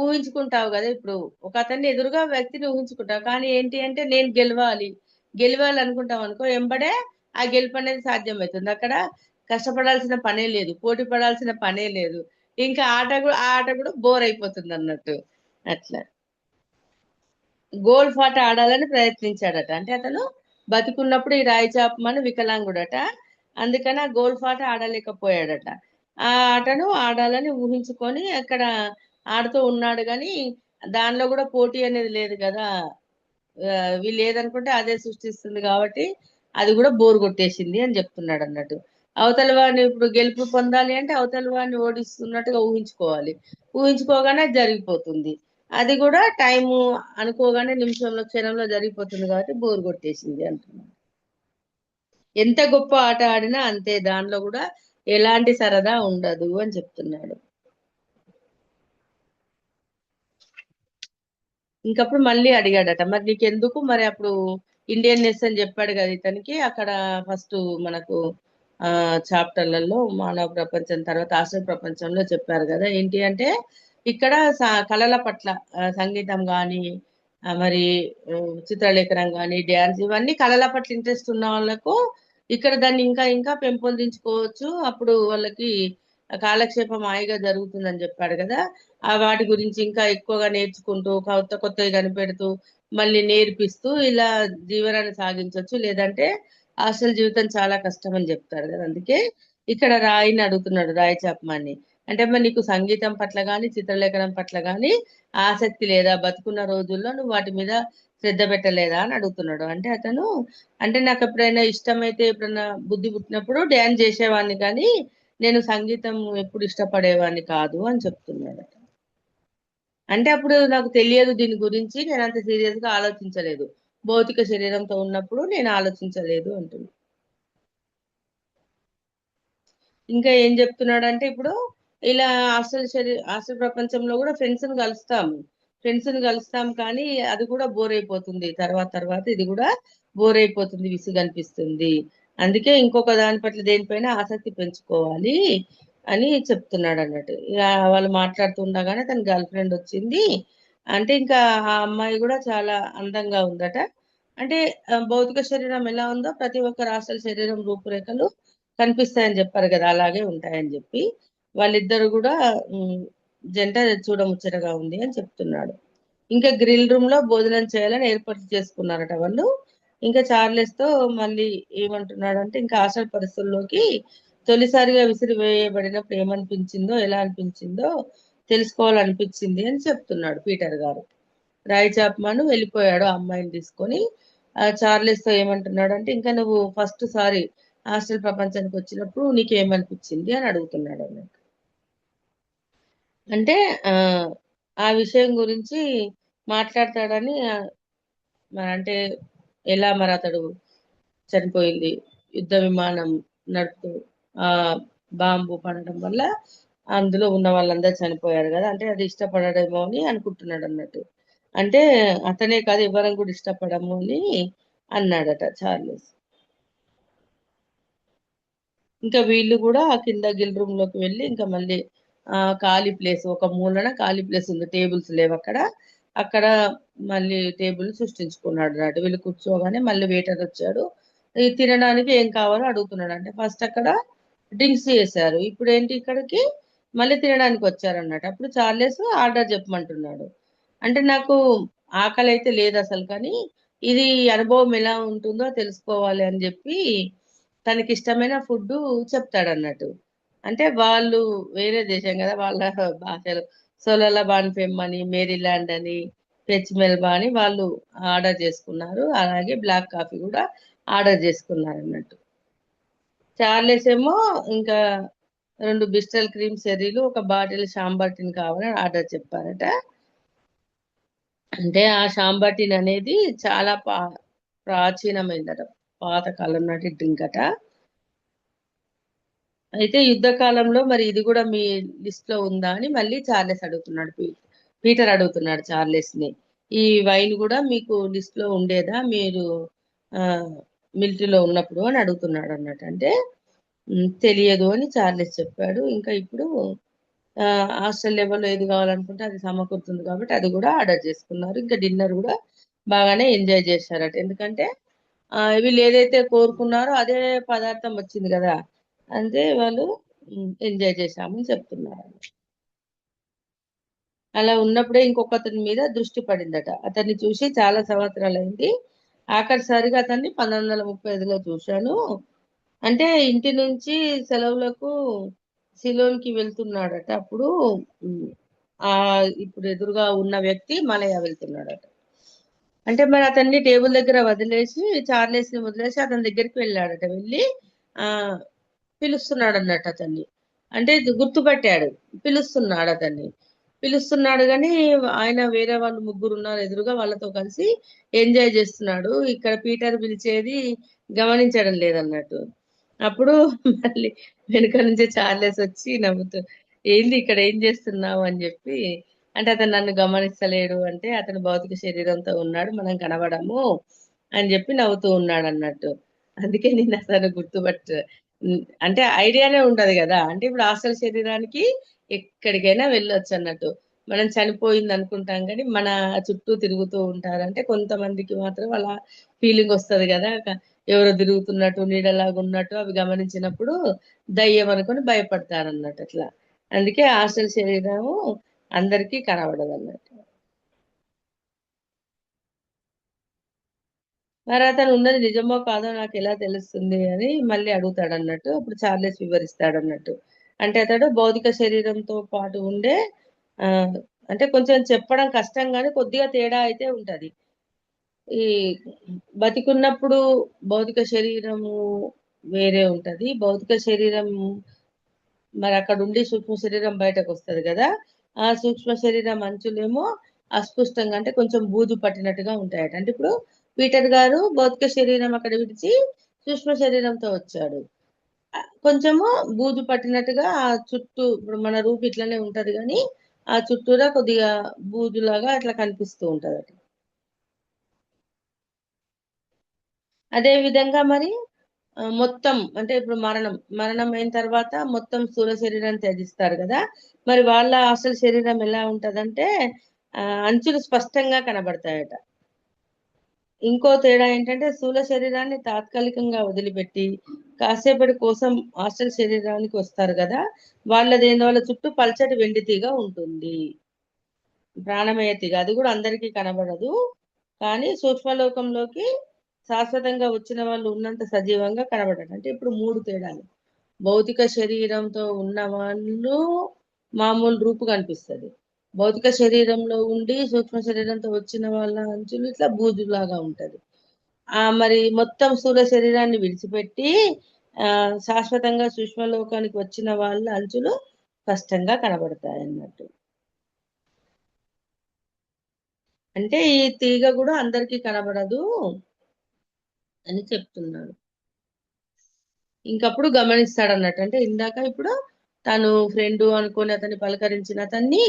ఊహించుకుంటావు కదా, ఇప్పుడు ఒక అతన్ని ఎదురుగా వ్యక్తిని ఊహించుకుంటావు, కానీ ఏంటి అంటే నేను గెలవాలి గెలవాలి అనుకుంటాం అనుకో, ఎంబడే ఆ గెలుపు అనేది సాధ్యమవుతుంది. అక్కడ కష్టపడాల్సిన పనే లేదు, పోటీ పడాల్సిన పనే లేదు. ఇంకా ఆ ఆట కూడా బోర్ అయిపోతుంది అన్నట్టు. అట్లా గోల్ఫ్ ఆట ఆడాలని ప్రయత్నించాడట. అంటే అతను బతికున్నప్పుడు ఈ రాయి చాపమని వికలాంగుడట, అందుకని ఆ గోల్ఫ్ ఆట ఆడలేకపోయాడట. ఆ ఆటను ఆడాలని ఊహించుకొని అక్కడ ఆడుతూ ఉన్నాడు, కానీ దానిలో కూడా పోటీ అనేది లేదు కదా. వీళ్ళు ఏదనుకుంటే అదే సృష్టిస్తుంది కాబట్టి అది కూడా బోరు కొట్టేసింది అని చెప్తున్నాడు అన్నట్టు. అవతల వాడిని ఇప్పుడు గెలుపు పొందాలి అంటే అవతల వాడిని ఓడిస్తున్నట్టుగా ఊహించుకోవాలి. ఊహించుకోగానే అది జరిగిపోతుంది. అది కూడా టైము అనుకోగానే నిమిషంలో క్షణంలో జరిగిపోతుంది కాబట్టి బోరు కొట్టేసింది అంటున్నాడు. ఎంత గొప్ప ఆట ఆడినా అంతే, దానిలో కూడా ఎలాంటి సరదా ఉండదు అని చెప్తున్నాడు. ఇంకప్పుడు మళ్ళీ అడిగాడట, మరి నీకెందుకు మరి అప్పుడు ఇండియన్ నెస్ అని చెప్పాడు కదా ఇతనికి అక్కడ ఫస్ట్ మనకు చాప్టర్లలో మానవ ప్రపంచం తర్వాత ఆశ్రమ ప్రపంచంలో చెప్పారు కదా, ఏంటి అంటే ఇక్కడ కళల పట్ల సంగీతం కానీ మరి చిత్రలేఖనం కానీ డ్యాన్స్ ఇవన్నీ కళల పట్ల ఇంట్రెస్ట్ ఉన్న వాళ్ళకు ఇక్కడ దాన్ని ఇంకా ఇంకా పెంపొందించుకోవచ్చు, అప్పుడు వాళ్ళకి కాలక్షేపం హాయిగా జరుగుతుందని చెప్పాడు కదా. ఆ వాటి గురించి ఇంకా ఎక్కువగా నేర్చుకుంటూ కొత్త కొత్తవి కనిపెడుతూ మళ్ళీ నేర్పిస్తూ ఇలా జీవనాన్ని సాగించవచ్చు, లేదంటే హాస్టల్ జీవితం చాలా కష్టం అని చెప్తాడు కదా. అందుకే ఇక్కడ రాయిని అడుగుతున్నాడు, రాయి చాపమాన్ని. అంటే మరి నీకు సంగీతం పట్ల కానీ చిత్రలేఖనం పట్ల కానీ ఆసక్తి లేదా, బతుకున్న రోజుల్లో నువ్వు వాటి మీద శ్రద్ధ పెట్టలేదా అని అడుగుతున్నాడు. అంటే అతను అంటే నాకు ఎప్పుడైనా ఇష్టమైతే ఎప్పుడైనా బుద్ధి పుట్టినప్పుడు డ్యాన్స్ చేసేవాడిని, కానీ నేను సంగీతం ఎప్పుడు ఇష్టపడేవాడిని కాదు అని చెప్తున్నాడు. అంటే అప్పుడు నాకు తెలియదు దీని గురించి, నేను అంత సీరియస్ గా ఆలోచించలేదు, భౌతిక శరీరంతో ఉన్నప్పుడు నేను ఆలోచించలేదు అంటుంది. ఇంకా ఏం చెప్తున్నాడు అంటే ఇప్పుడు ఇలా హాస్టల్ ప్రపంచంలో కూడా ఫ్రెండ్స్ ని కలుస్తాం కానీ అది కూడా బోర్ అయిపోతుంది, తర్వాత తర్వాత ఇది కూడా బోర్ అయిపోతుంది, విసుగు అనిపిస్తుంది. అందుకే ఇంకొక దాని పట్ల దేనిపైన ఆసక్తి పెంచుకోవాలి అని చెప్తున్నాడు అన్నట్టు. ఇక వాళ్ళు మాట్లాడుతుండగానే తన గర్ల్ ఫ్రెండ్ వచ్చింది. అంటే ఇంకా ఆ అమ్మాయి కూడా చాలా అందంగా ఉందట. అంటే భౌతిక శరీరం ఎలా ఉందో ప్రతి ఒక్క హాస్టల్ శరీరం రూపురేఖలు కనిపిస్తాయని చెప్పారు కదా, అలాగే ఉంటాయని చెప్పి వాళ్ళిద్దరు కూడా ఉమ్, జంట చూడముచ్చటగా ఉంది అని చెప్తున్నాడు. ఇంకా గ్రిల్ రూమ్ లో భోజనం చేయాలని ఏర్పాట్లు చేసుకున్నారట వాళ్ళు. ఇంకా చార్లెస్ తో మళ్ళీ ఏమంటున్నాడు అంటే, ఇంకా హాస్టల్ పరిస్థితుల్లోకి తొలిసారిగా విసిరివేయబడినప్పుడు ఏమనిపించిందో ఎలా అనిపించిందో తెలుసుకోవాలనిపించింది అని చెప్తున్నాడు పీటర్ గారు. రాయ్ చాప్మాన్ వెళ్ళిపోయాడు ఆ అమ్మాయిని తీసుకొని. చార్లెస్ తో ఏమంటున్నాడు అంటే, ఇంకా నువ్వు ఫస్ట్ సారి హాస్టల్ ప్రపంచానికి వచ్చినప్పుడు నీకేమనిపించింది అని అడుగుతున్నాడు అన్నట్టు. అంటే ఆ ఆ విషయం గురించి మాట్లాడతాడని మరి అంటే ఎలా మరి అతడు చనిపోయింది, యుద్ధ విమానం నడుపుతూ ఆ బాంబు పడడం వల్ల అందులో ఉన్న వాళ్ళందరూ చనిపోయారు కదా, అంటే అది ఇష్టపడడేమో అని అనుకుంటున్నాడు అన్నట్టు. అంటే అతనే కాదు ఎవరం కూడా ఇష్టపడము అని అన్నాడట చార్లెస్. ఇంకా వీళ్ళు కూడా ఆ కింద గిల్ రూమ్ లోకి వెళ్ళి ఇంకా మళ్ళీ ఖాళీ ప్లేస్ ఒక మూలన ఖాళీ ప్లేస్ ఉంది, టేబుల్స్ లేవు అక్కడ. అక్కడ మళ్ళీ టేబుల్ సృష్టించుకున్నాడు అన్నట్టు. వీళ్ళు కూర్చోగానే మళ్ళీ వెయిటర్ వచ్చాడు, ఈ తినడానికి ఏం కావాలో అడుగుతున్నాడు. అంటే ఫస్ట్ అక్కడ డ్రింక్స్ చేశారు. ఇప్పుడు ఏంటి ఇక్కడికి మళ్ళీ తినడానికి వచ్చారన్నట్టు. అప్పుడు చార్లెస్ ఆర్డర్ చెప్పమంటున్నాడు. అంటే నాకు ఆకలి అయితే లేదు అసలు, కానీ ఇది అనుభవం ఎలా ఉంటుందో తెలుసుకోవాలి అని చెప్పి తనకి ఇష్టమైన ఫుడ్ చెప్తాడన్నట్టు. అంటే వాళ్ళు వేరే దేశం కదా, వాళ్ళ భాషలు సోలలా బాన్ఫెమ్ అని, మేరీల్యాండ్ అని, పెచ్ మెల్బా అని వాళ్ళు ఆర్డర్ చేసుకున్నారు. అలాగే బ్లాక్ కాఫీ కూడా ఆర్డర్ చేసుకున్నారు అన్నట్టు. చార్లెస్ ఏమో ఇంకా 2 బిస్టల్ క్రీమ్ చెర్రీలు, ఒక బాటిల్ షాంబర్టిన్ కావాలని ఆర్డర్ చెప్పారట. అంటే ఆ షాంబర్టిన్ అనేది చాలా ప్రాచీనమైందట, పాతకాలం నాటి డ్రింక్ అట. అయితే యుద్ధ కాలంలో మరి ఇది కూడా మీ లిస్ట్ లో ఉందా అని మళ్ళీ చార్లెస్ అడుగుతున్నాడు. పీటర్ అడుగుతున్నాడు చార్లెస్ ని, ఈ వైన్ కూడా మీకు లిస్ట్ లో ఉండేదా మీరు ఆ మిలిటరీలో ఉన్నప్పుడు అని అడుగుతున్నాడు అన్నట్టు. అంటే తెలియదు అని చార్లెస్ చెప్పాడు. ఇంకా ఇప్పుడు ఆ హాస్టల్ లెవెల్లో ఏది కావాలనుకుంటే అది సమకూరుతుంది కాబట్టి అది కూడా ఆర్డర్ చేసుకున్నారు. ఇంకా డిన్నర్ కూడా బాగానే ఎంజాయ్ చేశారట. ఎందుకంటే వీళ్ళు ఏదైతే కోరుకున్నారో అదే పదార్థం వచ్చింది కదా, అంతే వాళ్ళు ఎంజాయ్ చేశామని చెప్తున్నారు. అలా ఉన్నప్పుడే ఇంకొకతని మీద దృష్టి పడిందట. అతన్ని చూసి చాలా సంవత్సరాలైంది, ఆఖరిసారిగా అతన్ని 1935లో చూశాను. అంటే ఇంటి నుంచి సెలవులకు సిలోన్కి వెళ్తున్నాడట. అప్పుడు ఉమ్, ఆ ఇప్పుడు ఎదురుగా ఉన్న వ్యక్తి మలయ వెళ్తున్నాడట. అంటే మరి అతన్ని టేబుల్ దగ్గర వదిలేసి, చార్లెస్ ని వదిలేసి అతని దగ్గరికి వెళ్ళాడట. వెళ్ళి ఆ పిలుస్తున్నాడు అన్నట్టు అతన్ని. అంటే ఇది గుర్తుపట్టాడు, పిలుస్తున్నాడు అతన్ని. పిలుస్తున్నాడు కానీ ఆయన వేరే వాళ్ళు ముగ్గురు ఉన్నారు ఎదురుగా, వాళ్ళతో కలిసి ఎంజాయ్ చేస్తున్నాడు. ఇక్కడ పీటర్ పిలిచేది గమనించడం లేదన్నట్టు. అప్పుడు మళ్ళీ వెనుక నుంచి చార్లెస్ వచ్చి నవ్వుతూ, ఏంది ఇక్కడ ఏం చేస్తున్నావు అని చెప్పి, అంటే అతను నన్ను గమనిస్తలేడు, అంటే అతను భౌతిక శరీరంతో ఉన్నాడు, మనం కనబడము అని చెప్పి నవ్వుతూ ఉన్నాడు అన్నట్టు. అందుకే నేను అసలు అంటే ఐడియానే ఉండదు కదా. అంటే ఇప్పుడు హాస్టల్ శరీరానికి ఎక్కడికైనా వెళ్ళొచ్చు అన్నట్టు. మనం చనిపోయింది అనుకుంటాం కానీ మన చుట్టూ తిరుగుతూ ఉంటారు. అంటే కొంతమందికి మాత్రం అలా ఫీలింగ్ వస్తది కదా, ఎవరో తిరుగుతున్నట్టు నీడలాగా ఉన్నట్టు అవి గమనించినప్పుడు దయ్యం అనుకొని భయపడతారు అన్నట్టు అట్లా. అందుకే హాస్టల్ శరీరము అందరికీ కనబడదు అన్నట్టు. మరి అతను ఉన్నది నిజమో కాదో నాకు ఎలా తెలుస్తుంది అని మళ్ళీ అడుగుతాడు అన్నట్టు. అప్పుడు చార్లెస్ వివరిస్తాడు అన్నట్టు. అంటే అతడు భౌతిక శరీరంతో పాటు ఉండే ఆ అంటే కొంచెం చెప్పడం కష్టం కానీ కొద్దిగా తేడా అయితే ఉంటది. ఈ బతికున్నప్పుడు భౌతిక శరీరము వేరే ఉంటది. భౌతిక శరీరం మరి అక్కడ ఉండి సూక్ష్మ శరీరం బయటకు వస్తది కదా, ఆ సూక్ష్మ శరీరం అంచులేమో అస్పష్టంగా అంటే కొంచెం బూజు పట్టినట్టుగా ఉంటాయట. అంటే ఇప్పుడు పీటర్ గారు భౌతిక శరీరం అక్కడ విడిచి సూక్ష్మ శరీరంతో వచ్చాడు. కొంచెము బూజు పట్టినట్టుగా ఆ చుట్టూ, ఇప్పుడు మన రూపు ఇట్లనే ఉంటది కానీ ఆ చుట్టూరా కొద్దిగా బూజులాగా అట్లా కనిపిస్తూ ఉంటది. అదే విధంగా మరి మొత్తం అంటే ఇప్పుడు మరణం అయిన తర్వాత మొత్తం స్థూల శరీరాన్ని త్యజిస్తారు కదా, మరి వాళ్ళ అసలు శరీరం ఎలా ఉంటదంటే అంచులు స్పష్టంగా కనబడతాయట. ఇంకో తేడా ఏంటంటే స్థూల శరీరాన్ని తాత్కాలికంగా వదిలిపెట్టి కాసేపటి కోసం హాస్టల్ శరీరానికి వస్తారు కదా, వాళ్ళ చుట్టూ పల్చటి వెండి తీగ ఉంటుంది, ప్రాణమయ తీగ. అది కూడా అందరికీ కనబడదు, కానీ సూక్ష్మలోకంలోకి శాశ్వతంగా వచ్చిన వాళ్ళు ఉన్నంత సజీవంగా కనబడదు. అంటే ఇప్పుడు మూడు తేడాలు: భౌతిక శరీరంతో ఉన్న వాళ్ళు మామూలు రూపు కనిపిస్తుంది, భౌతిక శరీరంలో ఉండి సూక్ష్మ శరీరంతో వచ్చిన వాళ్ళ అంచులు ఇట్లా బూజులాగా ఉంటది. మరి మొత్తం స్థూల శరీరాన్ని విడిచిపెట్టి ఆ శాశ్వతంగా సూక్ష్మలోకానికి వచ్చిన వాళ్ళ అంచులు స్పష్టంగా కనబడతాయి అన్నట్టు. అంటే ఈ తీగ కూడా అందరికీ కనబడదు అని చెప్తున్నాడు. ఇంకప్పుడు గమనిస్తాడు అన్నట్టు. అంటే ఇందాక ఇప్పుడు తను ఫ్రెండ్ అనుకొని అతన్ని పలకరించిన అతన్ని,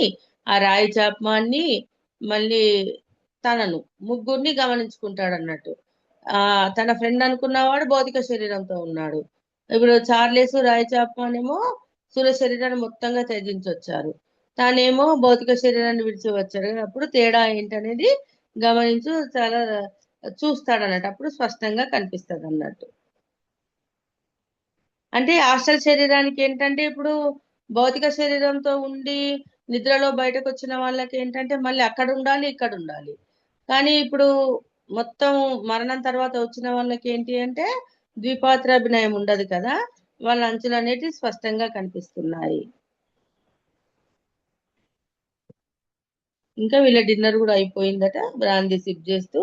ఆ రాయి చాప్మాన్ని, మళ్ళీ తనను, ముగ్గురిని గమనించుకుంటాడు అన్నట్టు. ఆ తన ఫ్రెండ్ అనుకున్నవాడు భౌతిక శరీరంతో ఉన్నాడు. ఇప్పుడు చార్లెస్ రాయి చాప్మాన్ ఏమో స్థూల శరీరాన్ని మొత్తంగా త్యజించి వచ్చారు, తానేమో భౌతిక శరీరాన్ని విడిచి వచ్చాడు. అప్పుడు తేడా ఏంటనేది గమనించు చాలా చూస్తాడు అన్నట్టు. అప్పుడు స్పష్టంగా కనిపిస్తుంది అన్నట్టు. అంటే హాస్టల్ శరీరానికి ఏంటంటే ఇప్పుడు భౌతిక శరీరంతో ఉండి నిద్రలో బయటకు వచ్చిన వాళ్ళకి ఏంటంటే మళ్ళీ అక్కడ ఉండాలి, ఇక్కడ ఉండాలి. కానీ ఇప్పుడు మొత్తం మరణం తర్వాత వచ్చిన వాళ్ళకి ఏంటి అంటే ద్విపాత్రాభినయం ఉండదు కదా, వాళ్ళ అంచులు అనేటివి స్పష్టంగా కనిపిస్తున్నాయి. ఇంకా వీళ్ళ డిన్నర్ కూడా అయిపోయిందట, బ్రాందీ సిప్ చేస్తూ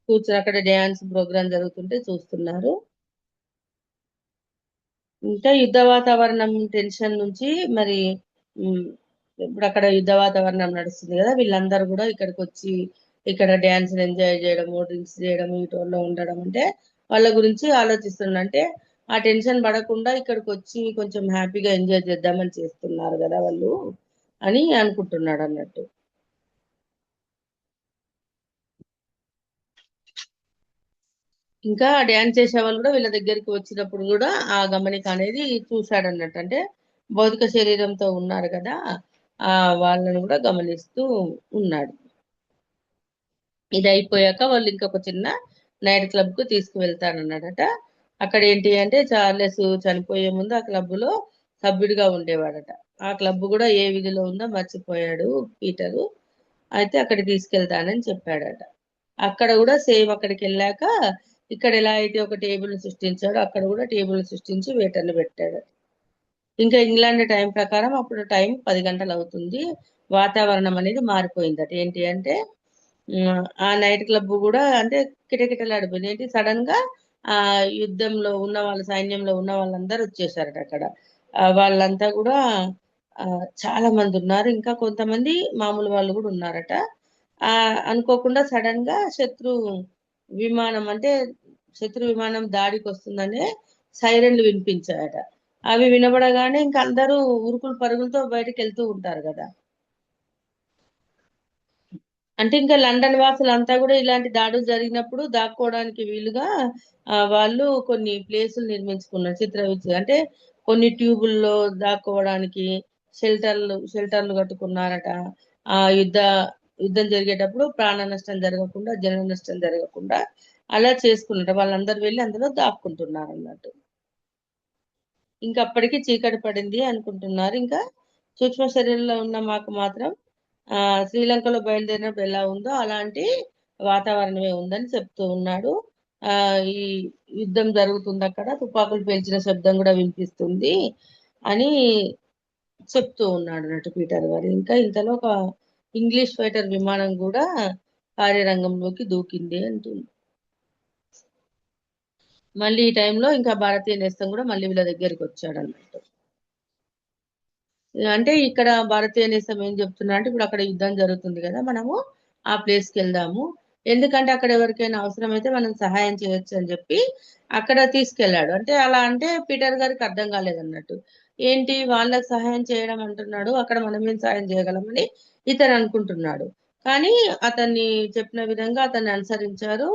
కూర్చొని అక్కడ డ్యాన్స్ ప్రోగ్రామ్ జరుగుతుంటే చూస్తున్నారు. ఇంకా యుద్ధ వాతావరణం టెన్షన్ నుంచి మరి ఉమ్, ఇప్పుడు అక్కడ యుద్ధ వాతావరణం నడుస్తుంది కదా, వీళ్ళందరూ కూడా ఇక్కడికి వచ్చి ఇక్కడ డ్యాన్స్ ఎంజాయ్ చేయడము, డ్రింక్స్ చేయడము, వీటిలో ఉండడం అంటే వాళ్ళ గురించి ఆలోచిస్తున్నా. అంటే ఆ టెన్షన్ పడకుండా ఇక్కడికి వచ్చి కొంచెం హ్యాపీగా ఎంజాయ్ చేద్దామని చేస్తున్నారు కదా వాళ్ళు అని అనుకుంటున్నాడు అన్నట్టు. ఇంకా డ్యాన్స్ చేసే వాళ్ళు కూడా వీళ్ళ దగ్గరికి వచ్చినప్పుడు కూడా ఆ గమనిక అనేది చూశాడు అన్నట్టు. అంటే భౌతిక శరీరంతో ఉన్నారు కదా, ఆ వాళ్ళని కూడా గమనిస్తూ ఉన్నాడు. ఇది అయిపోయాక వాళ్ళు ఇంకొక చిన్న నైట్ క్లబ్ కు తీసుకువెళ్తానన్నాడట. అక్కడ ఏంటి అంటే చార్లెస్ చనిపోయే ముందు ఆ క్లబ్ లో సభ్యుడిగా ఉండేవాడట. ఆ క్లబ్ కూడా ఏ విధిలో ఉందో మర్చిపోయాడు పీటరు. అయితే అక్కడికి తీసుకెళ్తానని చెప్పాడట. అక్కడ కూడా సేమ్ అక్కడికి వెళ్ళాక ఇక్కడ ఎలా అయితే ఒక టేబుల్ సృష్టించాడో అక్కడ కూడా టేబుల్ సృష్టించి వేటర్ని పెట్టాడు. ఇంకా ఇంగ్లాండ్ టైం ప్రకారం అప్పుడు టైం 10 గంటలు అవుతుంది. వాతావరణం అనేది మారిపోయిందట. ఏంటి అంటే ఆ నైట్ క్లబ్ కూడా అంటే కిటకిటలాడిపోయింది. ఏంటి సడన్ గా ఆ యుద్ధంలో ఉన్న వాళ్ళ సైన్యంలో ఉన్న వాళ్ళందరూ వచ్చేసారట అక్కడ. వాళ్ళంతా కూడా ఆ చాలా మంది ఉన్నారు. ఇంకా కొంతమంది మామూలు వాళ్ళు కూడా ఉన్నారట. ఆ అనుకోకుండా సడన్ గా విమానం అంటే శత్రు విమానం దాడికి వస్తుందనే సైరన్లు వినిపించాయట. అవి వినబడగానే ఇంక అందరూ ఉరుకులు పరుగులతో బయటకు వెళ్తూ ఉంటారు కదా. అంటే ఇంకా లండన్ వాసులంతా కూడా ఇలాంటి దాడులు జరిగినప్పుడు దాక్కోవడానికి వీలుగా వాళ్ళు కొన్ని ప్లేసులు నిర్మించుకున్నారు. అంటే కొన్ని ట్యూబుల్లో దాక్కోవడానికి షెల్టర్లు కట్టుకున్నారట. ఆ యుద్ధం జరిగేటప్పుడు ప్రాణ నష్టం జరగకుండా, జన నష్టం జరగకుండా అలా చేసుకున్నట్టు వాళ్ళందరూ వెళ్ళి అందులో దాక్కుంటున్నారు అన్నట్టు. ఇంకా అప్పటికి చీకటి పడింది అనుకుంటున్నారు. ఇంకా సూక్ష్మ శరీరంలో ఉన్న మాకు మాత్రం ఆ శ్రీలంకలో బయలుదేరినప్పుడు ఎలా ఉందో అలాంటి వాతావరణమే ఉందని చెప్తూ ఉన్నాడు. ఆ ఈ యుద్ధం జరుగుతుంది, అక్కడ తుపాకులు పేల్చిన శబ్దం కూడా వినిపిస్తుంది అని చెప్తూ ఉన్నాడు అన్నట్టు పీటర్ గారు. ఇంకా ఇంతలో ఒక ఇంగ్లీష్ ఫైటర్ విమానం కూడా కార్యరంగంలోకి దూకింది అంటుంది. మళ్ళీ ఈ టైంలో ఇంకా భారతీయ నేస్తం కూడా మళ్ళీ వీళ్ళ దగ్గరికి వచ్చాడు అన్నట్టు. అంటే ఇక్కడ భారతీయ నేస్తం ఏం చెప్తున్నా అంటే ఇప్పుడు అక్కడ యుద్ధం జరుగుతుంది కదా, మనము ఆ ప్లేస్ కి వెళ్దాము. ఎందుకంటే అక్కడ ఎవరికైనా అవసరమైతే మనం సహాయం చేయొచ్చు అని చెప్పి అక్కడ తీసుకెళ్లాడు. అంటే అలా అంటే పీటర్ గారికి అర్థం కాలేదన్నట్టు. ఏంటి వాళ్ళకి సహాయం చేయడం అంటున్నాడు, అక్కడ మనం ఏం సహాయం చేయగలమని ఇతను అనుకుంటున్నాడు. కానీ అతన్ని చెప్పిన విధంగా అతన్ని అనుసరించారు.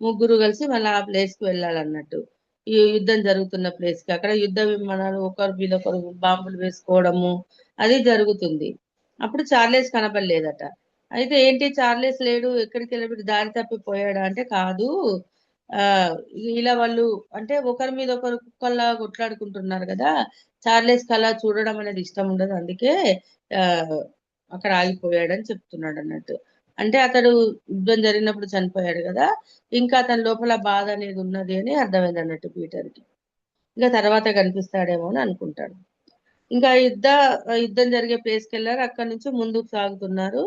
ముగ్గురు కలిసి మళ్ళీ ఆ ప్లేస్ కి వెళ్ళాలన్నట్టు. ఈ యుద్ధం జరుగుతున్న ప్లేస్ కి అక్కడ యుద్ధ విమానాలు ఒకరి మీద ఒకరు బాంబులు వేసుకోవడము అది జరుగుతుంది. అప్పుడు చార్లెస్ కనపడలేదట. అయితే ఏంటి చార్లెస్ లేడు, ఎక్కడికి వెళ్ళి దారి తప్పిపోయాడా అంటే కాదు. ఆ ఇలా వాళ్ళు అంటే ఒకరి మీద ఒకరు కుక్కల్లా కొట్లాడుకుంటున్నారు కదా, చార్లెస్ కలా చూడడం అనేది ఇష్టం ఉండదు, అందుకే ఆ అక్కడ ఆగిపోయాడని చెప్తున్నాడు అన్నట్టు. అంటే అతడు యుద్ధం జరిగినప్పుడు చనిపోయాడు కదా, ఇంకా అతని లోపల బాధ అనేది ఉన్నది అని అర్థమైంది అన్నట్టు పీటర్కి. ఇంకా తర్వాత కనిపిస్తాడేమో అని అనుకుంటాడు. ఇంకా యుద్ధం జరిగే ప్లేస్కి వెళ్ళారు. అక్కడి నుంచి ముందుకు సాగుతున్నారు.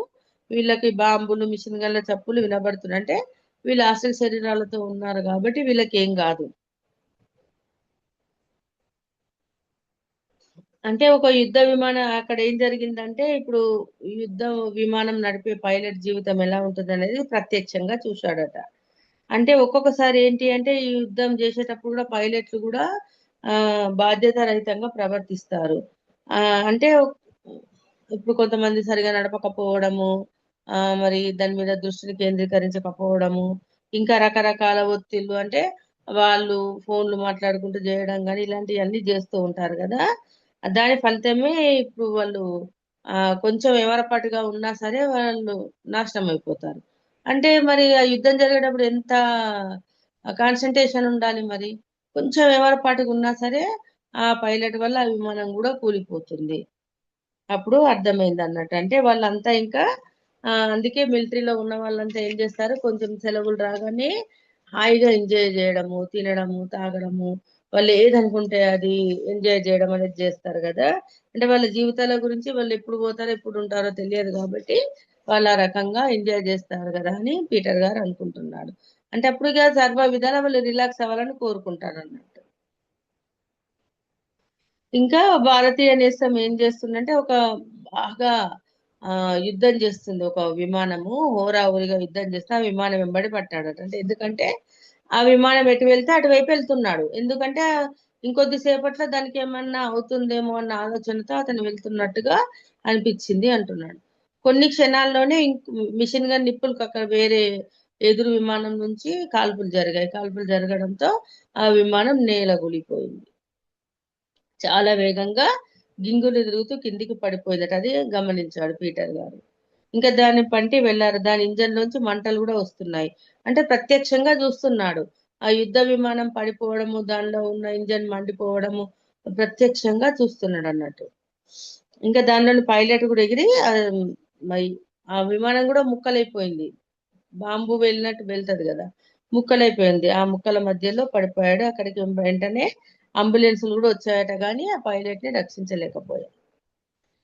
వీళ్ళకి బాంబులు, మిషన్ గన్ల చప్పులు వినబడుతున్నాయి. అంటే వీళ్ళు అసలు శరీరాలతో ఉన్నారు కాబట్టి వీళ్ళకి ఏం కాదు. అంటే ఒక యుద్ధ విమానం అక్కడ ఏం జరిగిందంటే ఇప్పుడు యుద్ధ విమానం నడిపే పైలట్ జీవితం ఎలా ఉంటుంది అనేది ప్రత్యక్షంగా చూశాడట. అంటే ఒక్కొక్కసారి ఏంటి అంటే ఈ యుద్ధం చేసేటప్పుడు కూడా పైలట్లు కూడా ఆ బాధ్యత రహితంగా ప్రవర్తిస్తారు. ఆ అంటే ఇప్పుడు కొంతమంది సరిగా నడపకపోవడము, మరి దాని మీద దృష్టిని కేంద్రీకరించకపోవడము, ఇంకా రకరకాల ఒత్తిళ్లు అంటే వాళ్ళు ఫోన్లు మాట్లాడుకుంటూ చేయడం కానీ ఇలాంటివన్నీ చేస్తూ ఉంటారు కదా. దాని ఫలితమే ఇప్పుడు వాళ్ళు కొంచెం ఏమరపాటుగా ఉన్నా సరే వాళ్ళు నాశనం అయిపోతారు. అంటే మరి ఆ యుద్ధం జరిగేటప్పుడు ఎంత కాన్సన్ట్రేషన్ ఉండాలి మరి. కొంచెం ఏమరపాటుగా ఉన్నా సరే ఆ పైలట్ వల్ల ఆ విమానం కూడా కూలిపోతుంది. అప్పుడు అర్థమైంది అన్నట్టు. అంటే వాళ్ళంతా ఇంకా అందుకే మిలిటరీలో ఉన్న వాళ్ళంతా ఏం చేస్తారు, కొంచెం సెలవులు రాగానే హాయిగా ఎంజాయ్ చేయడము, తినడము, తాగడము, వాళ్ళు ఏదనుకుంటే అది ఎంజాయ్ చేయడం అనేది చేస్తారు కదా. అంటే వాళ్ళ జీవితాల గురించి వాళ్ళు ఎప్పుడు పోతారో ఎప్పుడు ఉంటారో తెలియదు కాబట్టి వాళ్ళు ఆ రకంగా ఎంజాయ్ చేస్తారు కదా అని పీటర్ గారు అనుకుంటున్నాడు. అంటే అప్పుడు ఇక సర్వ విధాలా వాళ్ళు రిలాక్స్ అవ్వాలని కోరుకుంటారు అన్నట్టు. ఇంకా భారతీయ నేస్తం ఏం చేస్తుందంటే ఒక బాగా ఆ యుద్ధం చేస్తుంది. ఒక విమానము హోరాహోరీగా యుద్ధం చేస్తే ఆ విమానం వెంబడి పట్టాడట. అంటే ఎందుకంటే ఆ విమానం ఎటు వెళ్తే అటువైపు వెళ్తున్నాడు. ఎందుకంటే ఇంకొద్ది సేపట్లో దానికి ఏమన్నా అవుతుందేమో అన్న ఆలోచనతో అతను వెళ్తున్నట్టుగా అనిపించింది అంటున్నాడు. కొన్ని క్షణాల్లోనే మిషన్ గన్ నిప్పులకు అక్కడ వేరే ఎదురు విమానం నుంచి కాల్పులు జరిగాయి. కాల్పులు జరగడంతో ఆ విమానం నేలగూలిపోయింది. చాలా వేగంగా గింగులు తిరుగుతూ కిందికి పడిపోయిందట. అది గమనించాడు పీటర్ గారు. ఇంకా దాన్ని పంటి వెళ్లారు. దాని ఇంజన్ లోంచి మంటలు కూడా వస్తున్నాయి. అంటే ప్రత్యక్షంగా చూస్తున్నాడు. ఆ యుద్ధ విమానం పడిపోవడము, దానిలో ఉన్న ఇంజన్ మండిపోవడము ప్రత్యక్షంగా చూస్తున్నాడు అన్నట్టు. ఇంకా దానిలోని పైలట్ కూడా ఎగిరి మరి ఆ విమానం కూడా ముక్కలైపోయింది. బాంబు వెళ్ళినట్టు వెళ్తది కదా, ముక్కలైపోయింది. ఆ ముక్కల మధ్యలో పడిపోయాడు. అక్కడికి వెంటనే అంబులెన్సులు కూడా వచ్చాయట, కానీ ఆ పైలట్ ని రక్షించలేకపోయాడు.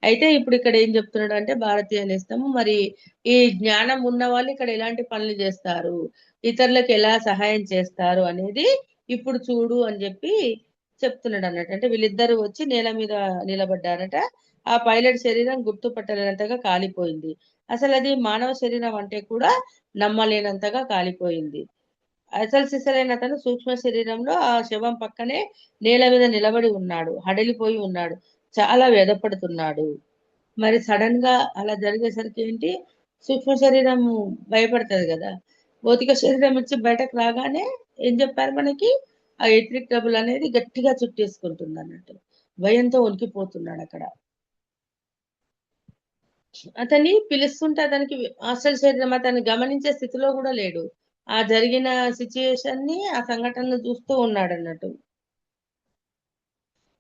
అయితే ఇప్పుడు ఇక్కడ ఏం చెప్తున్నాడు అంటే భారతీయ నేస్తము, మరి ఈ జ్ఞానం ఉన్న వాళ్ళు ఇక్కడ ఎలాంటి పనులు చేస్తారు, ఇతరులకు ఎలా సహాయం చేస్తారు అనేది ఇప్పుడు చూడు అని చెప్పి చెప్తున్నాడు అన్నట్టు. అంటే వీళ్ళిద్దరూ వచ్చి నేల మీద నిలబడ్డారట. ఆ పైలట్ శరీరం గుర్తుపట్టలేనంతగా కాలిపోయింది. అసలు అది మానవ శరీరం అంటే కూడా నమ్మలేనంతగా కాలిపోయింది. అసలు సిసలైన అతను సూక్ష్మ శరీరంలో ఆ శవం పక్కనే నేల మీద నిలబడి ఉన్నాడు. హడలిపోయి ఉన్నాడు. చాలా వ్యధపడుతున్నాడు. మరి సడన్ గా అలా జరిగేసరికి ఏంటి, సూక్ష్మ శరీరం భయపడుతుంది కదా. భౌతిక శరీరం ఇచ్చి బయటకు రాగానే ఏం చెప్పారు మనకి, ఆ ఎథరిక్ ట్రబుల్ అనేది గట్టిగా చుట్టేసుకుంటుంది అన్నట్టు. భయంతో వణికిపోతున్నాడు అక్కడ. అతన్ని పిలుస్తుంటే అతనికి అసలు శరీరం అతన్ని గమనించే స్థితిలో కూడా లేడు. ఆ జరిగిన సిచ్యుయేషన్ ని, ఆ సంఘటనను చూస్తూ ఉన్నాడు అన్నట్టు.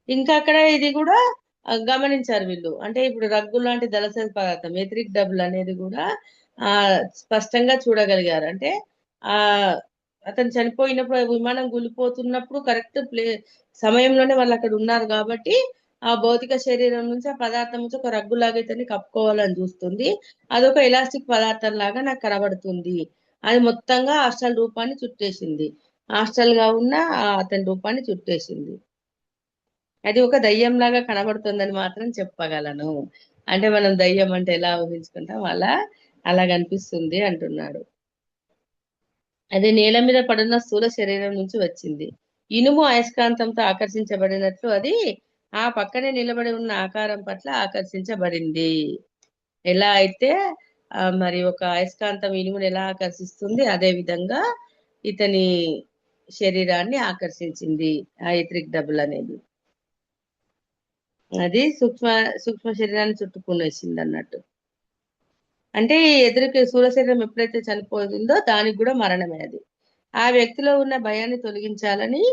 ఇంకా అక్కడ ఇది కూడా గమనించారు వీళ్ళు. అంటే ఇప్పుడు రగ్గు లాంటి దళసరి పదార్థం ఎథరిక్ డబుల్ అనేది కూడా ఆ స్పష్టంగా చూడగలిగారు. అంటే ఆ అతను చనిపోయినప్పుడు, ఆ విమానం కూలిపోతున్నప్పుడు కరెక్ట్ సమయంలోనే వాళ్ళు అక్కడ ఉన్నారు కాబట్టి ఆ భౌతిక శరీరం నుంచి ఆ పదార్థం నుంచి ఒక రగ్గులాగా ఇతన్ని కప్పుకోవాలని చూస్తుంది. అదొక ఎలాస్టిక్ పదార్థం లాగా నాకు కనబడుతుంది. అది మొత్తంగా హాస్టల్ రూపాన్ని చుట్టేసింది. హాస్టల్ గా ఉన్న అతని రూపాన్ని చుట్టేసింది. అది ఒక దయ్యం లాగా కనబడుతుందని మాత్రం చెప్పగలను. అంటే మనం దయ్యం అంటే ఎలా ఊహించుకుంటాం అలా అలా కనిపిస్తుంది అంటున్నాడు. అది నేల మీద పడున్న స్థూల శరీరం నుంచి వచ్చింది. ఇనుము అయస్కాంతంతో ఆకర్షించబడినట్లు అది ఆ పక్కనే నిలబడి ఉన్న ఆకారం పట్ల ఆకర్షించబడింది. ఎలా అయితే మరి ఒక అయస్కాంతం ఇనుమును ఎలా ఆకర్షిస్తుంది, అదే విధంగా ఇతని శరీరాన్ని ఆకర్షించింది ఆ ఎథరిక్ డబుల్ అనేది. అది సూక్ష్మ శరీరాన్ని చుట్టుకునేసింది అన్నట్టు. అంటే ఈ ఎదురుకి స్థూల శరీరం ఎప్పుడైతే చనిపోతుందో దానికి కూడా మరణమే అది. ఆ వ్యక్తిలో ఉన్న భయాన్ని తొలగించాలని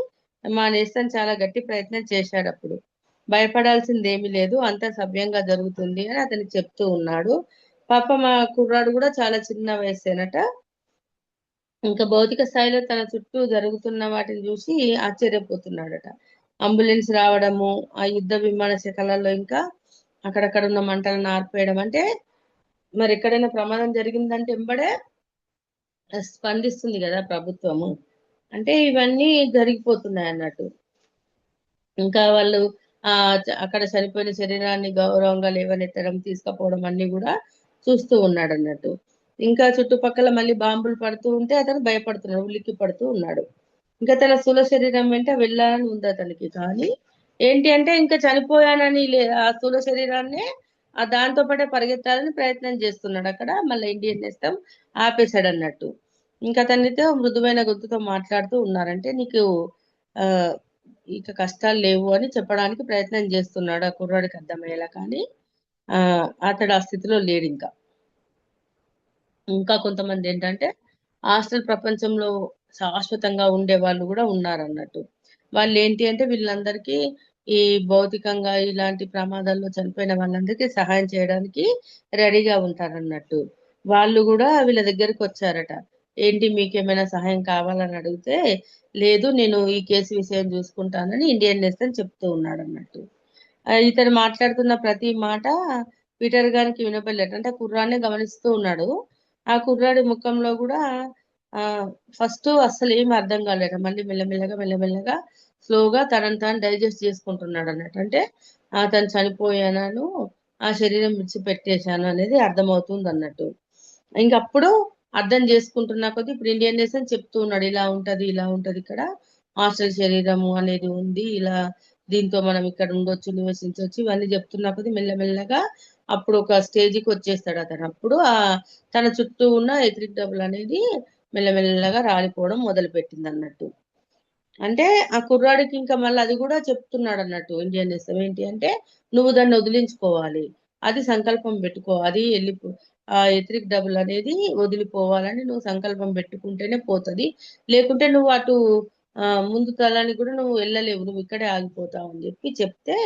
మా నేస్తం చాలా గట్టి ప్రయత్నం చేశాడు అప్పుడు. భయపడాల్సింది ఏమీ లేదు, అంతా సవ్యంగా జరుగుతుంది అని అతనికి చెప్తూ ఉన్నాడు. పాప మా కుర్రాడు కూడా చాలా చిన్న వయసేనట. ఇంకా భౌతిక స్థాయిలో తన చుట్టూ జరుగుతున్న వాటిని చూసి ఆశ్చర్యపోతున్నాడట. అంబులెన్స్ రావడము, ఆ యుద్ధ విమాన శకలాల్లో ఇంకా అక్కడక్కడ ఉన్న మంటలను ఆర్పేయడం, అంటే మరి ఎక్కడైనా ప్రమాదం జరిగిందంటే ఎంబడే స్పందిస్తుంది కదా ప్రభుత్వము. అంటే ఇవన్నీ జరిగిపోతున్నాయి అన్నట్టు. ఇంకా వాళ్ళు అక్కడ చనిపోయిన శరీరాన్ని గౌరవంగా లేవనెత్తడం, తీసుకుపోవడం అన్ని కూడా చూస్తూ ఉన్నాడు అన్నట్టు. ఇంకా చుట్టుపక్కల మళ్ళీ బాంబులు పడుతూ ఉంటే అతను భయపడుతున్నాడు, ఉలిక్కి పడుతూ ఉన్నాడు. ఇంకా తన స్థూల శరీరం వెంట వెళ్ళాలని ఉంది అతనికి. కానీ ఏంటి అంటే ఇంకా చనిపోయానని ఆ స్థూల శరీరాన్ని దాంతో పాటే పరిగెత్తాలని ప్రయత్నం చేస్తున్నాడు. అక్కడ మళ్ళీ ఇండియన్ నేస్తం ఆపేశాడు అన్నట్టు. ఇంకా అతనితో మృదువైన గొంతుతో మాట్లాడుతూ ఉన్నారంటే నీకు ఆ ఇక కష్టాలు లేవు అని చెప్పడానికి ప్రయత్నం చేస్తున్నాడు ఆ కుర్రాడికి అర్థమయ్యేలా. కానీ ఆ అతడు ఆ స్థితిలో లేడు. ఇంకా కొంతమంది ఏంటంటే హాస్టల్ ప్రపంచంలో శాశ్వతంగా ఉండే వాళ్ళు కూడా ఉన్నారు అన్నట్టు. వాళ్ళు ఏంటి అంటే వీళ్ళందరికీ ఈ భౌతికంగా ఇలాంటి ప్రమాదాల్లో చనిపోయిన వాళ్ళందరికీ సహాయం చేయడానికి రెడీగా ఉంటారన్నట్టు. వాళ్ళు కూడా వీళ్ళ దగ్గరికి వచ్చారట. ఏంటి మీకేమైనా సహాయం కావాలని అడిగితే, లేదు నేను ఈ కేసు విషయం చూసుకుంటానని ఇండియన్ నేస్తం చెప్తూ ఉన్నాడు అన్నట్టు. ఇతను మాట్లాడుతున్న ప్రతి మాట పీటర్ గారికి వినపడలేదు. అంటే కుర్రాన్ని గమనిస్తూ ఉన్నాడు. ఆ కుర్రాడి ముఖంలో కూడా ఆ ఫస్ట్ అస్సలు ఏమి అర్థం కాలేదు. మళ్ళీ మెల్లమెల్లగా మెల్లమెల్లగా స్లోగా తనని తాను డైజెస్ట్ చేసుకుంటున్నాడు అన్నట్టు. అంటే తను చనిపోయాను, ఆ శరీరం విడిచిపెట్టేశాను అనేది అర్థమవుతుంది అన్నట్టు. ఇంకప్పుడు అర్థం చేసుకుంటున్న కొద్దీ ఇప్పుడు ఇండియన్ నేషన్ చెప్తూ ఉన్నాడు, ఇలా ఉంటది ఇలా ఉంటది, ఇక్కడ హాస్టల్ శరీరము అనేది ఉంది, ఇలా దీంతో మనం ఇక్కడ ఉండొచ్చు, నివసించవచ్చు, ఇవన్నీ చెప్తున్న కొద్దీ మెల్లమెల్లగా అప్పుడు ఒక స్టేజ్కి వచ్చేస్తాడు అతను. అప్పుడు తన చుట్టూ ఉన్న ఎథరిక్ డబుల్ అనేది మెల్లమెల్లగా రాలిపోవడం మొదలు పెట్టింది అన్నట్టు. అంటే ఆ కుర్రాడికి ఇంకా మళ్ళీ అది కూడా చెప్తున్నాడు అన్నట్టు ఇండియన్ నేస్తం. ఏంటి అంటే, నువ్వు దాన్ని వదిలించుకోవాలి, అది సంకల్పం పెట్టుకో, అది ఆ ఎథరిక్ డబుల్ అనేది వదిలిపోవాలని నువ్వు సంకల్పం పెట్టుకుంటేనే పోతది, లేకుంటే నువ్వు అటు ముందు తలానికి కూడా నువ్వు వెళ్ళలేవు, నువ్వు ఇక్కడే ఆగిపోతావు అని చెప్పి చెప్తే,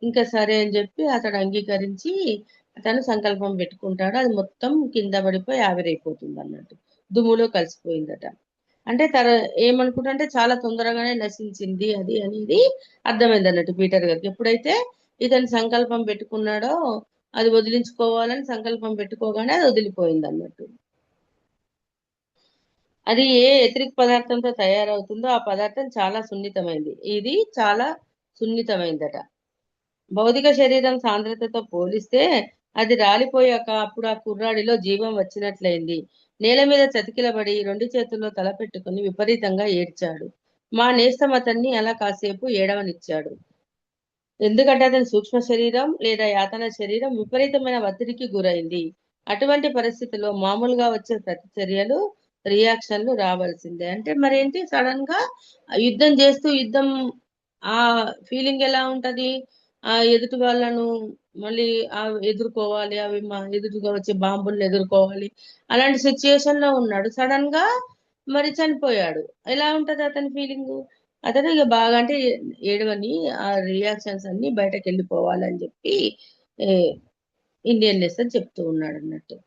ఇంకా సరే అని చెప్పి అతడు అంగీకరించి తను సంకల్పం పెట్టుకుంటాడు. అది మొత్తం కింద పడిపోయి ఆవిరైపోతుంది అన్నట్టు, దుమ్ములో కలిసిపోయిందట. అంటే ఏమనుకుంటా అంటే చాలా తొందరగానే నశించింది అది అనేది అర్థమైంది అన్నట్టు పీటర్ గారికి. ఎప్పుడైతే ఇతను సంకల్పం పెట్టుకున్నాడో, అది వదిలించుకోవాలని సంకల్పం పెట్టుకోగానే అది వదిలిపోయింది అన్నట్టు. అది ఏ ఎథరిక్ పదార్థంతో తయారవుతుందో ఆ పదార్థం చాలా సున్నితమైంది, ఇది చాలా సున్నితమైందట. భౌతిక శరీరం సాంద్రతతో పోలిస్తే అది రాలిపోయాక అప్పుడు ఆ కుర్రాడిలో జీవం వచ్చినట్లయింది. నేల మీద చతికిలబడి రెండు చేతుల్లో తల పెట్టుకుని విపరీతంగా ఏడ్చాడు. మా నేస్తం అతన్ని అలా కాసేపు ఏడవనిచ్చాడు. ఎందుకంటే అతని సూక్ష్మ శరీరం లేదా యాతన శరీరం విపరీతమైన ఒత్తిడికి గురైంది. అటువంటి పరిస్థితుల్లో మామూలుగా వచ్చే ప్రతిచర్యలు, రియాక్షన్లు రావాల్సిందే. అంటే మరేంటి, సడన్ గా యుద్ధం చేస్తూ ఆ ఫీలింగ్ ఎలా ఉంటది, ఆ ఎదుటి వాళ్ళను మళ్ళీ ఎదుర్కోవాలి, అవి ఎదురుగా వచ్చే బాంబులను ఎదుర్కోవాలి, అలాంటి సిచ్యుయేషన్ లో ఉన్నాడు. సడన్ గా మరి చనిపోయాడు, ఎలా ఉంటది అతని ఫీలింగ్? అతను ఇక బాగా అంటే ఏడవని, ఆ రియాక్షన్స్ అన్ని బయటకు వెళ్ళిపోవాలని చెప్పి ఏ, ఇండియన్ లెసన్ చెప్తూ ఉన్నాడు అన్నట్టు.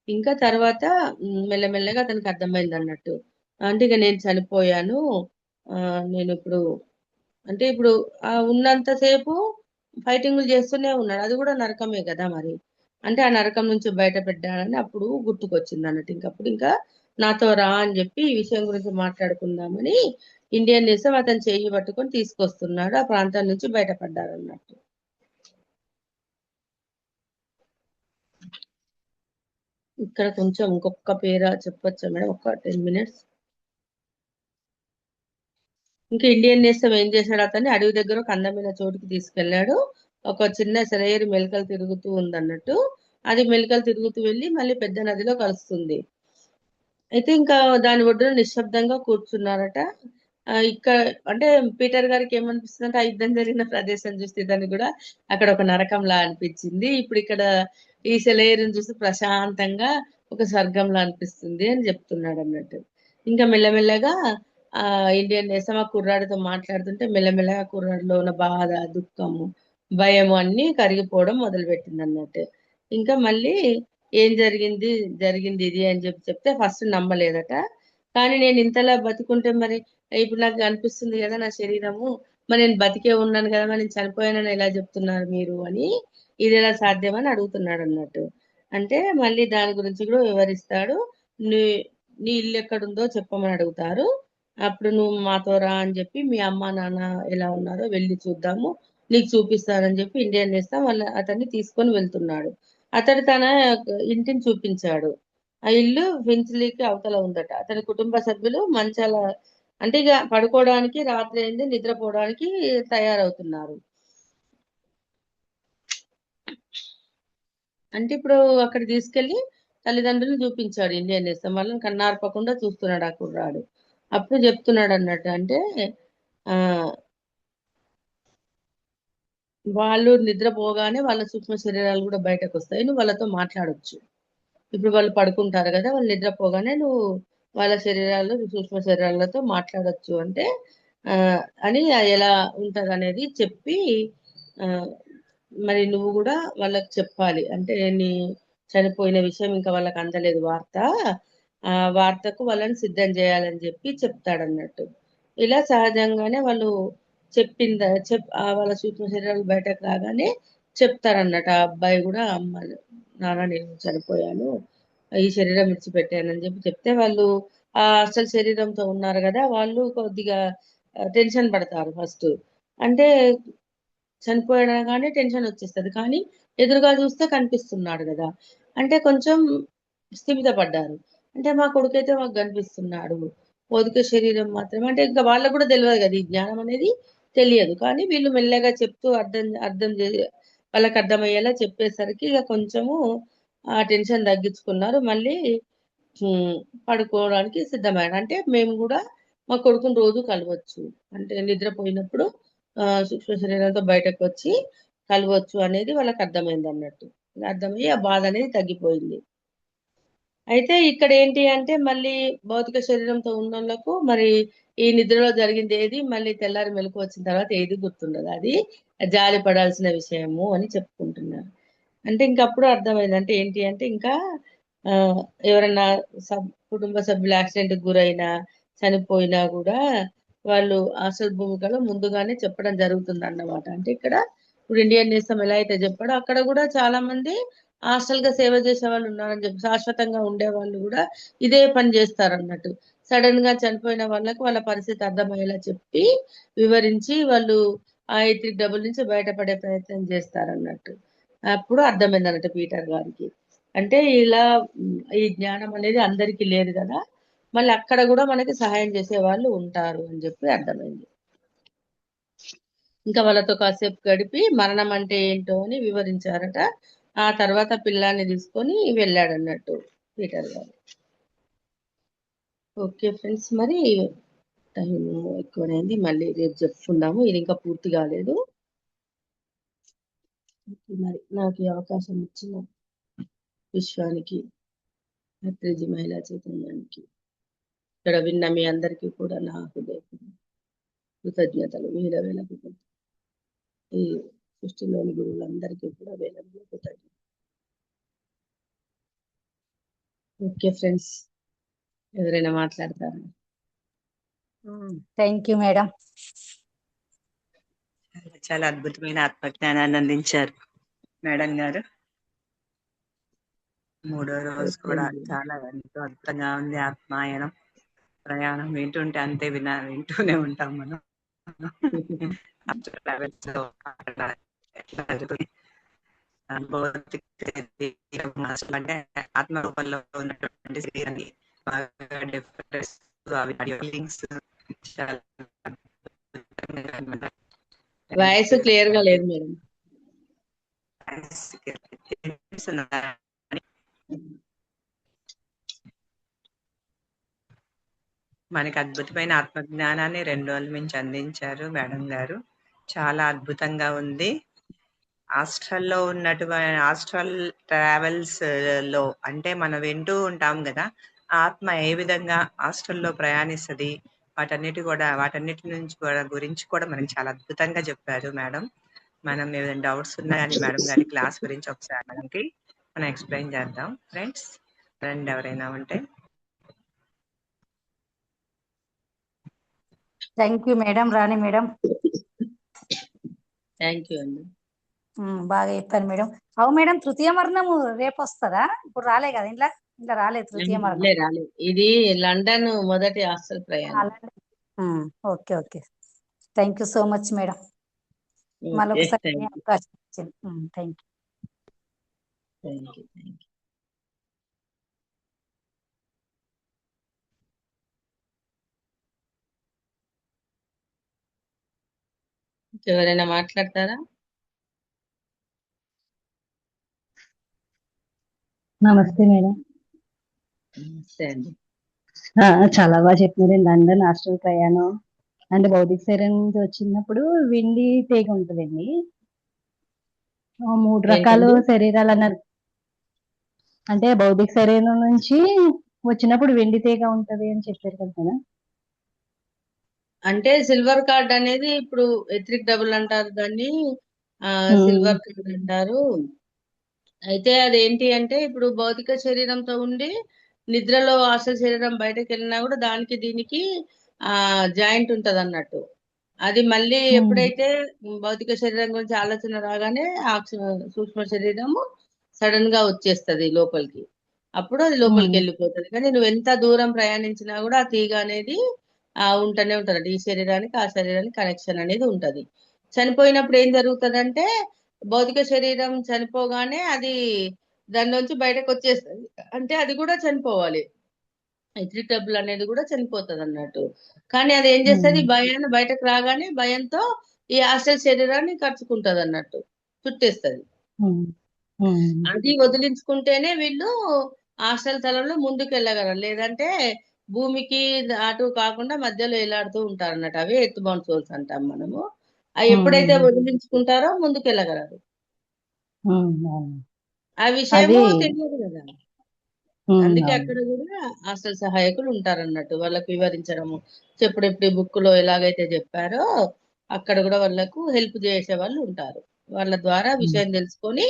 ఇంకా తర్వాత మెల్లమెల్లగా అతనికి అర్థమైంది అన్నట్టు. అంటే ఇక నేను చనిపోయాను, నేను ఇప్పుడు అంటే ఇప్పుడు ఉన్నంతసేపు ఫైటింగ్లు చేస్తూనే ఉన్నాడు, అది కూడా నరకమే కదా మరి. అంటే ఆ నరకం నుంచి బయటపడ్డాడని అప్పుడు గుర్తుకొచ్చింది అన్నట్టు. ఇంకప్పుడు ఇంకా నాతో రా అని చెప్పి ఈ విషయం గురించి మాట్లాడుకుందామని ఇండియన్ దేశం అతను చెయ్యి పట్టుకొని తీసుకొస్తున్నాడు, ఆ ప్రాంతం నుంచి బయటపడ్డారు అన్నట్టు. ఇక్కడ కొంచెం ఇంకొక పేరా చెప్పొచ్చా మేడం, ఒక 10 మినిట్స్? ఇంకా ఇండియన్ నేస్తం ఏం చేశాడు, అతన్ని అడవి దగ్గర ఒక అందమైన చోటుకి తీసుకెళ్లాడు. ఒక చిన్న సెలయేరు మెలకలు తిరుగుతూ ఉందన్నట్టు. అది మెలకలు తిరుగుతూ వెళ్ళి మళ్ళీ పెద్ద నదిలో కలుస్తుంది. అయితే ఇంకా దాని ఒడ్డున నిశ్శబ్దంగా కూర్చున్నారట. ఇక్కడ అంటే పీటర్ గారికి ఏమనిపిస్తుంది అంటే, ఆ యుద్ధం జరిగిన ప్రదేశం చూస్తే దాన్ని కూడా అక్కడ ఒక నరకంలా అనిపించింది, ఇప్పుడు ఇక్కడ ఈ సెలయేరుని చూసి ప్రశాంతంగా ఒక స్వర్గంలా అనిపిస్తుంది అని చెప్తున్నాడు అన్నట్టు. ఇంకా మెల్లమెల్లగా ఆ ఇండియన్ నేసం ఆ కుర్రాడితో మాట్లాడుతుంటే మెల్లమెల్లగా కుర్రాడిలో ఉన్న బాధ, దుఃఖము, భయము అన్ని కరిగిపోవడం మొదలుపెట్టింది అన్నట్టు. ఇంకా మళ్ళీ ఏం జరిగింది, జరిగింది ఇది అని చెప్తే ఫస్ట్ నమ్మలేదట. కానీ నేను ఇంతలా బతికుంటే మరి ఇప్పుడు నాకు అనిపిస్తుంది కదా నా శరీరము, మరి నేను బతికే ఉన్నాను కదా, మరి నేను చనిపోయానని ఎలా చెప్తున్నారు మీరు అని, ఇది ఎలా సాధ్యమని అడుగుతున్నాడు అన్నట్టు. అంటే మళ్ళీ దాని గురించి కూడా వివరిస్తాడు. నీ నీ ఇల్లు ఎక్కడుందో చెప్పమని అడుగుతారు. అప్పుడు నువ్వు మాతో రా అని చెప్పి, మీ అమ్మ నాన్న ఎలా ఉన్నారో వెళ్ళి చూద్దాము, నీకు చూపిస్తానని చెప్పి ఇండియన్ నేస్తం అతన్ని తీసుకొని వెళ్తున్నాడు. అతడు తన ఇంటిని చూపించాడు. ఆ ఇల్లు ఫిన్స్లీకి అవతల ఉందట. అతని కుటుంబ సభ్యులు మంచాల అంటే ఇక పడుకోవడానికి రాత్రి అయింది, నిద్రపోవడానికి తయారవుతున్నారు. అంటే ఇప్పుడు అక్కడ తీసుకెళ్లి తల్లిదండ్రులు చూపించాడు ఇండియన్ నేస్తం. వాళ్ళని కన్నార్పకుండా చూస్తున్నాడు ఆ కుర్రాడు. అప్పుడు చెప్తున్నాడు అన్నట్టు. అంటే ఆ వాళ్ళు నిద్రపోగానే వాళ్ళ సూక్ష్మ శరీరాలు కూడా బయటకు వస్తాయి, నువ్వు వాళ్ళతో మాట్లాడొచ్చు. ఇప్పుడు వాళ్ళు పడుకుంటారు కదా, వాళ్ళు నిద్రపోగానే నువ్వు వాళ్ళ శరీరాలు సూక్ష్మ శరీరాలతో మాట్లాడొచ్చు అంటే అని ఎలా ఉంటది అనేది చెప్పి ఆ, మరి నువ్వు కూడా వాళ్ళకి చెప్పాలి. అంటే నీ చనిపోయిన విషయం ఇంకా వాళ్ళకి అందలేదు వార్త. ఆ వార్తకు వాళ్ళని సిద్ధం చేయాలని చెప్పి చెప్తాడన్నట్టు. ఇలా సహజంగానే వాళ్ళు వాళ్ళ సూక్ష్మ శరీరాలు బయటకు రాగానే చెప్తారన్నట్టు. ఆ అబ్బాయి కూడా అమ్మ నాన్న నేను చనిపోయాను, ఈ శరీరం విడిచిపెట్టానని చెప్పి చెప్తే వాళ్ళు ఆ అసలు శరీరంతో ఉన్నారు కదా, వాళ్ళు కొద్దిగా టెన్షన్ పడతారు ఫస్ట్. అంటే చనిపోయగానే టెన్షన్ వచ్చేస్తది. కానీ ఎదురుగా చూస్తే కనిపిస్తున్నాడు కదా, అంటే కొంచెం స్థిమిత పడ్డారు. అంటే మా కొడుకైతే మాకు కనిపిస్తున్నాడు, భౌతిక శరీరం మాత్రమే. అంటే ఇంకా వాళ్ళకు కూడా తెలియదు కదా, ఈ జ్ఞానం అనేది తెలియదు. కానీ వీళ్ళు మెల్లగా చెప్తూ అర్థం అర్థం వాళ్ళకి అర్థమయ్యేలా చెప్పేసరికి ఇక కొంచెము ఆ టెన్షన్ తగ్గించుకున్నారు. మళ్ళీ ఉమ్, పడుకోవడానికి సిద్ధమయ్యాడు. అంటే మేము కూడా మా కొడుకుని రోజు కలవచ్చు, అంటే నిద్రపోయినప్పుడు సూక్ష్మ శరీరంతో బయటకు వచ్చి కలవచ్చు అనేది వాళ్ళకి అర్థమైంది అన్నట్టు. అర్థమయ్యి ఆ బాధ అనేది తగ్గిపోయింది. అయితే ఇక్కడ ఏంటి అంటే మళ్ళీ భౌతిక శరీరంతో ఉన్నోళ్ళకు మరి ఈ నిద్రలో జరిగింది ఏది మళ్ళీ తెల్లారి మెలకు వచ్చిన తర్వాత ఏది గుర్తుండదు. అది జాలి పడాల్సిన విషయము అని చెప్పుకుంటున్నారు. అంటే ఇంకప్పుడు అర్థమైంది. అంటే ఏంటి అంటే ఇంకా ఆ, ఎవరన్నా కుటుంబ సభ్యులు యాక్సిడెంట్ గురైనా చనిపోయినా కూడా వాళ్ళు అసలు భూమికలో ముందుగానే చెప్పడం జరుగుతుంది అన్నమాట. అంటే ఇక్కడ ఇప్పుడు ఇండియన్ నేస్తం ఎలా అయితే చెప్పాడో అక్కడ కూడా చాలా మంది హాస్టల్ గా సేవ చేసే వాళ్ళు ఉన్నారని చెప్పి, శాశ్వతంగా ఉండే వాళ్ళు కూడా ఇదే పని చేస్తారు అన్నట్టు. సడన్ గా చనిపోయిన వాళ్ళకి వాళ్ళ పరిస్థితి అర్థమయ్యేలా చెప్పి వివరించి వాళ్ళు ఆ ఎత్తికి డబ్బుల నుంచి బయటపడే ప్రయత్నం చేస్తారు అన్నట్టు. అప్పుడు అర్థమైంది అన్నట్టు పీటర్ గారికి. అంటే ఇలా ఈ జ్ఞానం అనేది అందరికీ లేదు కదా, మళ్ళీ అక్కడ కూడా మనకి సహాయం చేసే వాళ్ళు ఉంటారు అని చెప్పి అర్థమైంది. ఇంకా వాళ్ళతో కాసేపు గడిపి మరణం అంటే ఏంటో అని వివరించారట. ఆ తర్వాత పిల్లాన్ని తీసుకొని వెళ్ళాడు అన్నట్టు పీటర్ గారు. ఓకే ఫ్రెండ్స్, మరి టైం ఎక్కువైంది, మళ్ళీ రేపు చెప్పుకుందాము. ఇది ఇంకా పూర్తి కాలేదు. మరి నాకు ఈ అవకాశం ఇచ్చిన విశ్వానికి, భద్రజీ మహిళా చైతన్యానికి, ఇక్కడ విన్న మీ అందరికీ కూడా నా హృదయ కృతజ్ఞతలు, వేల వేల కృతజ్ఞతలు. ఈ సృష్టిలోని గురువులందరికీ కూడా వేల వేల కృతజ్ఞతలు. ఓకే ఫ్రెండ్స్, ఎవరైనా మాట్లాడతారా? Thank you madam. చాలా అద్భుతమైన ఆత్మజ్ఞానాన్ని అందించారు మేడం గారు. మూడో రోజు కూడా చాలా ఎంతో అద్భుతంగా ఉంది. ఆత్మాయనం ప్రయాణం వింటుంటే అంతే వింటూనే ఉంటాం మనం. Travels లో ఎట్లా జరుగుతుంది? భౌతిక శరీరం అసలు అంటే ఆత్మ రూపంలో ఉన్నటువంటి శరీరాన్ని బాగా డిఫరెన్స్ ఫీలింగ్స్ చాలా అద్భుతంగా అన్నమాట. వాయిస్ క్లియర్ గా లేదు మేడం. మనకి అద్భుతమైన ఆత్మజ్ఞానాన్ని 2 రోజుల నుంచి అందించారు మేడం గారు. చాలా అద్భుతంగా ఉంది. ఆస్ట్రల్ ట్రావెల్స్ లో అంటే మనం వింటూ ఉంటాం కదా, ఆత్మ ఏ విధంగా ఆస్ట్రల్లో ప్రయాణిస్తుంది, వాటన్నిటి నుంచి కూడా గురించి కూడా మనకి చాలా అద్భుతంగా చెప్పారు మేడం. మనం ఏదైనా డౌట్స్ ఉన్నా కానీ మేడం గారి క్లాస్ గురించి ఒకసారి మనకి మనం ఎక్స్ప్లెయిన్ చేద్దాం ఫ్రెండ్స్. రండి ఎవరైనా ఉంటే. Thank you madam, Rani madam. Thank you అండి. బాగా చెప్పారు మేడం. అవు మేడం, తృతీయ మరణము రేపు వస్తుందా? ఇప్పుడు రాలే కదా, ఇంట్లో రాలేదు తృతీయ మరణం. రాలేదు. ఇది లండన్ మొదటి హాస్టల్ ప్రయాణం. Okay okay, thank you so much madam. మళ్ళీ ఒకసారి అవకాశం ఇచ్చింది. Thank you. Thank you. Thank you. ఎవరైనా మాట్లాడతారా? నమస్తే మేడం. నమస్తే అండి. చాలా బాగా చెప్పినారు. లండన్ హాస్టల్ ప్రయాణం అంటే భౌతిక శరీరం నుంచి వచ్చినప్పుడు వెండి తీగ ఉంటుందండి. 3 రకాలు శరీరాలు అన్నారు. అంటే భౌతిక శరీరం నుంచి వచ్చినప్పుడు వెండి తీగ ఉంటది అని చెప్పారు కదా మేడం. అంటే సిల్వర్ కార్డ్ అనేది ఇప్పుడు ఎథరిక్ డబుల్ అంటారు దాన్ని, సిల్వర్ కార్డ్ అంటారు. అయితే అదేంటి అంటే ఇప్పుడు భౌతిక శరీరంతో ఉండి నిద్రలో అసలు శరీరం బయటకు వెళ్ళినా కూడా దానికి దీనికి జాయింట్ ఉంటది అన్నట్టు. అది మళ్ళీ ఎప్పుడైతే భౌతిక శరీరం గురించి ఆలోచన రాగానే ఆ సూక్ష్మ శరీరము సడన్ గా వచ్చేస్తది లోపలికి. అప్పుడు అది లోపలికి వెళ్ళిపోతుంది. కానీ నువ్వు ఎంత దూరం ప్రయాణించినా కూడా ఆ తీగ అనేది ఉంటూనే ఉంటది. ఈ శరీరానికి ఆ శరీరానికి కనెక్షన్ అనేది ఉంటది. చనిపోయినప్పుడు ఏం జరుగుతుందంటే భౌతిక శరీరం చనిపోగానే అది దానిలోంచి బయటకు వచ్చేస్తుంది. అంటే అది కూడా చనిపోవాలి. ఎథరిక్ డబుల్ అనేది కూడా చనిపోతుంది అన్నట్టు. కానీ అది ఏం చేస్తుంది, భయాన్ని బయటకు రాగానే భయంతో ఈ హాస్టల్ శరీరాన్ని కరుచుకుంటది అన్నట్టు, చుట్టేస్తుంది. అది వదిలించుకుంటేనే వీళ్ళు హాస్టల్ తలంలో ముందుకు వెళ్ళగలరు. లేదంటే భూమికి అటు కాకుండా మధ్యలో ఎలాడుతూ ఉంటారు అన్నట్టు. అవే ఎర్త్ బౌండ్ సోల్స్ అంటాం మనము. అవి ఎప్పుడైతే వదిలించుకుంటారో ముందుకు వెళ్ళగలరు. ఆ విషయము తెలియదు కదా. అందుకే అక్కడ కూడా హాస్టల్ సహాయకులు ఉంటారన్నట్టు, వాళ్ళకు వివరించడము, చెప్పుడెప్పుడు బుక్ లో ఎలాగైతే చెప్పారో అక్కడ కూడా వాళ్ళకు హెల్ప్ చేసే వాళ్ళు ఉంటారు. వాళ్ళ ద్వారా విషయం తెలుసుకొని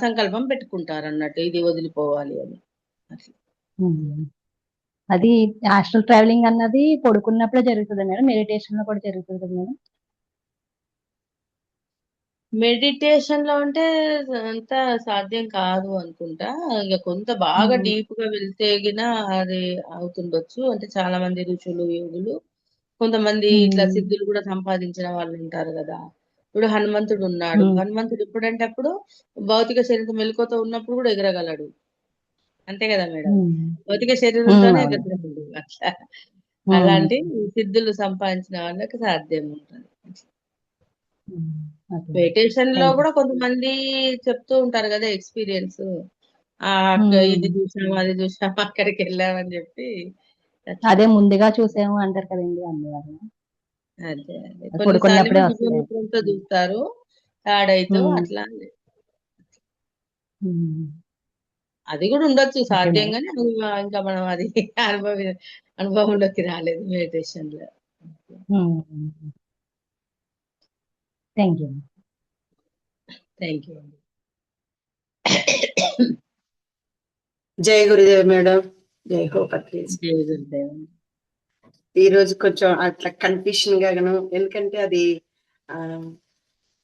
సంకల్పం పెట్టుకుంటారు అన్నట్టు, ఇది వదిలిపోవాలి అని. అట్లా అది హాస్టల్ ట్రావెలింగ్ అన్నది పడుకున్నప్పుడే జరుగుతుంది మేడం, మెడిటేషన్ లో కూడా జరుగుతుంది కదా మేడం? మెడిటేషన్ లో అంటే అంత సాధ్యం కాదు అనుకుంటా. ఇక కొంత బాగా డీప్ గా వెళ్తే గిన అది అవుతుండొచ్చు. అంటే చాలా మంది ఋషులు, యోగులు, కొంతమంది ఇట్లా సిద్ధులు కూడా సంపాదించిన వాళ్ళు ఉంటారు కదా. ఇప్పుడు హనుమంతుడు ఉన్నాడు. హనుమంతుడు ఎప్పుడంటే అప్పుడు భౌతిక శరీరం మెలకువతో ఉన్నప్పుడు కూడా ఎగరగలడు. అంతే కదా మేడం, భౌతిక శరీరంతోనే ఎగరగలడు. అట్లా అలాంటి సిద్ధులు సంపాదించిన వాళ్ళకి సాధ్యం ఉంటుంది. మెడిటేషన్ లో కూడా కొంతమంది చెప్తూ ఉంటారు కదా ఎక్స్పీరియన్స్, ఇది చూసాము అది చూసాము అక్కడికి వెళ్ళామని చెప్పి. అదే ముందుగా చూసాము అంటారు కదండి అమ్మవారు. అదే అదే కొన్నిసార్లు విజయమిత్రంతో చూస్తారు, తాడైతో అట్లా. అది కూడా ఉండొచ్చు సాధ్యంగానే, ఇంకా మనం అది అనుభవంలోకి రాలేదు మెడిటేషన్ లో. Thank you. Thank you. జై గురుదేవ్ మేడం. జై హో పత్రి. జై గురుదేవ్. ఈ రోజు కొంచెం అట్లా కన్ఫ్యూషన్ గాను, ఎందుకంటే అది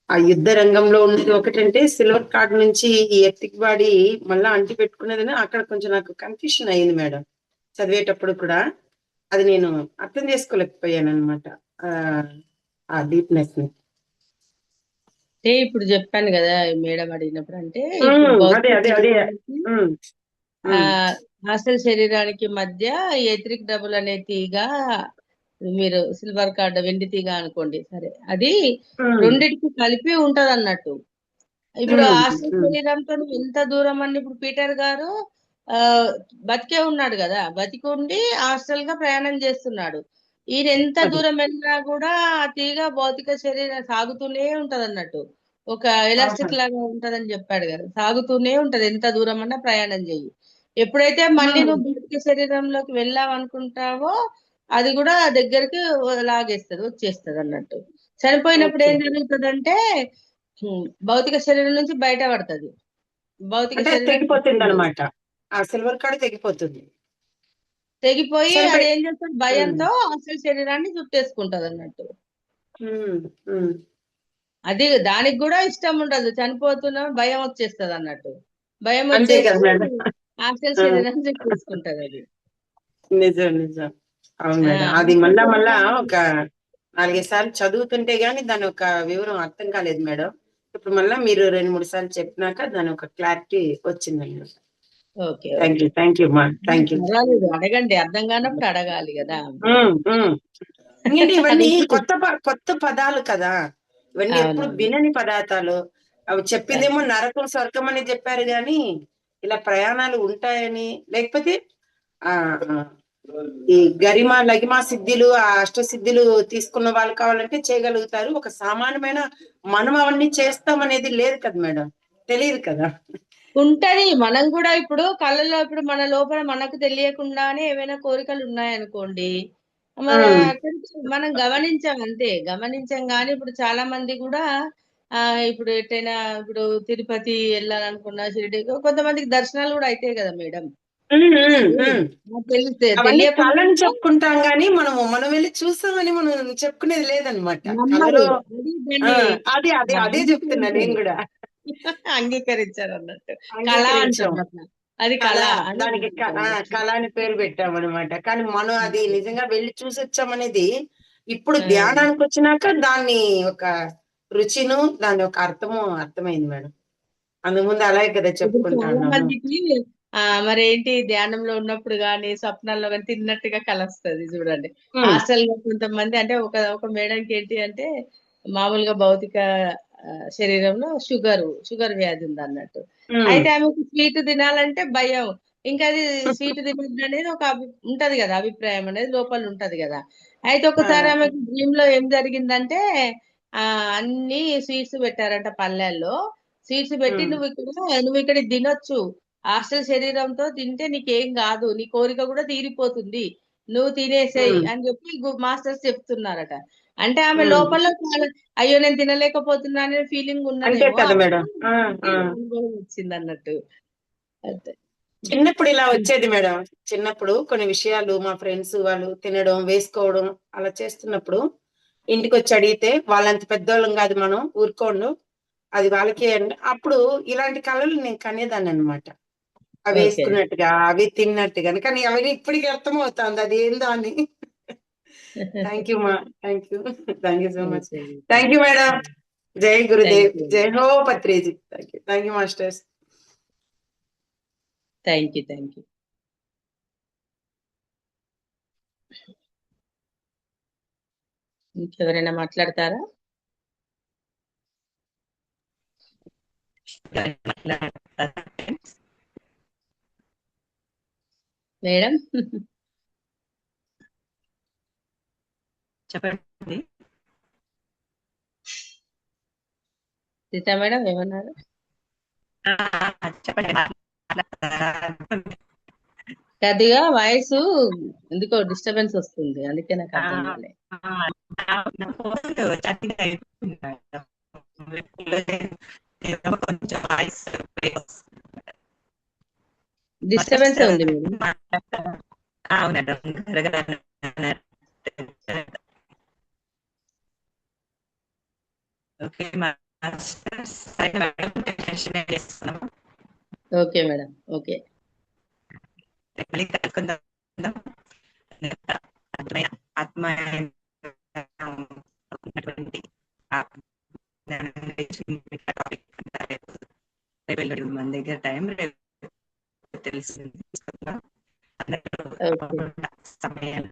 ఆ యుద్ధ రంగంలో ఉన్నది ఒకటంటే సిల్వర్ కార్డ్ నుంచి ఈ ఎర్తిక్ బాడీ మళ్ళా అంటి పెట్టుకున్నదని అక్కడ కొంచెం నాకు కన్ఫ్యూషన్ అయింది మేడం. చదివేటప్పుడు కూడా అది నేను అర్థం చేసుకోలేకపోయాను అనమాట, ఆ డీప్నెస్ ని. అంటే ఇప్పుడు చెప్పాను కదా మేడం అడిగినప్పుడు, అంటే హాస్టల్ శరీరానికి మధ్య ఎథరిక్ డబుల్ అనే తీగ, మీరు సిల్వర్ కార్డ్ వెండి తీగ అనుకోండి సరే, అది రెండిటికి కలిపి ఉంటది అన్నట్టు. ఇప్పుడు హాస్టల్ శరీరంతో ఎంత దూరం అని, ఇప్పుడు పీటర్ గారు బతికే ఉన్నాడు కదా, బతికి ఉండి హాస్టల్ గా ప్రయాణం చేస్తున్నాడు. ఈయన ఎంత దూరం వెళ్ళినా కూడా ఆ తీగ భౌతిక శరీరం సాగుతూనే ఉంటది అన్నట్టు. ఒక ఎలాస్టిక్ లాగా ఉంటదని చెప్పాడు కదా, సాగుతూనే ఉంటది ఎంత దూరం అన్నా ప్రయాణం చెయ్యి. ఎప్పుడైతే మళ్ళీ నువ్వు భౌతిక శరీరంలోకి వెళ్ళావు అనుకుంటావో అది కూడా దగ్గరికి లాగేస్తుంది, వచ్చేస్తుంది అన్నట్టు. చనిపోయినప్పుడు ఏం జరుగుతుందంటే భౌతిక శరీరం నుంచి బయట పడుతుంది, భౌతిక శరీరం అనమాట. ఆ సిల్వర్ కార్డ్ తెగిపోతుంది, తెగిపోయి అది ఏం చేస్తుంది, భయంతో అసలు శరీరాన్ని చుట్టేసుకుంటది అన్నట్టు. అది దానికి కూడా ఇష్టం ఉండదు, చనిపోతున్నా భయం వచ్చేస్తుంది అన్నట్టు. భయం వచ్చేసి అసలు శరీరాన్ని చుట్టేసుకుంటది అది. నిజం నిజం, అవును మేడం. అది మళ్ళా ఒక 4-5 సార్లు చదువుతుంటే గానీ దాని ఒక వివరం అర్థం కాలేదు మేడం. ఇప్పుడు మళ్ళా మీరు 2-3 సార్లు చెప్పినాక దాని ఒక క్లారిటీ వచ్చిందండి. థ్యాంక్ యూ మా, థ్యాంక్ యూ. అడగండి, అర్థం కానప్పుడు అడగాలి కదా. ఎందుకంటే ఇవన్నీ కొత్త పదాలు కదా, ఇవన్నీ ఎప్పుడు వినని పదార్థాలు. అవి చెప్పిందేమో నరకం స్వర్గం అని చెప్పారు గాని ఇలా ప్రయాణాలు ఉంటాయని, లేకపోతే ఈ గరిమ లగిమా సిద్ధిలు, ఆ అష్ట సిద్ధిలు తీసుకున్న వాళ్ళు కావాలంటే చేయగలుగుతారు. ఒక సామాన్యమైన మనం అవన్నీ చేస్తాం అనేది లేదు కదా మేడం, తెలియదు కదా. ఉంటది, మనం కూడా ఇప్పుడు కళ్ళలో ఇప్పుడు మన లోపల మనకు తెలియకుండానే ఏమైనా కోరికలు ఉన్నాయనుకోండి, మరి ఉమ్, అక్కడికి మనం గమనించాం అంతే, గమనించాం. కానీ ఇప్పుడు చాలా మంది కూడా ఇప్పుడు ఎటైనా ఇప్పుడు తిరుపతి వెళ్ళాలనుకున్నా, షిరిడి, కొంతమందికి దర్శనాలు కూడా అవుతాయి కదా మేడం. ఉమ్, ఉమ్, ఉమ్. అవన్నీ తెలియకుండా కళని చెప్పుకుంటాం గానీ మనం వెళ్ళి చూసామని మనం చెప్పుకునేది లేదనమాట. నమ్మరు. కళలో అది ఆ, దాన్ని అదే చెప్తున్నా నేను కూడా. అంగీకరించారు అన్నట్టు. కళ అంగీకరించాం. అంటారు అట్లా. అది కళ, కళ అని దానికి కళ అని పేరు పెట్టామన్నమాట. కానీ మనం అది నిజంగా వెళ్ళి చూసొచ్చామనేది ఇప్పుడు ఆ, ధ్యానానికి వచ్చినాక దాన్ని ఒక రుచిను, దాని ఒక అర్థమైంది మేడం. అందు ముందు అలాగే కదా ఇప్పుడు చెప్పుకుంటా చాలా ఉన్నాము. మందికి మరి ఏంటి ధ్యానంలో ఉన్నప్పుడు గాని స్వప్నాల్లో గాని తిన్నట్టుగా కలొస్తుంది చూడండి. ఉమ్, హాస్టల్ లో కొంతమంది అంటే ఒక ఒక మేడంకి ఏంటి అంటే మామూలుగా భౌతిక శరీరంలో షుగర్ వ్యాధి ఉంది అన్నట్టు. ఉమ్, అయితే ఆమెకు స్వీట్ తినాలంటే భయం. ఇంకా అది స్వీట్ తినద్దు అనేది ఒక ఉంటది కదా, అభిప్రాయం అనేది లోపల ఉంటది కదా. అయితే ఆ, ఒకసారి ఆమెకు డ్రీమ్ లో ఏం జరిగిందంటే అన్ని స్వీట్స్ పెట్టారంట పల్లెల్లో. సీడ్స్ పెట్టి ఉమ్, నువ్వు ఇక్కడ తినొచ్చు, హాస్టల్ శరీరంతో తింటే నీకేం కాదు, నీ కోరిక కూడా తీరిపోతుంది, నువ్వు తినేసేయ్ ఉమ్, అని చెప్పి మాస్టర్స్ చెప్తున్నారట. అంటే ఆమె ఉమ్. లోపల అయ్యో నేను తినలేకపోతున్నా అనే ఫీలింగ్ అంతే ఉన్నదేమో, కదా మేడం. అప్పుడు ఆ, ఆ. అనుభవం వచ్చింది అన్నట్టు. అంతే. చిన్నప్పుడు ఇలా వచ్చేది మేడం. చిన్నప్పుడు కొన్ని విషయాలు మా ఫ్రెండ్స్ వాళ్ళు తినడం, వేసుకోవడం అలా చేస్తున్నప్పుడు ఇంటికి వచ్చి అడిగితే, వాళ్ళంత పెద్దోళ్ళం కాదు మనం, ఊరుకోండు, అది వాళ్ళకే అప్పుడు ఇలాంటి కళలు నేను కనేదాన్ని అనమాట. అవి ఓకే. వేసుకున్నట్టుగా, అవి తిన్నట్టుగా. కానీ అవన్నీ ఇప్పటికీ అర్థమవుతుంది అది ఏందో అని. థ్యాంక్ యూ మా, thank you, thank you so much. Thank you madam. జై గురుదేవ్, థ్యాంక్ యూ. జై హో Patriji. Thank you masters. Thank you. Thank you. ఇంకెవరైనా మాట్లాడతారా మేడం? చెప్పండి. సీతా మేడం ఏమన్నారు? చెప్పండి. కొద్దిగా వాయిస్ ఎందుకో డిస్టర్బెన్స్ వస్తుంది, అందుకే నాకు అర్థం కాలే. కొంచెం వాయిస్ డిస్టర్బెన్స్ ఉంది మేడం. అవునండి. Okay okay madam. ఓకే. మళ్ళీ కలుసుకుందాం. ఆత్మ మన దగ్గర టైం తెలిసింది. ఓకే. సమయం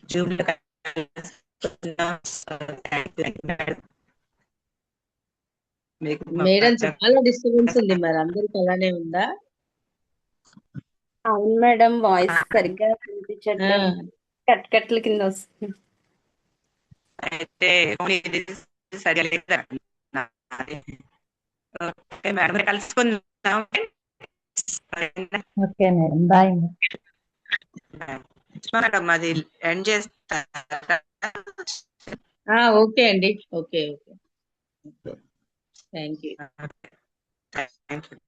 జూమ్ లో మేడం చాలా డిస్టర్బెన్స్ ఉంది, మరి అందరికి అలానే ఉందా? అవును మేడం, వాయిస్ ఆ, సరిగ్గా ఆ, వినిపించట్లేదు, కట్ల కింద వస్తుంది. అయితే ఇది సరిగా లేదు. ఓకే మేడం, మరి కలుసుకుందాం. Okay madam, bye. మేడం అది ఎండ్ చేస్తా. ఓకే అండి. Okay. Okay. Thank you. Thank you.